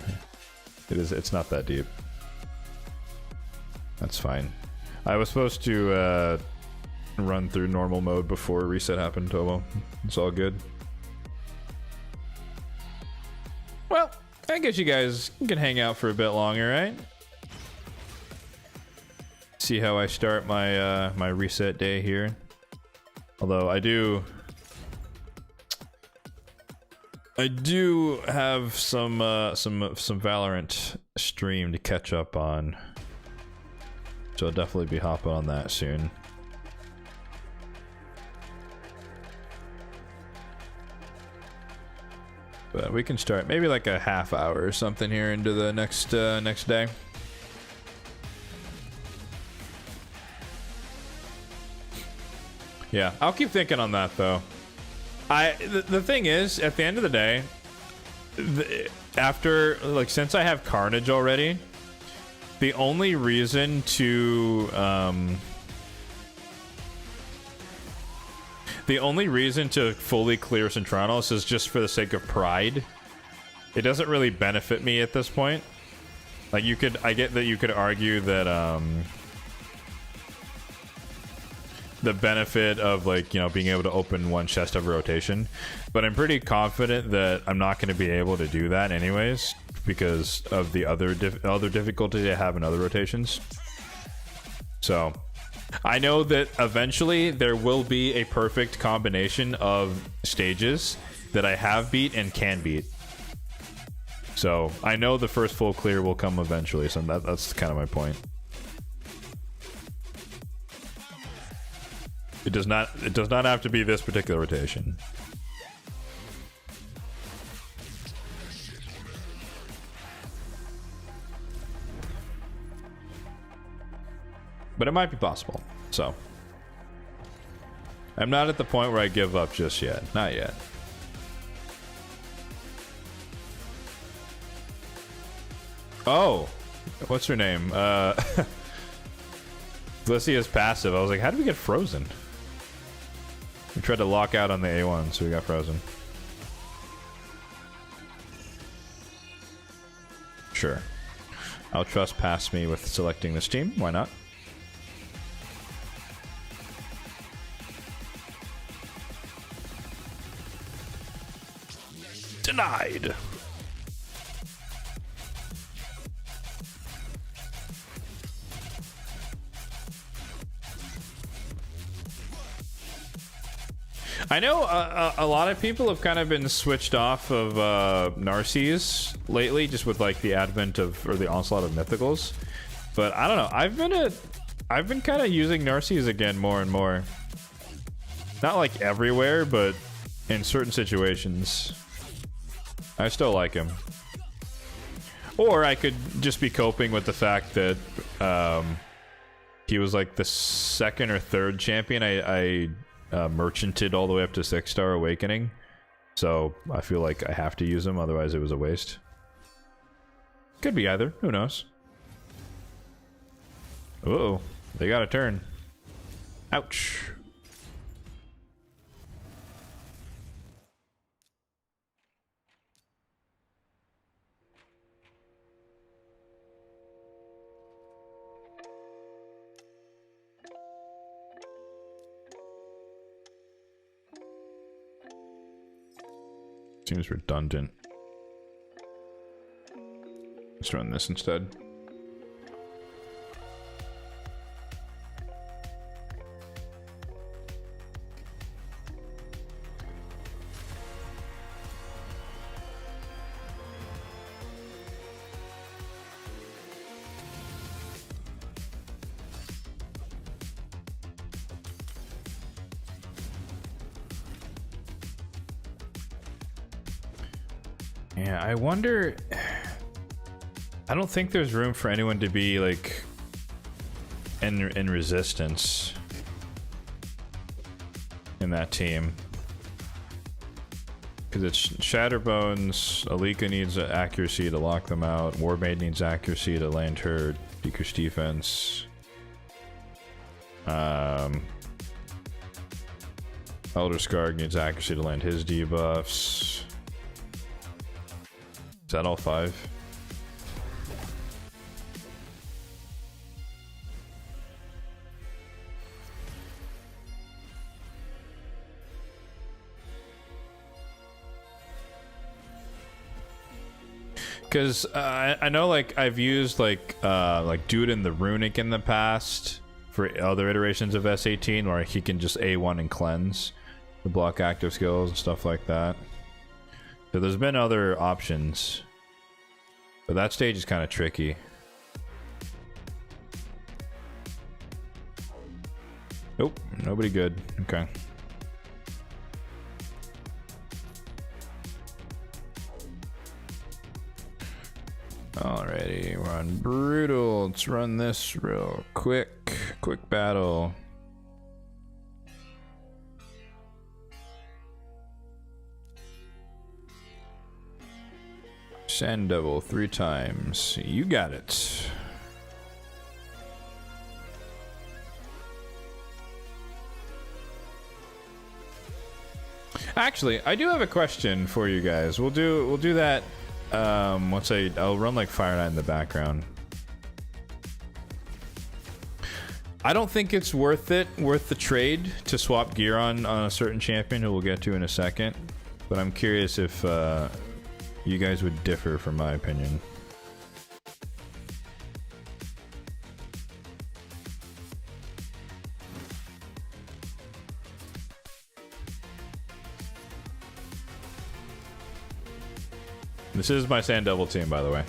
it's not that deep. That's fine. I was supposed to run through normal mode before reset happened. Oh well, it's all good. Well, I guess you guys can hang out for a bit longer, right? see how I start my my reset day here. Although I do have some Valorant stream to catch up on, so I'll definitely be hopping on that soon. But we can start maybe like a half hour or something here into the next next day. Yeah, I'll keep thinking on that though. The thing is, at the end of the day, after like since I have Carnage already, the only reason to fully clear Sintranos is just for the sake of pride. It doesn't really benefit me at this point. Like I get that you could argue that the benefit of, like, you know, being able to open one chest every rotation, but I'm pretty confident that I'm not going to be able to do that anyways because of the other difficulty I have in other rotations. So I know that eventually there will be a perfect combination of stages that I have beat and can beat. So I know the first full clear will come eventually, so that's kind of my point. It does not have to be this particular rotation. But it might be possible. So I'm not at the point where I give up just yet. Not yet. Oh, what's her name? Felicia's passive. I was like, how did we get frozen? We tried to lock out on the A1, so we got frozen. Sure. I'll trust past me with selecting this team. Why not? Denied. I know a lot of people have kind of been switched off of Narcies lately, just with like the advent of, or the onslaught of mythicals. But I don't know. I've been kind of using Narcies again more and more. Not like everywhere, but in certain situations. I still like him. Or I could just be coping with the fact that he was like the second or third champion I merchanted all the way up to 6-star awakening, so I feel like I have to use him, otherwise it was a waste. Could be either, who knows. Uh-oh, they got a turn. Ouch. Seems redundant. Let's run this instead. Yeah, I wonder. I don't think there's room for anyone to be like in resistance in that team, because it's Shatterbones. Alika needs accuracy to lock them out. Warmaid needs accuracy to land her decrease defense. Elder Skarg needs accuracy to land his debuffs. Is that all 5? Because I know, like, I've used like Dude in the Runic in the past for other iterations of S18, where he can just A1 and cleanse to block active skills and stuff like that. So there's been other options, but that stage is kind of tricky. Nope, nobody good. Okay. Alrighty, we're on Brutal. Let's run this real quick. Quick battle. Sand Devil 3 times. You got it. Actually, I do have a question for you guys. We'll do that once I'll run like Fire Knight in the background. I don't think it's worth the trade to swap gear on a certain champion who we'll get to in a second, but I'm curious if you guys would differ from my opinion. This is my Sand Devil team, by the way.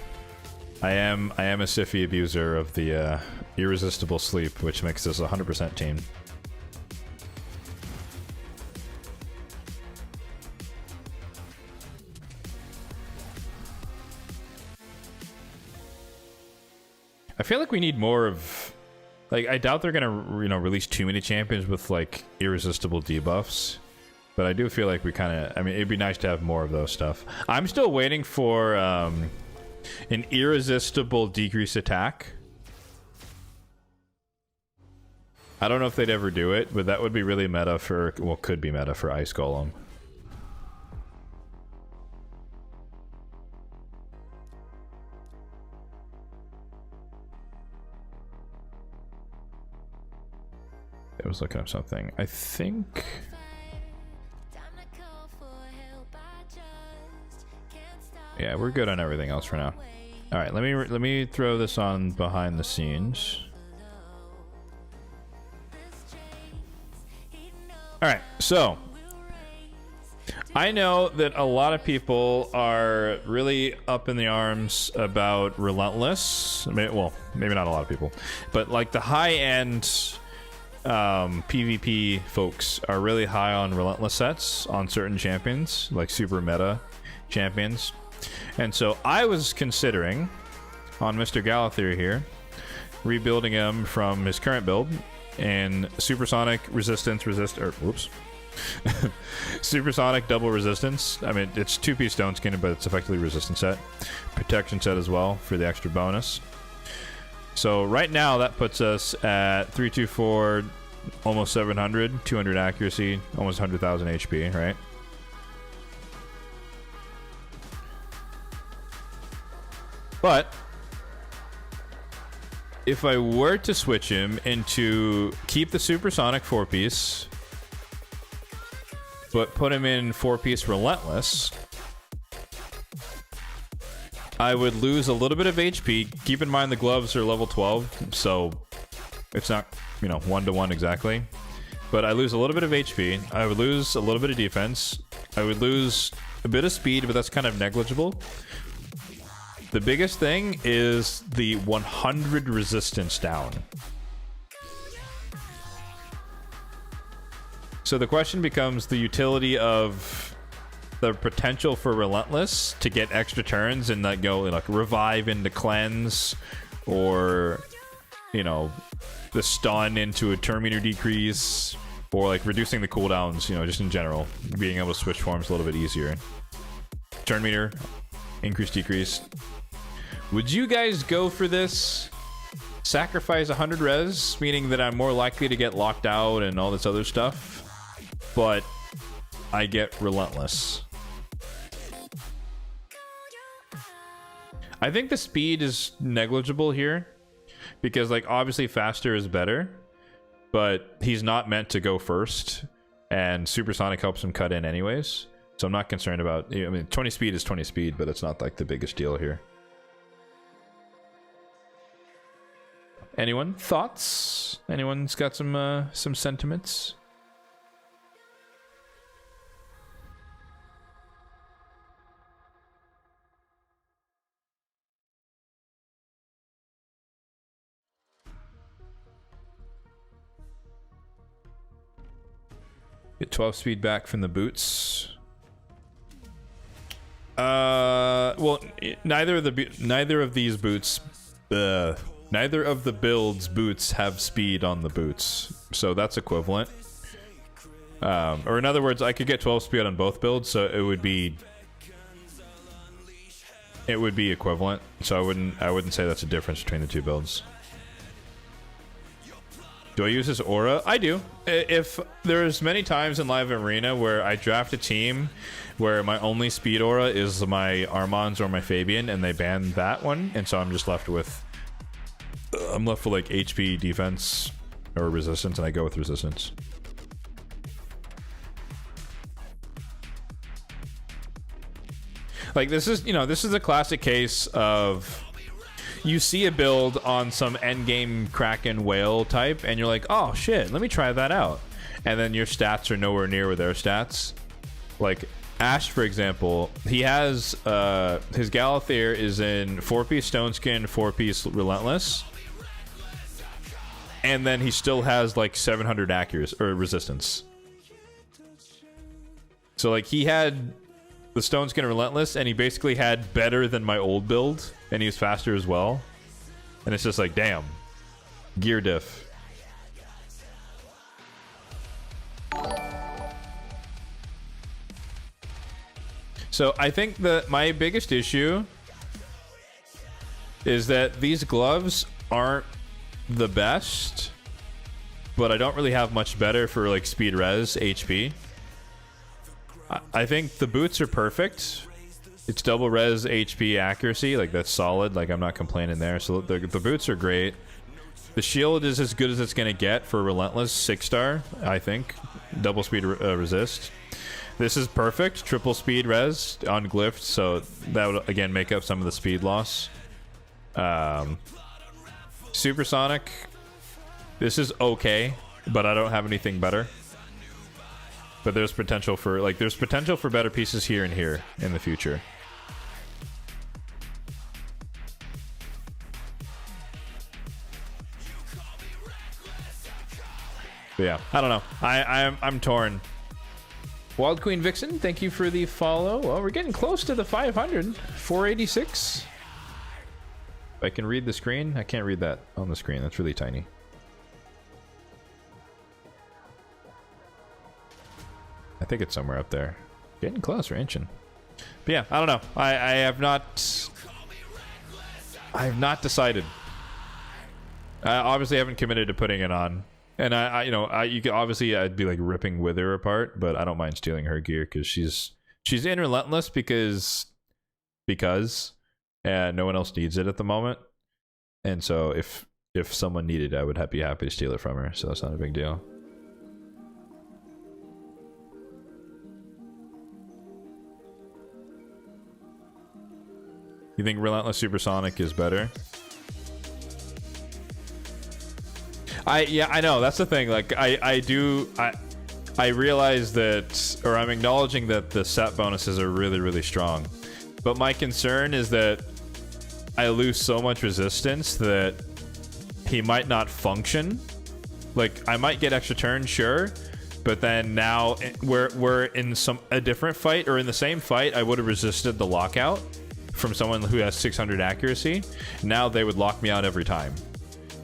I am a Siphi abuser of the irresistible sleep, which makes this a 100% team. I feel like we need more of, like, I doubt they're gonna, you know, release too many champions with like irresistible debuffs. But I do feel like we kind of, I mean, it'd be nice to have more of those stuff. I'm still waiting for an irresistible decrease attack. I don't know if they'd ever do it, but that would be really meta for, well, could be meta for Ice Golem. I was looking up something. I think... yeah, we're good on everything else for now. All right, let me throw this on behind the scenes. All right, so I know that a lot of people are really up in the arms about Relentless. Well, maybe not a lot of people, but like the high-end PvP folks are really high on Relentless sets on certain champions, like super meta champions. And so I was considering, on Mr. Galathir here, rebuilding him from his current build in Supersonic Supersonic double resistance. I mean, it's 2-piece stone skin, but it's effectively resistance set. Protection set as well for the extra bonus. So right now that puts us at 324, almost 700, 200 accuracy, almost 100,000 HP, right? But if I were to switch him into keep the Supersonic 4-piece, but put him in 4-piece Relentless, I would lose a little bit of HP. Keep in mind the gloves are level 12, so it's not, you know, 1-to-1 exactly. But I lose a little bit of HP. I would lose a little bit of defense. I would lose a bit of speed, but that's kind of negligible. The biggest thing is the 100 resistance down. So the question becomes the utility of the potential for Relentless to get extra turns and like go like revive into cleanse, or, you know, the stun into a turn meter decrease, or like reducing the cooldowns, you know, just in general, being able to switch forms a little bit easier. Turn meter, increase, decrease. Would you guys go for this? Sacrifice 100 res, meaning that I'm more likely to get locked out and all this other stuff, but I get Relentless. I think the speed is negligible here, because like obviously faster is better, but he's not meant to go first, and Supersonic helps him cut in anyways. So I'm not concerned about, I mean, 20 speed is 20 speed, but it's not like the biggest deal here. Anyone? Thoughts? Anyone's got some sentiments? Get 12 speed back from the boots. Well, neither of the builds boots have speed on the boots, so that's equivalent. Or in other words, I could get 12 speed on both builds, so it would be equivalent. So I wouldn't say that's a difference between the two builds. Do I use his aura? I do. If there's many times in live arena where I draft a team where my only speed aura is my Armands or my Fabian, and they ban that one, and so I'm just left with like HP, defense, or resistance, and I go with resistance. Like this is a classic case of you see a build on some endgame Kraken whale type, and you're like, oh shit, let me try that out. And then your stats are nowhere near with their stats. Like Ashe, for example, he has his Galathir is in 4-piece Stone Skin, 4-piece Relentless, and then he still has like 700 accuracy or resistance. So like he had the Stone Skin Relentless, and he basically had better than my old build, and he was faster as well. And it's just like, damn, gear diff. So I think that my biggest issue is that these gloves aren't the best, but I don't really have much better for like speed res HP. I think the boots are perfect. It's double res HP accuracy, like that's solid, like I'm not complaining there. So the boots are great. The shield is as good as it's gonna get for Relentless 6-star, I think. Double speed resist. This is perfect, triple speed res on glyph, so that would again make up some of the speed loss. Supersonic, this is okay, but I don't have anything better. But there's potential for better pieces here and here in the future. But yeah, I don't know. I'm torn. Wild Queen Vixen, thank you for the follow. Well, we're getting close to the 500. 486. If I can read the screen, I can't read that on the screen. That's really tiny. I think it's somewhere up there. Getting close, we're inching. But yeah, I don't know. I have not decided. I obviously haven't committed to putting it on. And you could obviously, I'd be like ripping Wither apart, but I don't mind stealing her gear because she's in Relentless because no one else needs it at the moment. And so if someone needed it, I would be happy to steal it from her. So it's not a big deal. You think Relentless Supersonic is better? I know, that's the thing. Like I realize that, or I'm acknowledging that the set bonuses are really, really strong. But my concern is that I lose so much resistance that he might not function. Like I might get extra turns, sure, but then now we're in a different fight, or in the same fight, I would have resisted the lockout from someone who has 600 accuracy. Now they would lock me out every time.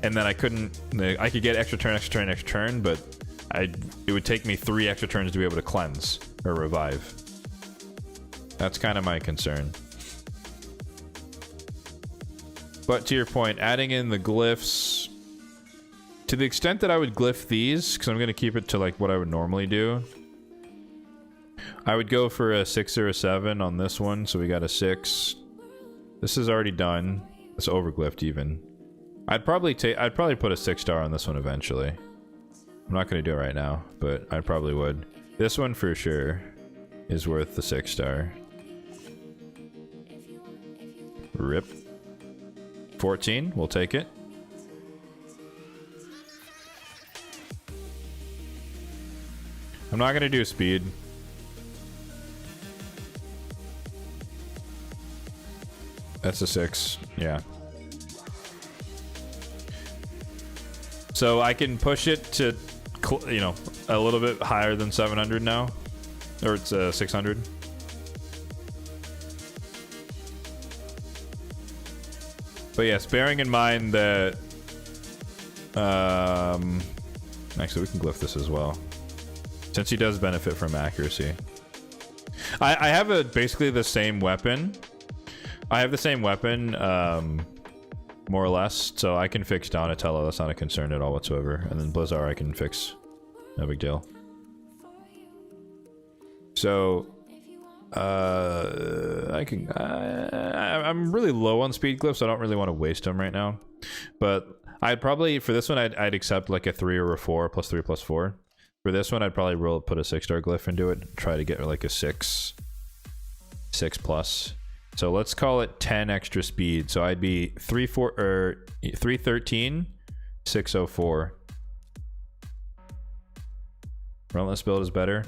And then I could get extra turn, but it would take me 3 extra turns to be able to cleanse or revive. That's kind of my concern. But to your point, adding in the glyphs, to the extent that I would glyph these, because I'm going to keep it to like what I would normally do, I would go for a 6 or a 7 on this one. So we got a 6. This is already done. It's overglyphed even. I'd probably put a 6-star on this one eventually. I'm not going to do it right now, but I probably would. This one for sure is worth the 6-star. Rip. 14, we'll take it. I'm not gonna do speed. That's a 6. Yeah. So I can push it to, you know, a little bit higher than 700 now, or it's 600. But yes, bearing in mind that, actually we can glyph this as well, since he does benefit from accuracy. I have basically the same weapon. I have the same weapon, more or less, so I can fix Donatello. That's not a concern at all whatsoever. And then Blizzard I can fix. No big deal. So, I'm really low on speed glyphs, so I don't really want to waste them right now. But I'd probably, for this one, I'd accept like a 3 or a 4, +3, +4. For this one, I'd probably put a 6-star glyph into it, try to get like a 6 plus. So let's call it 10 extra speed. So I'd be 313, 604. Relentless build is better.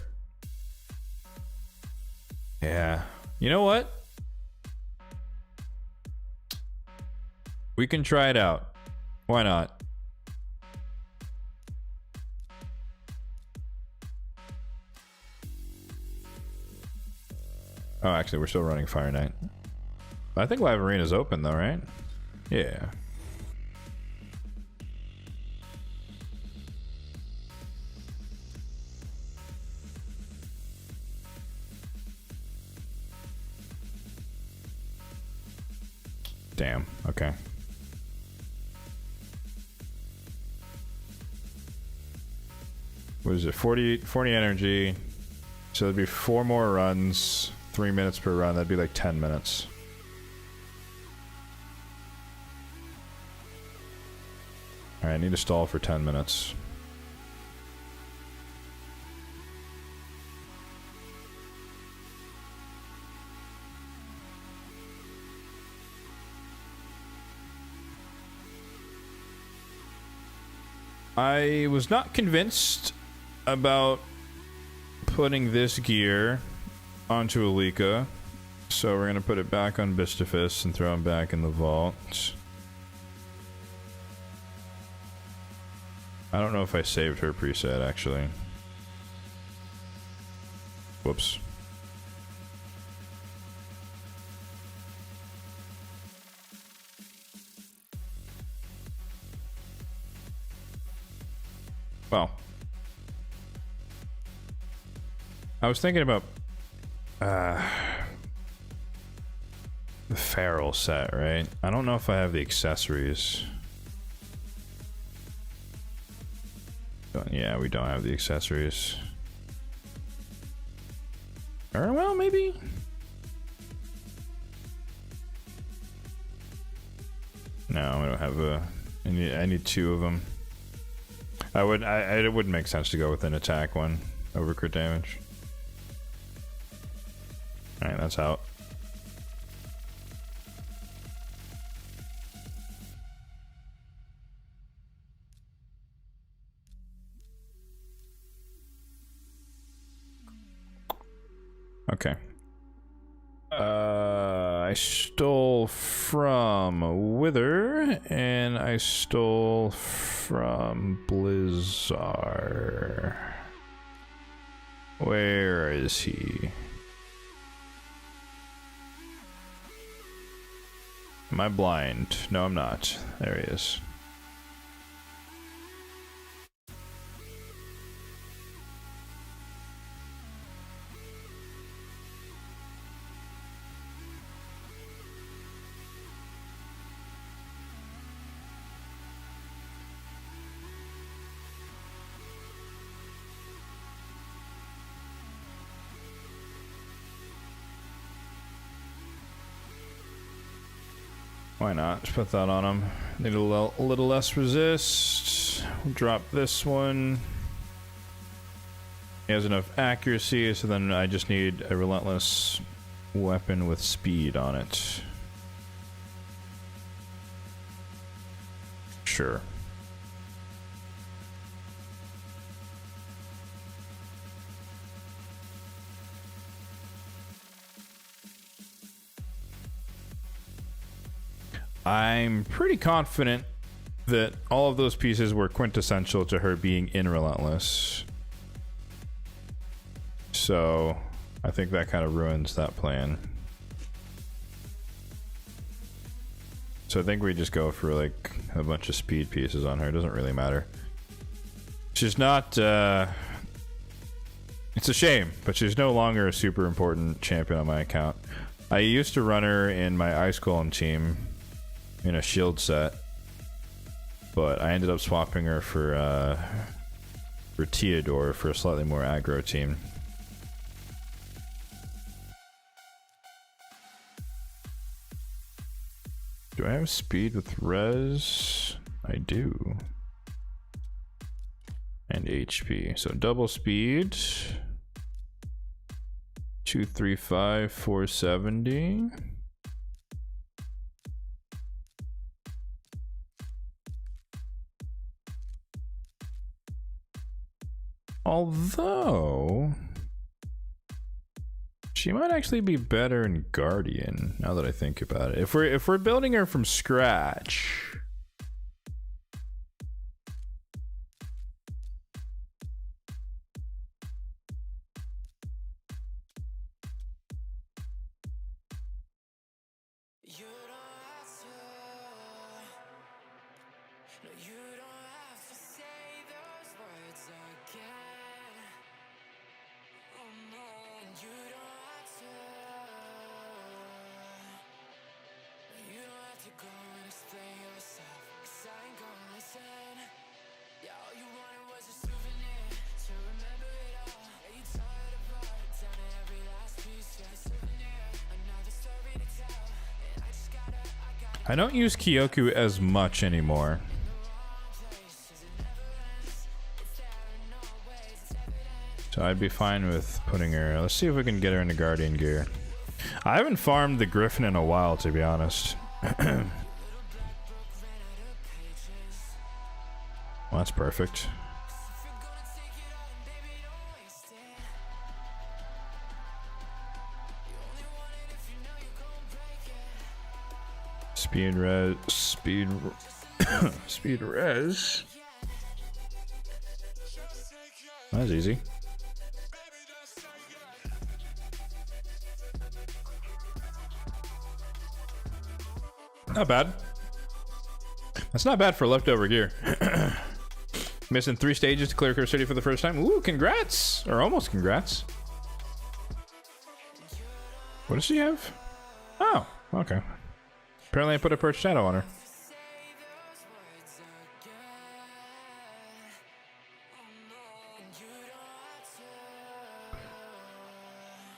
Yeah. You know what? We can try it out. Why not? Oh, actually, we're still running Fire Knight. I think Live Arena's open though, right? Yeah. Damn, okay. What is it? 40 energy. So it'd be 4 more runs, 3 minutes per run. That'd be like 10 minutes. Alright, I need to stall for 10 minutes. I was not convinced about putting this gear onto Alika, so we're gonna put it back on Bistafus and throw him back in the vault. I don't know if I saved her preset, actually. Whoops. Well, I was thinking about the Feral set, right? I don't know if I have the accessories. Yeah, we don't have the accessories. Or, well, maybe. No, I don't have a. I need 2 of them. It wouldn't make sense to go with an attack one over crit damage. Alright, that's out. Okay. I stole from Wither, and I stole from Blizzard. Where is he? Am I blind? No, I'm not. There he is. Why not? Just put that on him. Need a little less resist. Drop this one. He has enough accuracy, so then I just need a relentless weapon with speed on it. Sure. I'm pretty confident that all of those pieces were quintessential to her being in Relentless. So I think that kind of ruins that plan. So I think we just go for like a bunch of speed pieces on her. It doesn't really matter. She's not it's a shame, but she's no longer a super important champion on my account. I used to run her in my Ice Golem team in a shield set, but I ended up swapping her for Theodore for a slightly more aggro team. Do I have speed with res? I do. And HP. So double speed. 235, 470. Although she might actually be better in Guardian, now that I think about it. If we're building her from scratch. I don't use Kyoku as much anymore. So I'd be fine with putting her... Let's see if we can get her into Guardian gear. I haven't farmed the Griffin in a while, to be honest. Well, that's perfect. Speed res... Speed... Speed res... That's easy. Not bad. That's not bad for leftover gear. Missing 3 stages to clear Curse City for the first time. Ooh, congrats! Or almost congrats. What does she have? Oh, okay. Apparently I put a Perch Shadow on her.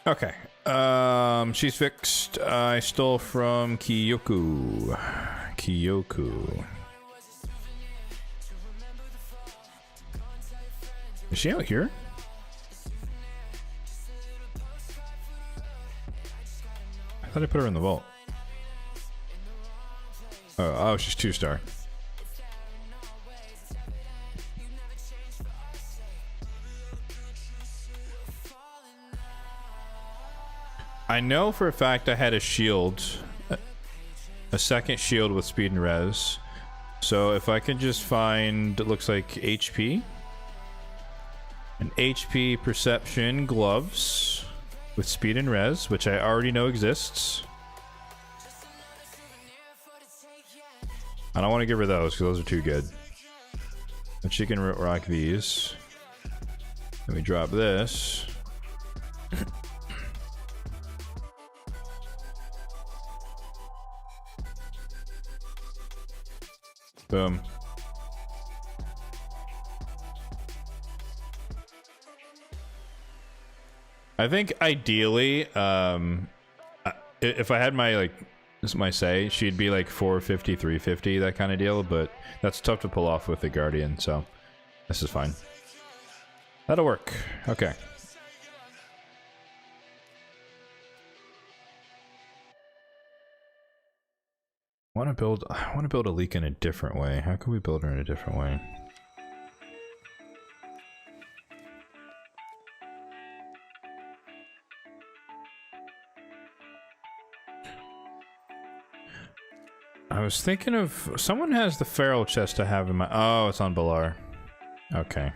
Okay. She's fixed. I stole from Kyoku. Is she out here? I thought I put her in the vault. Oh, she's 2-star. I know for a fact I had a shield, a second shield with speed and res. So if I can just find, it looks like HP, an HP perception gloves with speed and res, which I already know exists. I don't want to give her those because those are too good. And she can rock these. Let me drop this. Boom. I think ideally, if I had my my say, she'd be like 450, 350, that kind of deal, but that's tough to pull off with the Guardian, so this is fine. That'll work. Okay. I want to build a leak in a different way. How can we build her in a different way? I was thinking of someone has the feral chest I have in my. Oh, it's on Balar. Okay.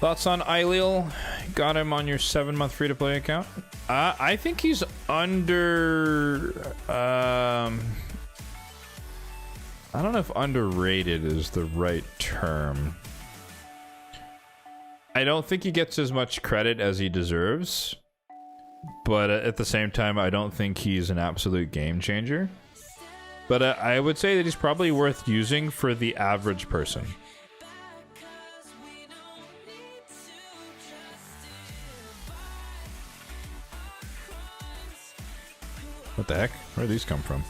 Thoughts on Ailiel? Got him on your 7-month free-to-play account? I think he's under... I don't know if underrated is the right term. I don't think he gets as much credit as he deserves. But at the same time, I don't think he's an absolute game changer. But I would say that he's probably worth using for the average person. What the heck? Where do these come from?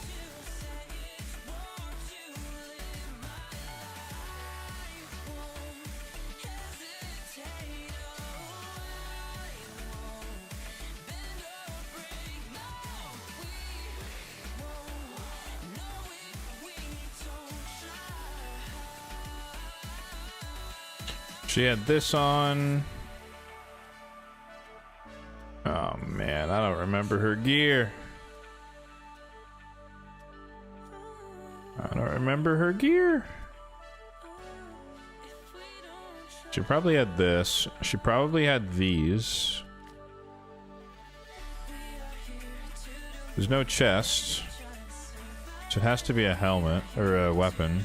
She had this on. Oh man, I don't remember her gear. I don't remember her gear. She probably had this. She probably had these. There's no chest. So it has to be a helmet or a weapon.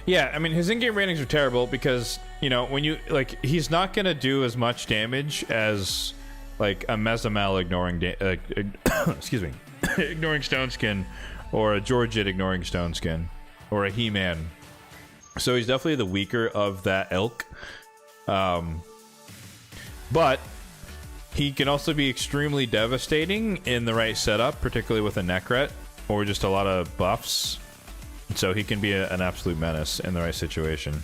Yeah, I mean, his in-game ratings are terrible because, you know, when you, like, he's not going to do as much damage as, like, a Mesamel ignoring, excuse me, ignoring Stone Skin, or a Georgid ignoring Stone Skin, or a He-Man. So he's definitely the weaker of that ilk. But he can also be extremely devastating in the right setup, particularly with a Necret, or just a lot of buffs. So he can be an absolute menace in the right situation.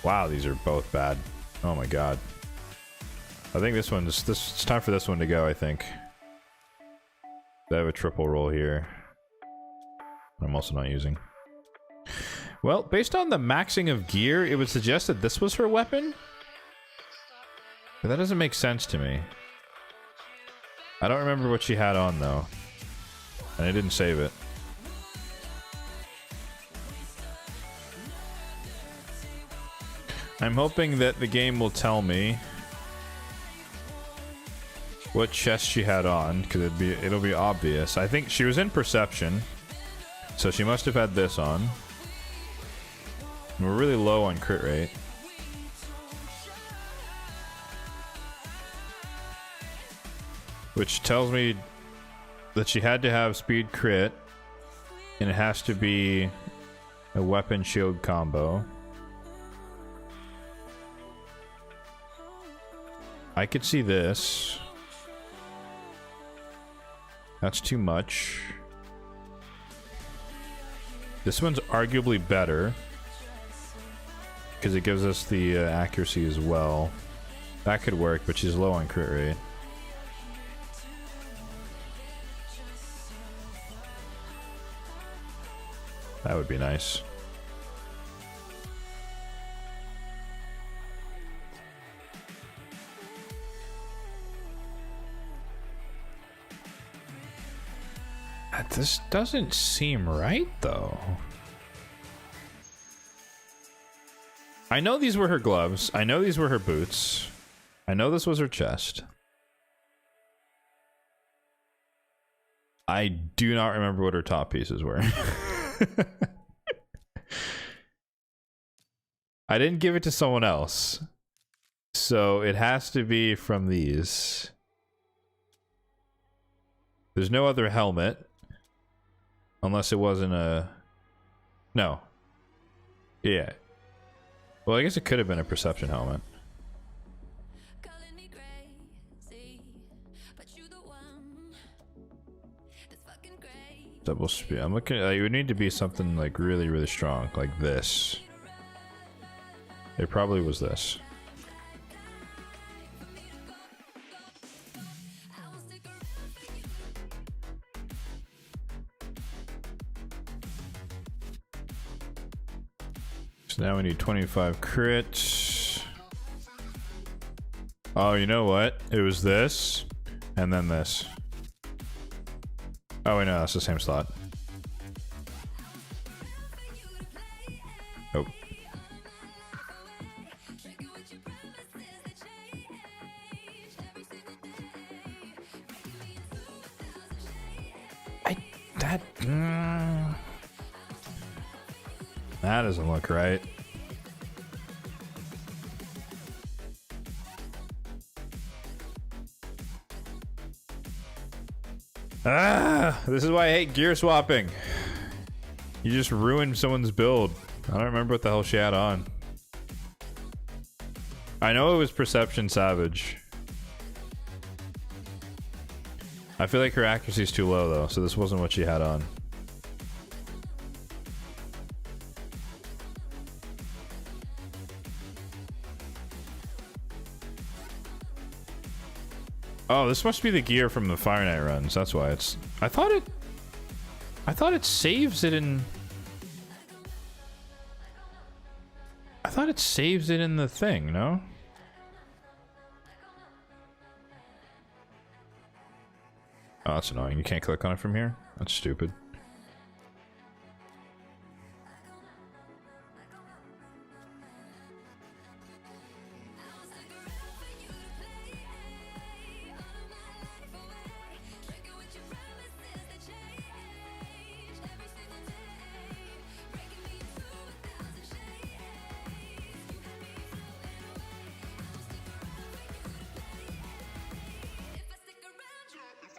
Wow, these are both bad. Oh my god. I think this one's... it's time for this one to go, I think. I have a triple roll here. I'm also not using. Well, based on the maxing of gear, it would suggest that this was her weapon. But that doesn't make sense to me. I don't remember what she had on, though. And I didn't save it. I'm hoping that the game will tell me what chest she had on, because it'll be obvious. I think she was in Perception, so she must have had this on. We're really low on crit rate. Which tells me that she had to have speed crit, and it has to be a weapon shield combo. I could see this. That's too much. This one's arguably better, because it gives us the accuracy as well. That could work, but she's low on crit rate. That would be nice. This doesn't seem right, though. I know these were her gloves. I know these were her boots. I know this was her chest. I do not remember what her top pieces were. I didn't give it to someone else, so it has to be from these. There's no other helmet, unless it wasn't a... No. Yeah. Well, I guess it could have been a Perception helmet. Double speed. I'm looking at... it would need to be something like really, really strong, like this. It probably was this. So now we need 25 crit. Oh, you know what? It was this, and then this. Oh, wait, no, that's the same slot. Oh. That doesn't look right. This is why I hate gear swapping. You just ruined someone's build. I don't remember what the hell she had on. I know it was Perception Savage. I feel like her accuracy is too low though, so this wasn't what she had on. Oh, this must be the gear from the Fire Knight runs. That's why it's. I thought it saves it in. I thought it saves it in the thing. No. Oh, that's annoying. You can't click on it from here. That's stupid.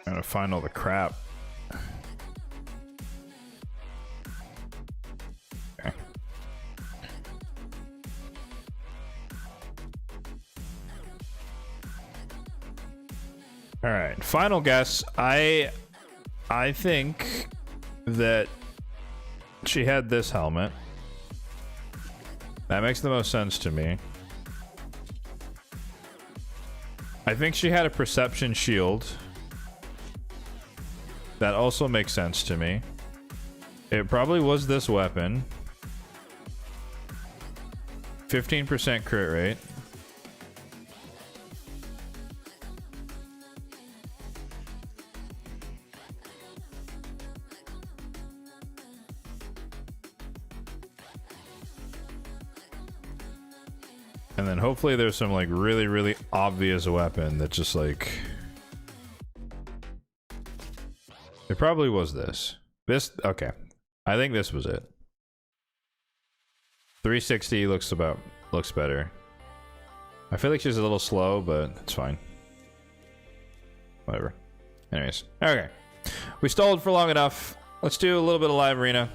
I'm gonna find all the crap. Okay. All right, final guess. I think that she had this helmet. That makes the most sense to me. I think she had a perception shield. That also makes sense to me. It probably was this weapon. 15% crit rate. And then hopefully there's some like really, really obvious weapon that just like... It probably was this. Okay. I think this was it. 360 looks better. I feel like she's a little slow, but it's fine. Whatever. Anyways. Okay. We stalled for long enough. Let's do a little bit of live arena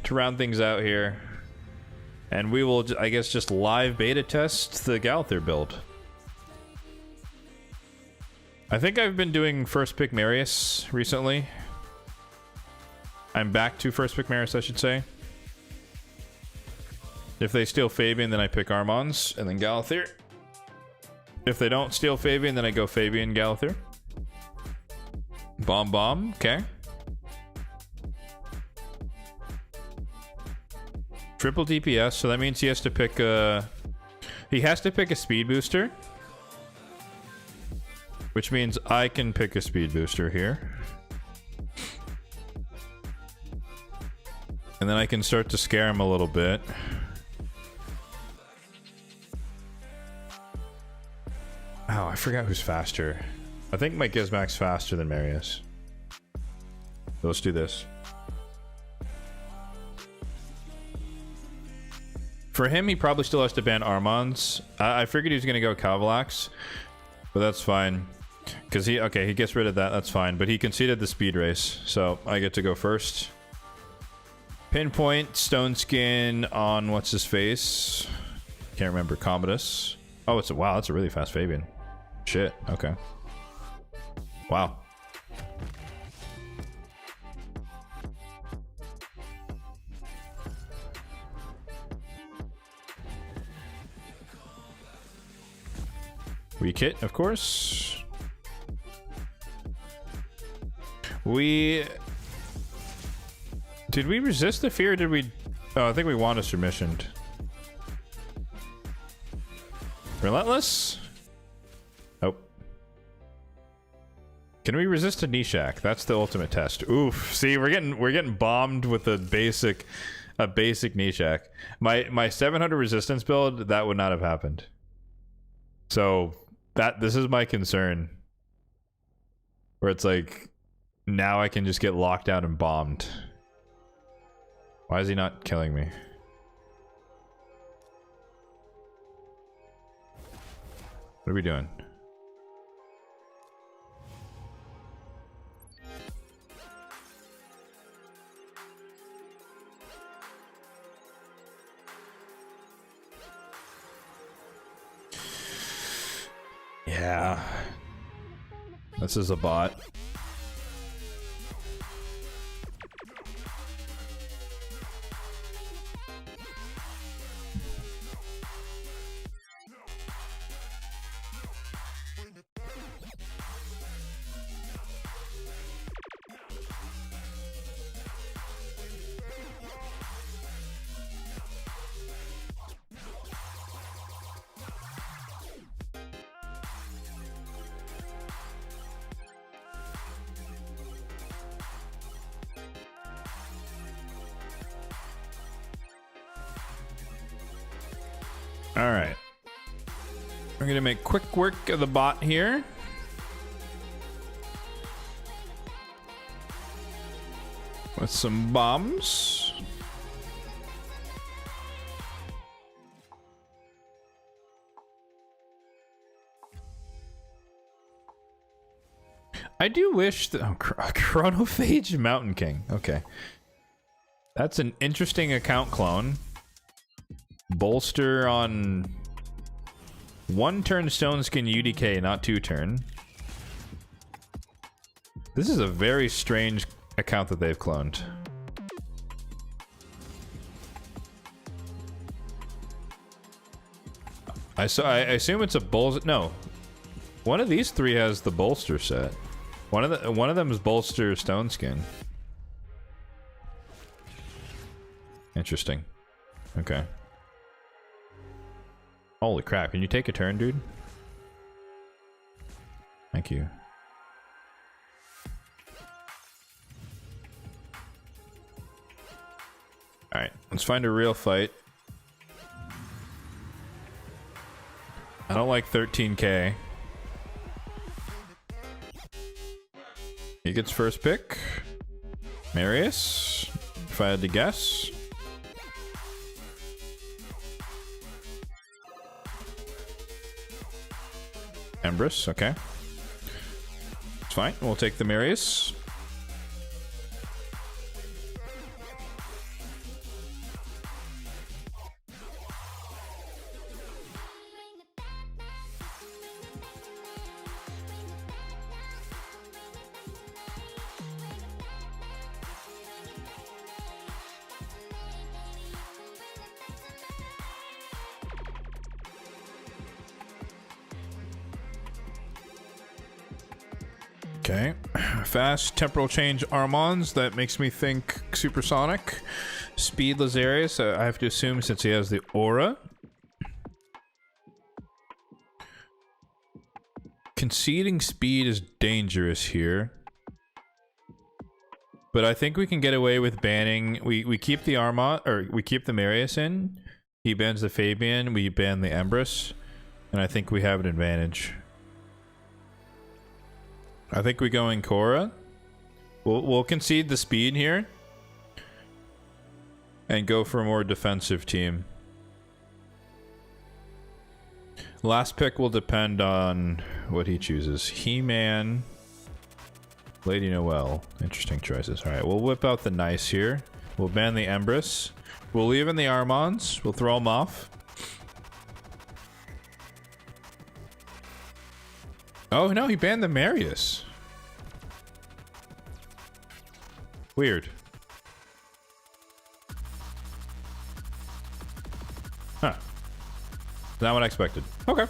to round things out here. And we will, I guess, just live beta test the Galther build. I think I've been doing first pick Marius recently. I'm back to first pick Marius, I should say. If they steal Fabian, then I pick Armons, and then Galther. If they don't steal Fabian, then I go Fabian, Galther. Bomb, okay. Triple DPS, so that means he has to pick a... He has to pick a speed booster. Which means I can pick a speed booster here. And then I can start to scare him a little bit. Oh, I forgot who's faster. I think my Gizmac's faster than Marius. So let's do this. For him, he probably still has to ban Armons. I figured he was going to go Cavalax. But that's fine. Because he gets rid of that, that's fine. But he conceded the speed race, so I get to go first. Pinpoint, Stone Skin on what's his face? Can't remember, Commodus. Oh, wow, that's a really fast Fabian. Shit, okay. Wow. Weak hit, of course. Did we resist the fear or did we... Oh, I think we want us remissioned. Relentless. Oh. Can we resist a Nishak? That's the ultimate test. Oof. See, we're getting bombed with a basic Nishak. My 700 resistance build, that would not have happened. So this is my concern. Where it's like, now I can just get locked down and bombed. Why is he not killing me? What are we doing? Yeah. This is a bot. All right. We're going to make quick work of the bot here. With some bombs. I do wish that... Oh, Chronophage Mountain King. Okay. That's an interesting account clone. Bolster on 1 turn Stone Skin UDK, not 2 turn. This is a very strange account that they've cloned. I assume it's a bolster. No, one of these 3 has the bolster set. One of them is bolster Stone Skin. Interesting. Okay. Holy crap, can you take a turn, dude? Thank you. Alright, let's find a real fight. I don't like 13k. He gets first pick. Marius, if I had to guess. Empress, okay. It's fine, we'll take the Marius. Okay, fast temporal change Armons, that makes me think supersonic. Speed Lazarius, I have to assume since he has the aura. Conceding speed is dangerous here. But I think we can get away with banning, we keep the Armont, or we keep the Marius in. He bans the Fabian, we ban the Empress. And I think we have an advantage. I think we go in Korra. We'll concede the speed here. And go for a more defensive team. Last pick will depend on what he chooses. He-Man. Lady Noelle. Interesting choices. Alright, we'll whip out the Nice here. We'll ban the Empress. We'll leave in the Armons. We'll throw them off. Oh no, he banned the Marius. Weird. Huh. Not what I expected. Okay.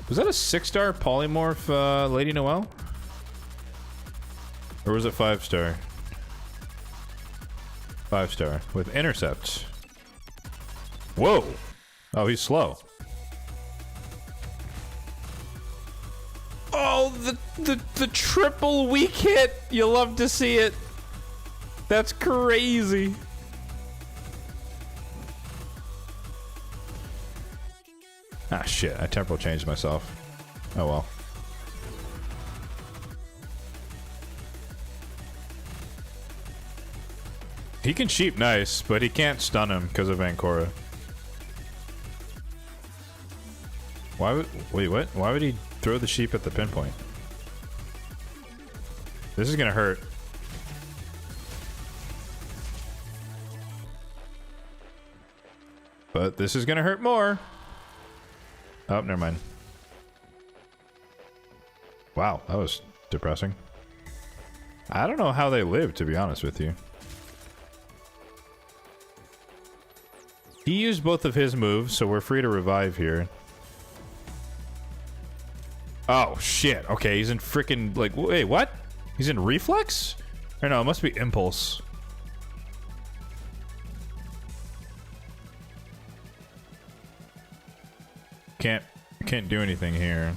Was that a 6-star polymorph Lady Noelle? Or was it 5-star? 5-star with intercept. Whoa. Oh, he's slow. the triple weak hit. You love to see it. That's crazy. Ah, shit. I temporal changed myself. Oh, well. He can sheep nice, but he can't stun him because of Ancora. Why would... Wait, what? Why would he throw the sheep at the pinpoint? This is gonna hurt. But this is gonna hurt more. Oh, never mind. Wow, that was depressing. I don't know how they live, to be honest with you. He used both of his moves, so we're free to revive here. Oh, shit. Okay, he's in freaking, like, wait, what? He's in reflex? Or no, it must be impulse. Can't do anything here.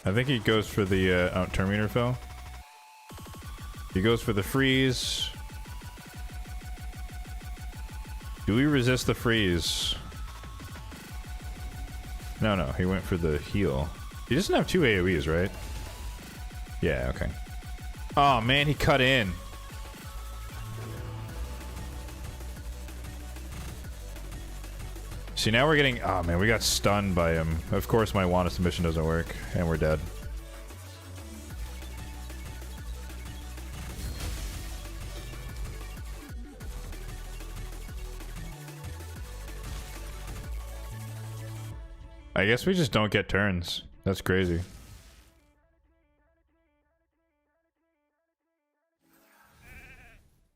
I think he goes for the Terminator fill. He goes for the freeze. Do we resist the freeze? No, he went for the heal. He doesn't have 2 AoEs, right? Yeah, okay. Oh man, he cut in. See, now we're getting... Oh man, we got stunned by him. Of course my Wanda submission doesn't work, and we're dead. I guess we just don't get turns. That's crazy.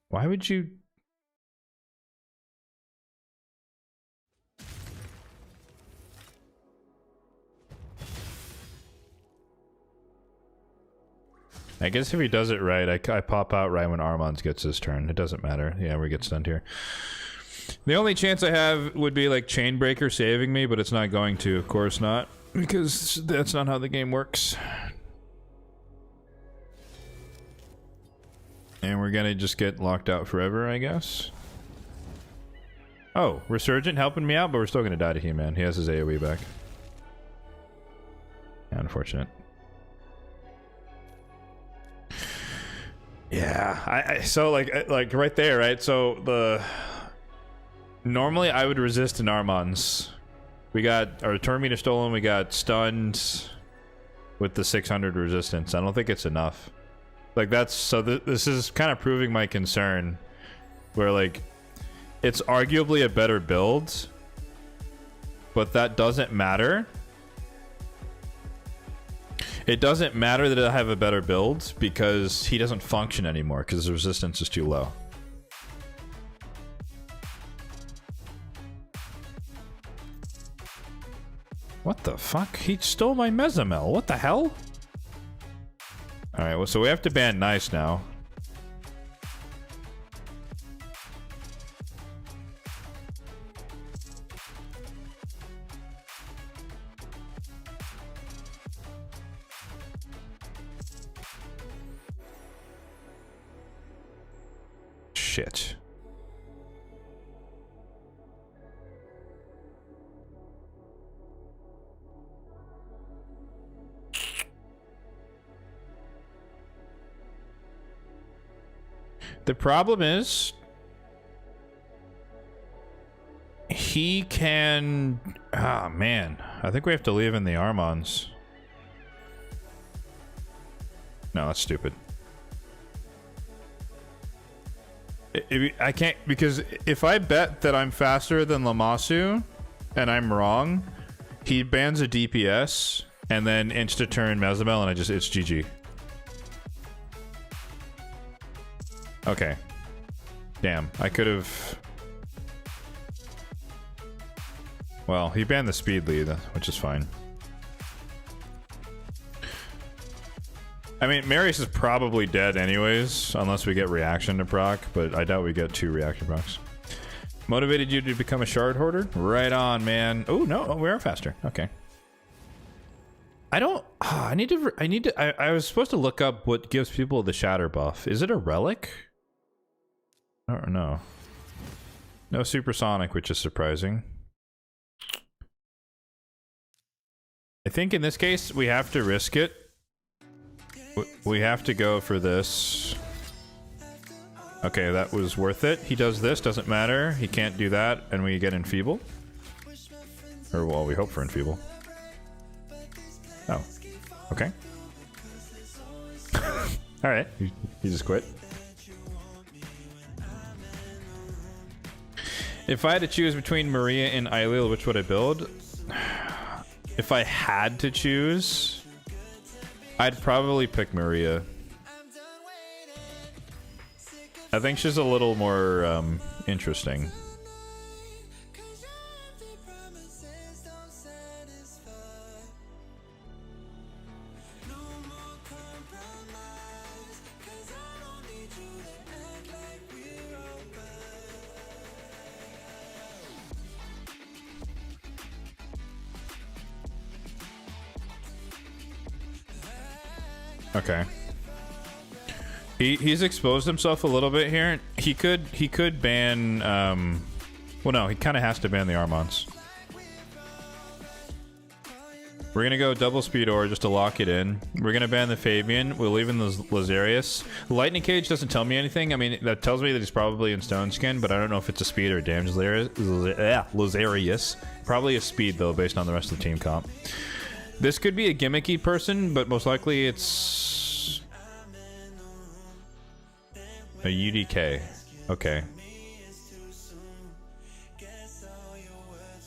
Why would you... I guess if he does it right, I pop out right when Armand gets his turn. It doesn't matter. Yeah, we get stunned here. The only chance I have would be like Chainbreaker saving me, but it's not going to. Of course not. Because that's not how the game works. And we're gonna just get locked out forever, I guess. Oh, Resurgent helping me out, but we're still gonna die to He-Man. He has his AoE back. Yeah, unfortunate. Yeah, so like right there, right? So the... Normally I would resist an Armand's. We got our Terminator stolen, we got stunned with the 600 resistance. I don't think it's enough. Like that's... So this is kind of proving my concern. Where like... It's arguably a better build. But that doesn't matter. It doesn't matter that I have a better build because he doesn't function anymore because his resistance is too low. What the fuck? He stole my Mezamel. What the hell? Alright, well, so we have to ban Nice now. Shit. The problem is he can... Ah, man. I think we have to leave in the Armons. No, that's stupid. I can't, because if I bet that I'm faster than Lammasu and I'm wrong, he bans a DPS and then insta-turn Mezamel and it's GG. Okay. Damn, I could have... Well, he banned the speed lead, which is fine. I mean, Marius is probably dead anyways, unless we get reaction to proc, but I doubt we get 2 reaction procs. Motivated you to become a shard hoarder? Right on, man. Oh, no, we are faster. Okay. I don't. I need to. I was supposed to look up what gives people the shatter buff. Is it a relic? I don't know. No supersonic, which is surprising. I think in this case we have to risk it. We have to go for this. Okay, that was worth it. He does this, doesn't matter. He can't do that, and we get enfeeble. Or, well, we hope for enfeeble. Oh. Okay. Alright, he just quit. If I had to choose between Maria and Ailil, which would I build? If I had to choose, I'd probably pick Maria. I think she's a little more interesting. Okay. He's exposed himself a little bit here. He could ban well no, he kind of has to ban the Armons. We're gonna go double speed ore just to lock it in. We're gonna ban the Fabian. We'll leave in the Lazarius. Lightning Cage doesn't tell me anything. I mean, that tells me that he's probably in Stone Skin, but I don't know if it's a speed or a damage Lazarius. Probably a speed though, based on the rest of the team comp. This could be a gimmicky person, but most likely it's a UDK. Okay.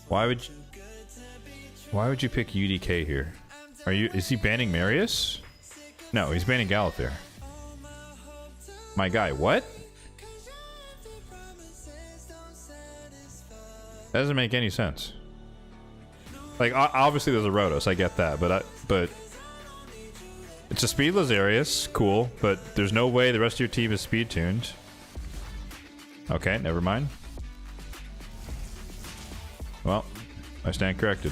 Why would you pick UDK here? Is he banning Marius? No, he's banning Galathir. My guy, what? That doesn't make any sense. Like, obviously there's a Rotos, I get that, but it's a speed Lazarius, cool, but there's no way the rest of your team is speed tuned. Okay, never mind. Well, I stand corrected.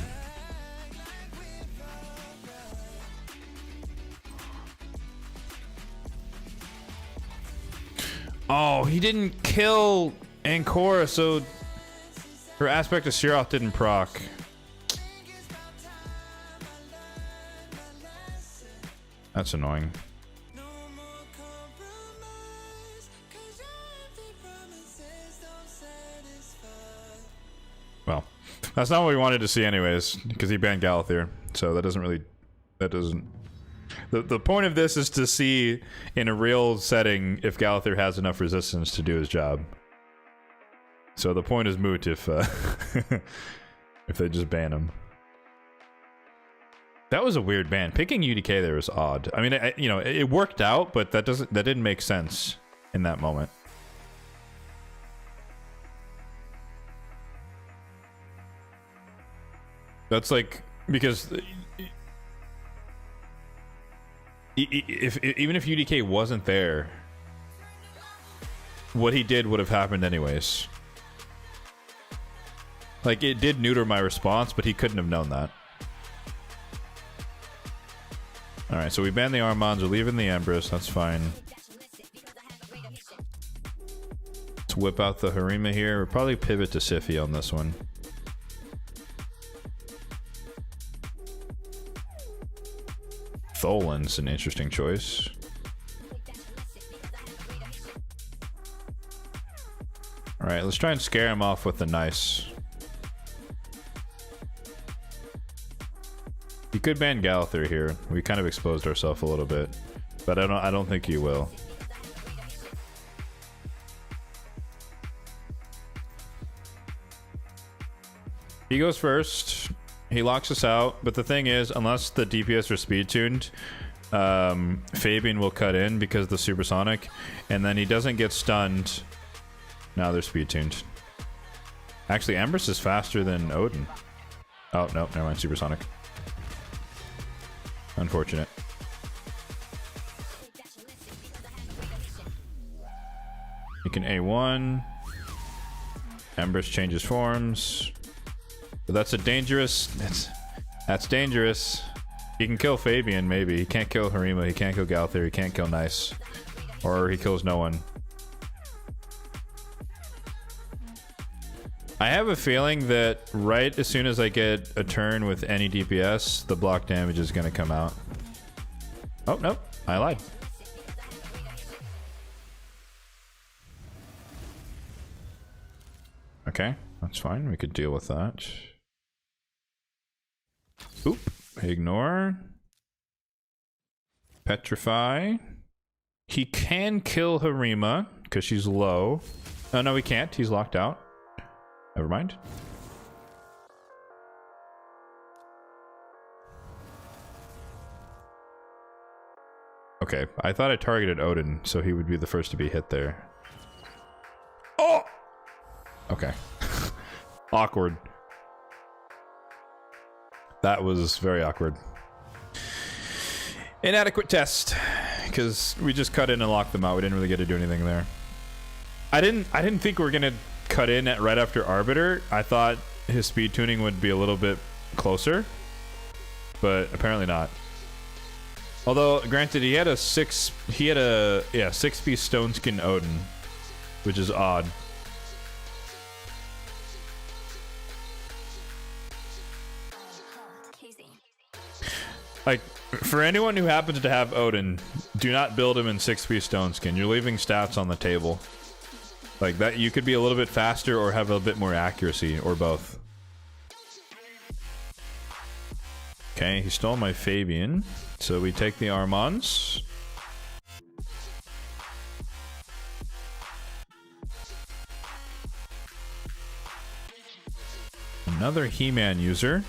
Oh, he didn't kill Ancora, so her Aspect of Siroth didn't proc. That's annoying. Well, that's not what we wanted to see anyways, because he banned Galathir, so that doesn't... The point of this is to see in a real setting if Galathir has enough resistance to do his job. So the point is moot if if they just ban him. That was a weird ban. Picking UDK there was odd. I mean, it worked out, but that didn't make sense in that moment. That's like, because even if UDK wasn't there, what he did would have happened anyways. Like, it did neuter my response, but he couldn't have known that. Alright, so we ban the Armons, we're leaving the Empress, that's fine. Let's whip out the Harima here. We'll probably pivot to Siphi on this one. Tholan's an interesting choice. Alright, let's try and scare him off with the nice. You could ban Galathir here. We kind of exposed ourselves a little bit, but I don't think you will. He goes first. He locks us out, but the thing is, unless the DPS are speed tuned, Fabian will cut in because of the supersonic, and then he doesn't get stunned. Now they're speed tuned. Actually, Empress is faster than Odin. Oh no, never mind. Supersonic. Unfortunate. You can A1. Empress changes forms. But that's a dangerous... That's dangerous. He can kill Fabian, maybe. He can't kill Harima, he can't kill Galther, he can't kill Nice. Or he kills no one. I have a feeling that right as soon as I get a turn with any DPS, the block damage is going to come out. Oh, nope. I lied. Okay, that's fine. We could deal with that. Oop. Ignore. Petrify. He can kill Harima because she's low. Oh, no, he can't. He's locked out. Never mind. Okay, I thought I targeted Odin, so he would be the first to be hit there. Oh! Okay. Awkward. That was very awkward. Inadequate test, because we just cut in and locked them out. We didn't really get to do anything there. I didn't think we were gonna cut in at right after Arbiter. I thought his speed tuning would be a little bit closer, but apparently not. Although, granted, he had a 6-piece Stone Skin Odin, which is odd. Like, for anyone who happens to have Odin, do not build him in 6-piece Stone Skin. You're leaving stats on the table. Like that, you could be a little bit faster or have a bit more accuracy, or both. Okay, he stole my Fabian, so we take the Armands. Another He-Man user.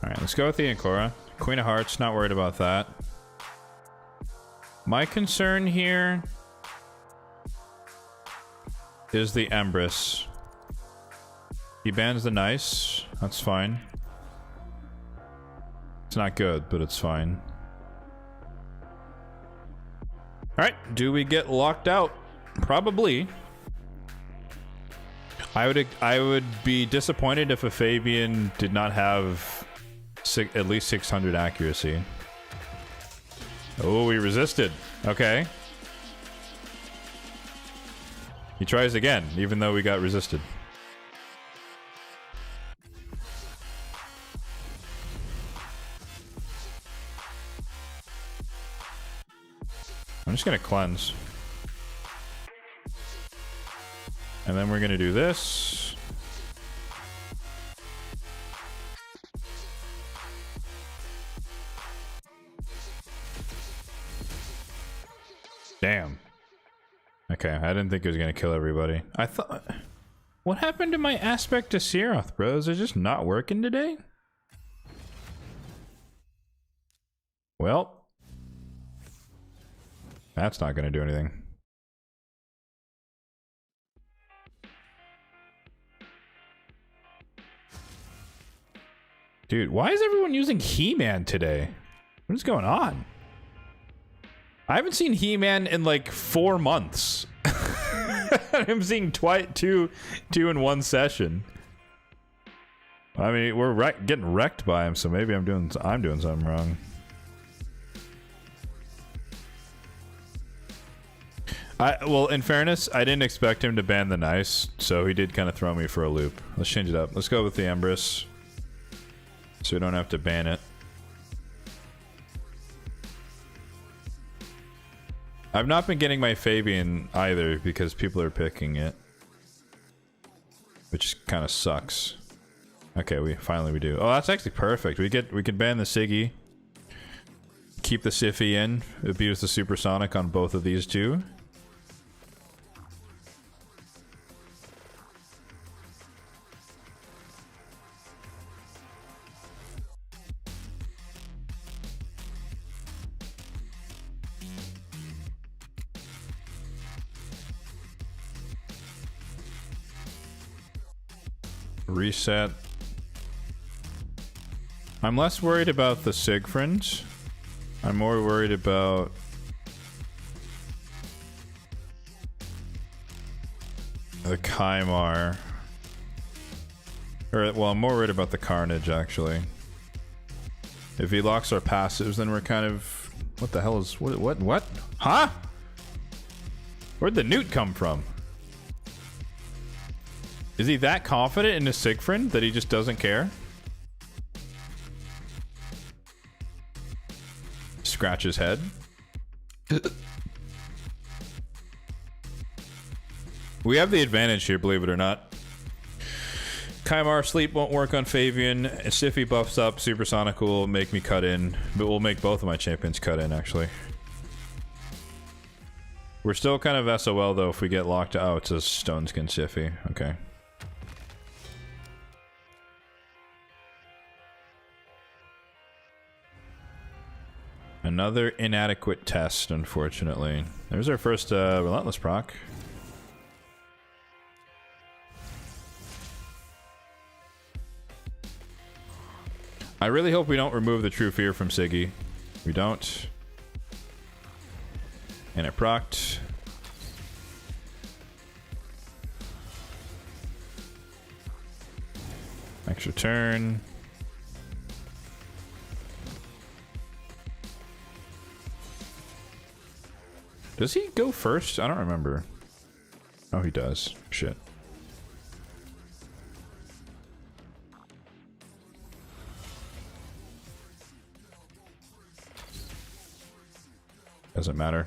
Alright, let's go with the Ancora. Queen of Hearts, not worried about that. My concern here is the Empress. He bans the Nice. That's fine. It's not good, but it's fine. Alright, do we get locked out? Probably. I would be disappointed if a Fabian did not have at least 600 accuracy. Oh, we resisted. Okay. He tries again, even though we got resisted. I'm just gonna cleanse. And then we're gonna do this. Damn. Okay, I didn't think it was gonna kill everybody. I thought... What happened to my aspect to Searoth, bro? Is it just not working today? Well... That's not gonna do anything. Dude, why is everyone using He-Man today? What is going on? I haven't seen He-Man in like 4 months. I'm seeing two in one session. I mean, we're getting wrecked by him, so maybe I'm doing something wrong. Well, in fairness, I didn't expect him to ban the Nice, so he did kind of throw me for a loop. Let's change it up. Let's go with the Empress, so we don't have to ban it. I've not been getting my Fabian either because people are picking it, which kind of sucks. Okay, we do. Oh, that's actually perfect. We can ban the Siggy, keep the Siffy in, abuse the Supersonic on both of these two. Reset. I'm less worried about the Siegfried. I'm more worried about the Kymar. Or, well, I'm more worried about the Carnage, actually. If he locks our passives, then we're kind of... What the hell is... What? Huh? Where'd the Newt come from? Is he that confident in his Siegfried that he just doesn't care? Scratch his head. We have the advantage here, believe it or not. Kymar sleep won't work on Fabian. Siffy buffs up. Supersonic will make me cut in, but we'll make both of my champions cut in, actually. We're still kind of SOL, though, if we get locked out. Oh, it's a Stoneskin Siffy. Okay. Another inadequate test, unfortunately. There's our first Relentless proc. I really hope we don't remove the True Fear from Siggy. We don't. And it procced. Extra turn. Does he go first? I don't remember. Oh, he does. Shit. Doesn't matter.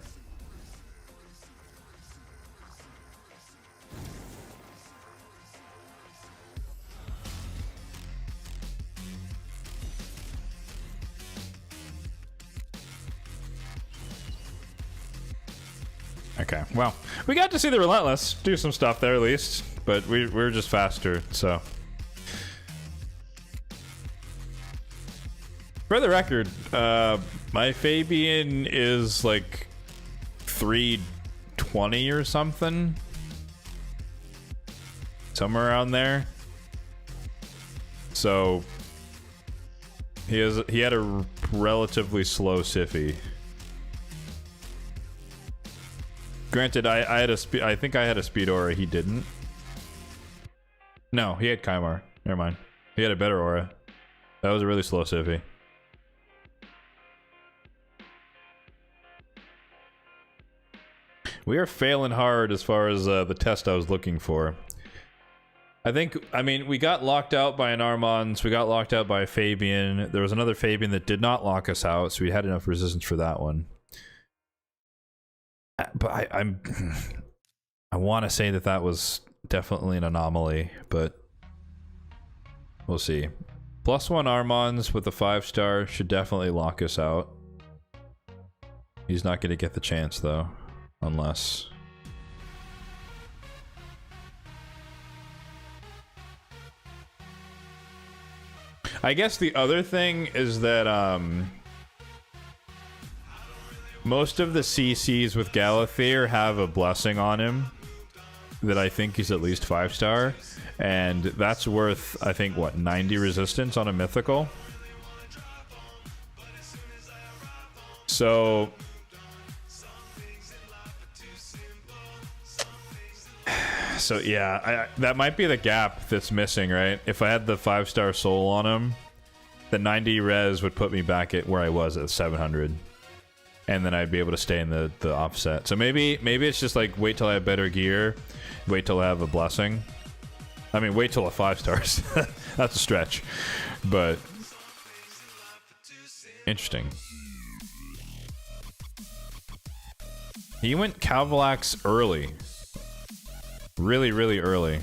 Okay, well, we got to see the Relentless do some stuff there at least, but we're just faster, so. For the record, my Fabian is like 320 or something. Somewhere around there. So he had a relatively slow Siffy. Granted, I had a I think I had a speed aura. He didn't. No, he had Kymar. Never mind. He had a better aura. That was a really slow Siffy. We are failing hard as far as the test I was looking for. I mean, we got locked out by an Armons. We got locked out by a Fabian. There was another Fabian that did not lock us out, so we had enough resistance for that one. But I want to say that was definitely an anomaly, but we'll see. +1 Armons with a 5-star should definitely lock us out. He's not going to get the chance, though, unless... I guess the other thing is that, most of the CCs with Galathier have a blessing on him that I think is at least 5-star, and that's worth, I think, what, 90 resistance on a mythical? So yeah, that might be the gap that's missing, right? If I had the 5-star soul on him, the 90 res would put me back at where I was at 700. And then I'd be able to stay in the offset. So maybe it's just like, wait till I have better gear, wait till I have a blessing. I mean, wait till a 5 stars. That's a stretch. But interesting. He went Calvalax early. Really, really early.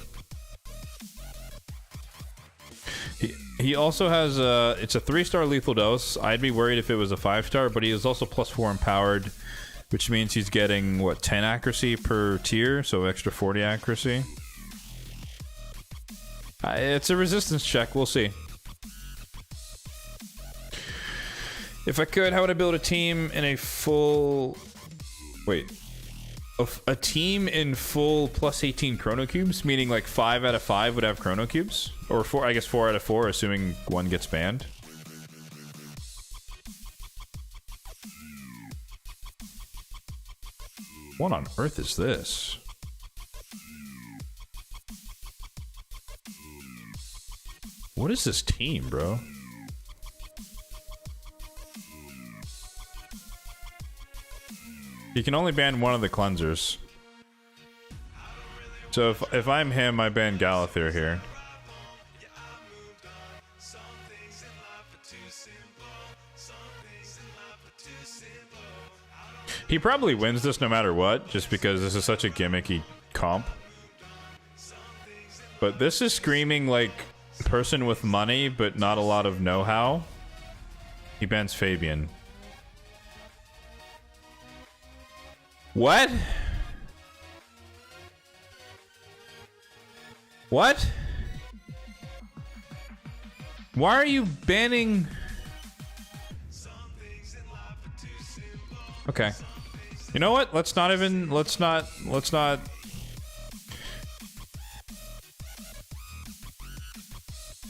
He also has it's a 3-star lethal dose. I'd be worried if it was a 5-star, but he is also +4 empowered, which means he's getting, what, 10 accuracy per tier, so extra 40 accuracy. It's a resistance check, we'll see. If I could, how would I build a team in a full... Wait. A team in full plus 18 chrono cubes, meaning like 5 out of 5 would have chrono cubes, or 4. I guess 4 out of 4, assuming one gets banned. What on earth is this? What is this team, bro? You can only ban one of the cleansers. So if I'm him, I ban Galathir here. He probably wins this no matter what, just because this is such a gimmicky comp. But this is screaming like person with money, but not a lot of know-how. He bans Fabian. What? What? Why are you banning? Okay. You know what? Let's not.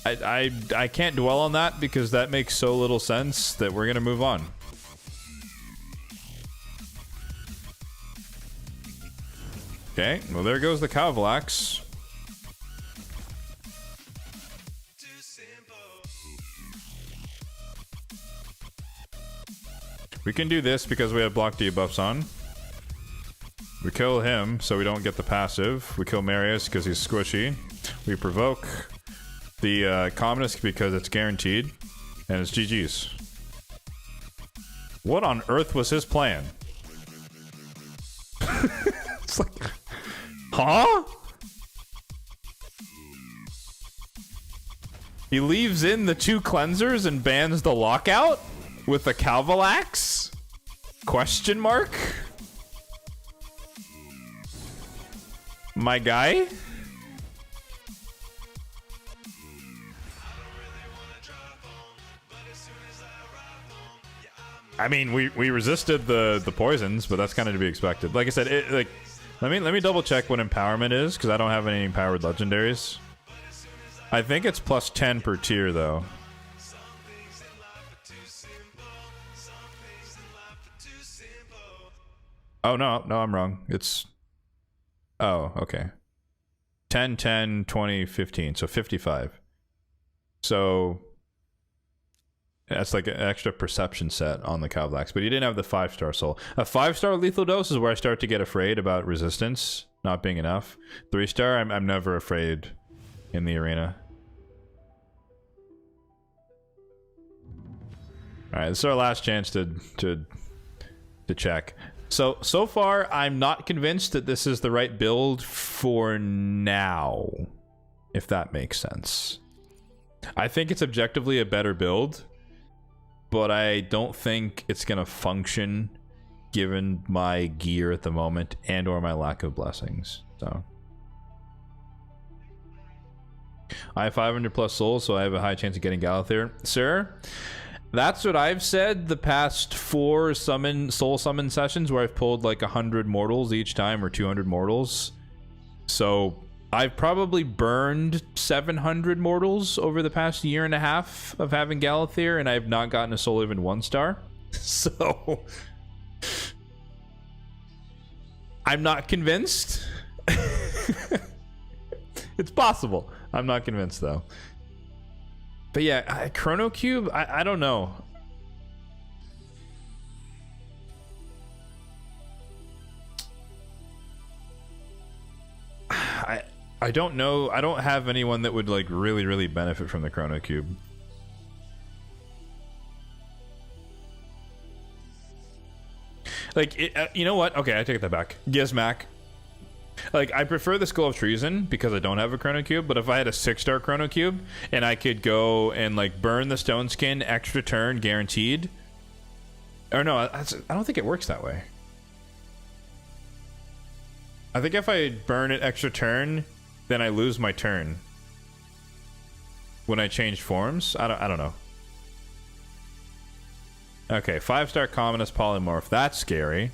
I can't dwell on that because that makes so little sense that we're gonna move on. Okay, well there goes the Cavalax. We can do this because we have block debuffs on. We kill him so we don't get the passive. We kill Marius because he's squishy. We provoke the Communist because it's guaranteed. And it's GG's. What on earth was his plan? It's like... Huh? He leaves in the 2 cleansers and bans the lockout with the Cavalax? Question mark? My guy? I mean, we resisted the poisons, but that's kind of to be expected. Like I said, let me double check what empowerment is because I don't have any empowered legendaries. I think it's plus 10 per tier though. Oh no, I'm wrong. It's okay. 10, 10, 20, 15, so 55. So that's like an extra perception set on the Cavalax, but you didn't have the 5-star soul. A 5-star lethal dose is where I start to get afraid about resistance not being enough. 3-star, I'm never afraid in the arena. All right, this is our last chance to check. So far, I'm not convinced that this is the right build for now, if that makes sense. I think it's objectively a better build, but I don't think it's gonna function given my gear at the moment and or my lack of blessings. So I have 500 plus souls, so I have a high chance of getting Galathir. Sir, that's what I've said the past 4 soul summon sessions where I've pulled like 100 mortals each time or 200 mortals. So I've probably burned 700 mortals over the past year and a half of having Galathir, and I've not gotten a soul even 1-star. So I'm not convinced. It's possible. I'm not convinced though. But yeah, Chrono Cube, I don't know. I don't know. I don't have anyone that would like really benefit from the Chrono Cube. Like, you know what? Okay, I take that back. Gizmac. Like, I prefer the Skull of Treason because I don't have a Chrono Cube, but if I had a 6-star Chrono Cube and I could go and like burn the Stone Skin extra turn guaranteed. Or no, I don't think it works that way. I think if I burn it extra turn, then I lose my turn when I change forms. I don't know. Okay, 5-star Communist Polymorph. That's scary.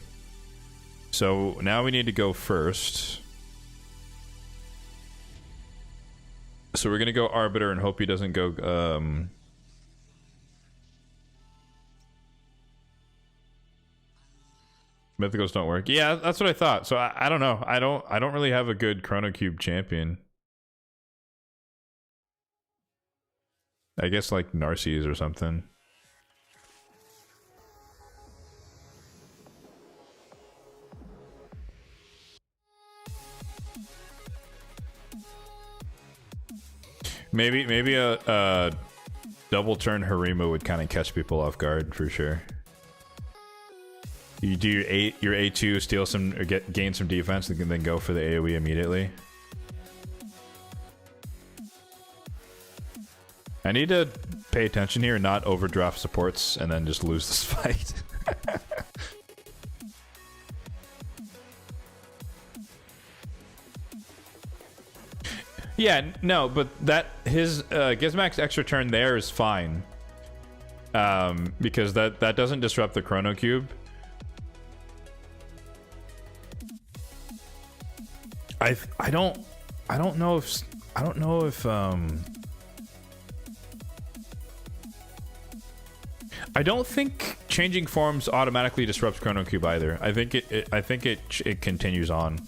So now we need to go first. So we're gonna go Arbiter and hope he doesn't go Mythicals don't work. Yeah, that's what I thought. So I don't know. I don't really have a good Chrono Cube champion. I guess like Narcies or something. Maybe a double turn Harima would kind of catch people off guard for sure. You do your A2, steal some or gain some defense, and then go for the AoE immediately. I need to pay attention here and not overdraft supports and then just lose this fight. Yeah, no, but that his Gizmak's extra turn there is fine. Because that doesn't disrupt the Chrono Cube. I don't know if I don't think changing forms automatically disrupts Chrono Cube either. I think it continues on.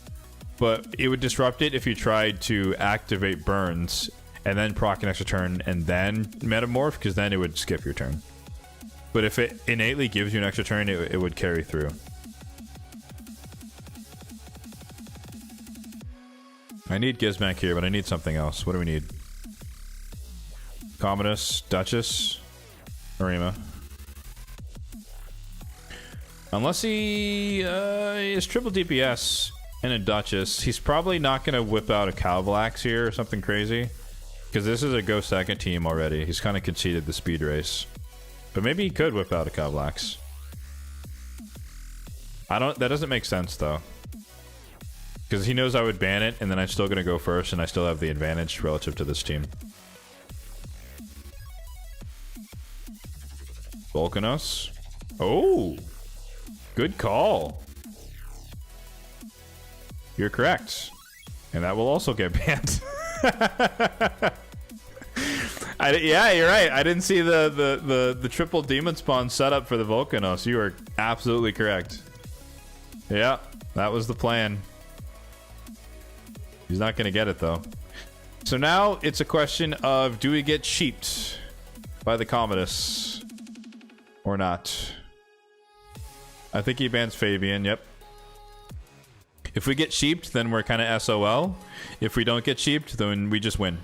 But it would disrupt it if you tried to activate burns and then proc an extra turn and then metamorph, because then it would skip your turn. But if it innately gives you an extra turn, it would carry through. I need Gizmak here, but I need something else. What do we need? Commodus, Duchess, Arima. Unless he is triple DPS and a Duchess, he's probably not going to whip out a Calvalax here or something crazy. Because this is a go second team already. He's kind of conceded the speed race. But maybe he could whip out a Calvalax. That doesn't make sense though. Because he knows I would ban it, and then I'm still going to go first, and I still have the advantage relative to this team. Volcanos. Oh! Good call. You're correct. And that will also get banned. Yeah, you're right. I didn't see the triple demon spawn setup for the Volcanos. You are absolutely correct. Yeah, that was the plan. He's not going to get it, though. So now it's a question of, do we get sheeped by the Commodus or not? I think he bans Fabian, yep. If we get sheeped, then we're kind of SOL. If we don't get sheeped, then we just win.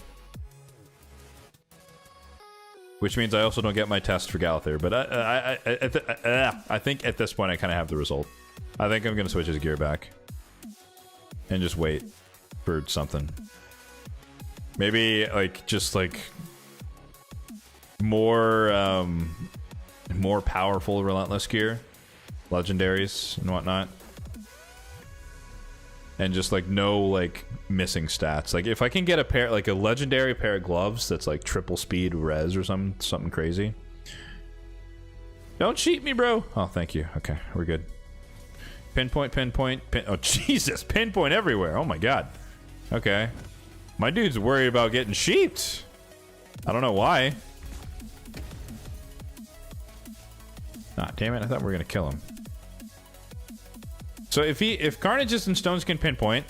Which means I also don't get my test for Galathir. But I think at this point I kind of have the result. I think I'm going to switch his gear back. And just wait for something. Maybe just more more powerful relentless gear, legendaries and whatnot, and just no missing stats. Like if I can get a pair, a legendary pair of gloves that's triple speed res or something crazy. Don't cheat me, bro. Oh, thank you. Okay, we're good. Pinpoint. Oh Jesus, pinpoint everywhere. Oh my god. Okay. My dude's worried about getting sheeped. I don't know why. Ah, damn it. I thought we were going to kill him. So if Carnages and Stones can pinpoint,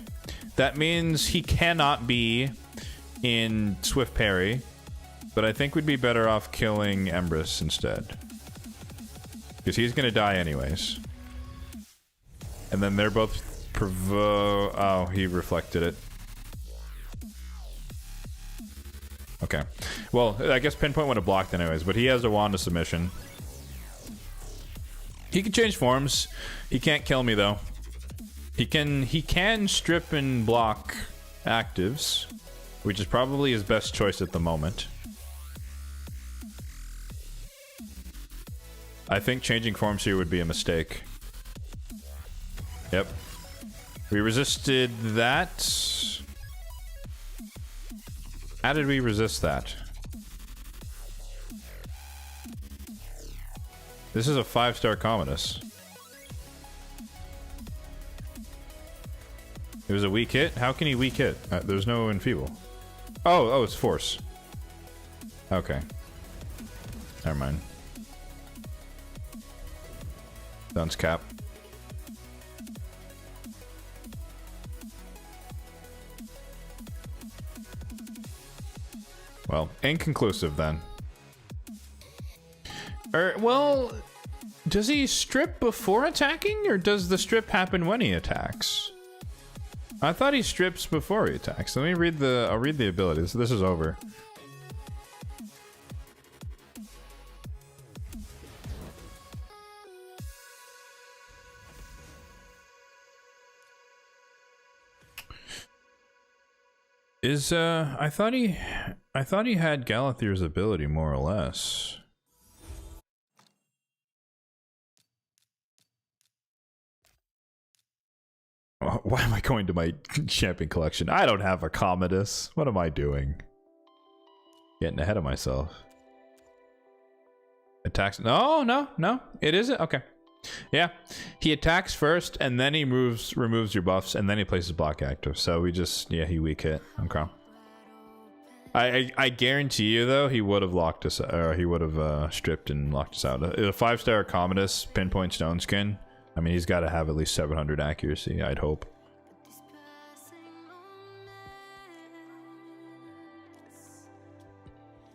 that means he cannot be in Swift Parry. But I think we'd be better off killing Empress instead. Because he's going to die anyways. And then they're both oh, he reflected it. Okay. Well, I guess pinpoint would have blocked anyways, but he has a wand of submission. He can change forms. He can't kill me though. He can strip and block actives, which is probably his best choice at the moment. I think changing forms here would be a mistake. Yep. We resisted that. How did we resist that? This is a 5-star Commodus. It was a weak hit? How can he weak hit? There's no enfeeble. Oh, it's force. Okay. Never mind. Dunce cap. Well, inconclusive then. Well, does he strip before attacking, or does the strip happen when he attacks? I thought he strips before he attacks. Let me read the. I'll read the abilities. This is over. I thought he had Galathir's ability more or less. Why am I going to my champion collection? I don't have a Commodus. What am I doing? Getting ahead of myself. Attacks. No. It isn't. Okay. Yeah. He attacks first, and then he removes your buffs, and then he places block active. So we just, yeah, he weak hit. Okay. I guarantee you, though, he would have locked us, or he would have stripped and locked us out. A 5-star Commodus pinpoint stone skin. I mean, he's got to have at least 700 accuracy, I'd hope.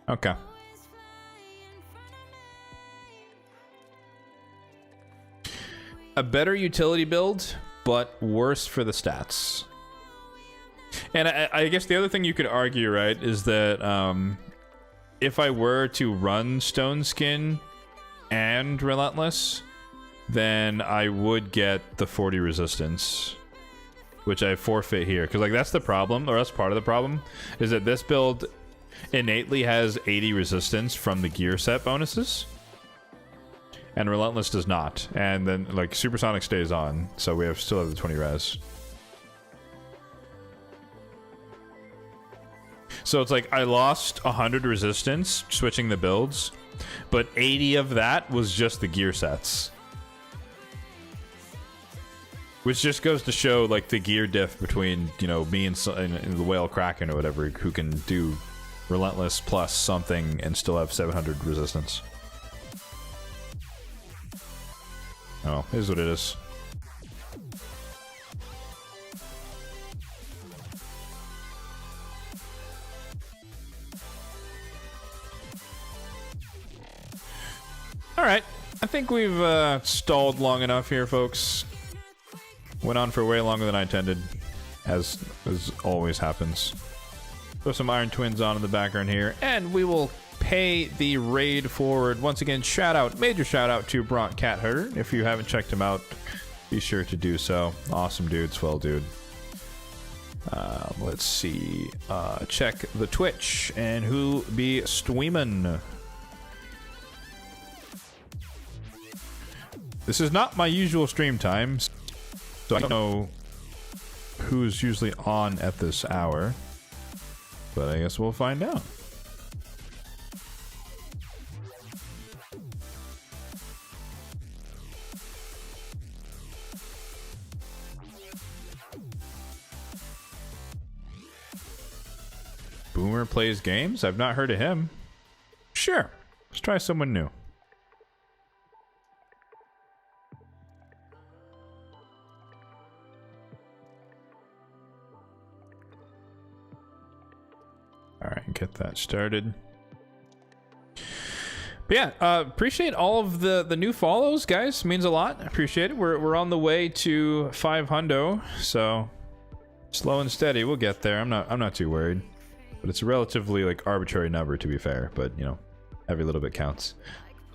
Okay. A better utility build, but worse for the stats. And I guess the other thing you could argue, right, is that if I were to run Stone Skin and Relentless, then I would get the 40 resistance, which I forfeit here. Because, like, that's the problem, or that's part of the problem, is that this build innately has 80 resistance from the gear set bonuses, and Relentless does not. And then, like, Supersonic stays on, so we still have the 20 res. So it's like I lost 100 resistance switching the builds, but 80 of that was just the gear sets. Which just goes to show, like, the gear diff between, you know, me and the Whale Kraken or whatever, who can do Relentless plus something and still have 700 resistance. Oh, it is what it is. Alright, I think we've stalled long enough here, folks. Went on for way longer than I intended, as always happens. Throw some Iron Twins on in the background here, and we will pay the raid forward. Once again, major shout out to Bronk Cat Herder. If you haven't checked him out, be sure to do so. Awesome dude, swell dude. Let's see. Check the Twitch and who be streaming. This is not my usual stream times, so I don't know who's usually on at this hour, but I guess we'll find out. Boomer plays games? I've not heard of him. Sure, let's try someone new. Alright, get that started. But yeah, appreciate all of the new follows, guys. Means a lot. Appreciate it. We're on the way to 500, so slow and steady. We'll get there. I'm not too worried. But it's a relatively, like, arbitrary number, to be fair. But, you know, every little bit counts.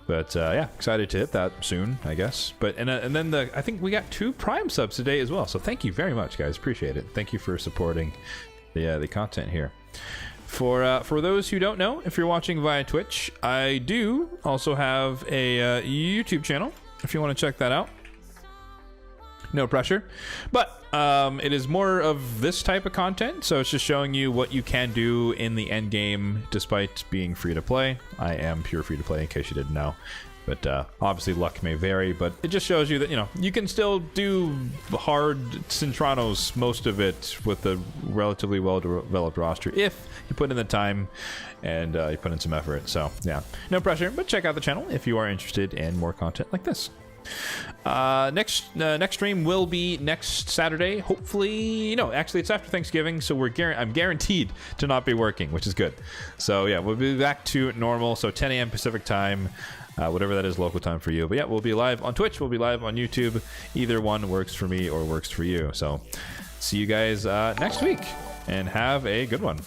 But yeah, excited to hit that soon, I guess. But and then I think we got 2 Prime subs today as well. So thank you very much, guys. Appreciate it. Thank you for supporting the content here. For those who don't know, if you're watching via Twitch, I do also have a YouTube channel, if you want to check that out. No pressure. But it is more of this type of content, so it's just showing you what you can do in the end game despite being free to play. I am pure free to play, in case you didn't know. But obviously luck may vary, but it just shows you that, you know, you can still do hard Sintranos, most of it, with a relatively well-developed roster if you put in the time and you put in some effort. So yeah, no pressure, but check out the channel if you are interested in more content like this. Next stream will be next Saturday. Hopefully, no, actually it's after Thanksgiving, so I'm guaranteed to not be working, which is good. So yeah, we'll be back to normal. So 10 a.m. Pacific time, whatever that is, local time for you. But yeah, we'll be live on Twitch. We'll be live on YouTube. Either one works for me or works for you. So see you guys next week, and have a good one.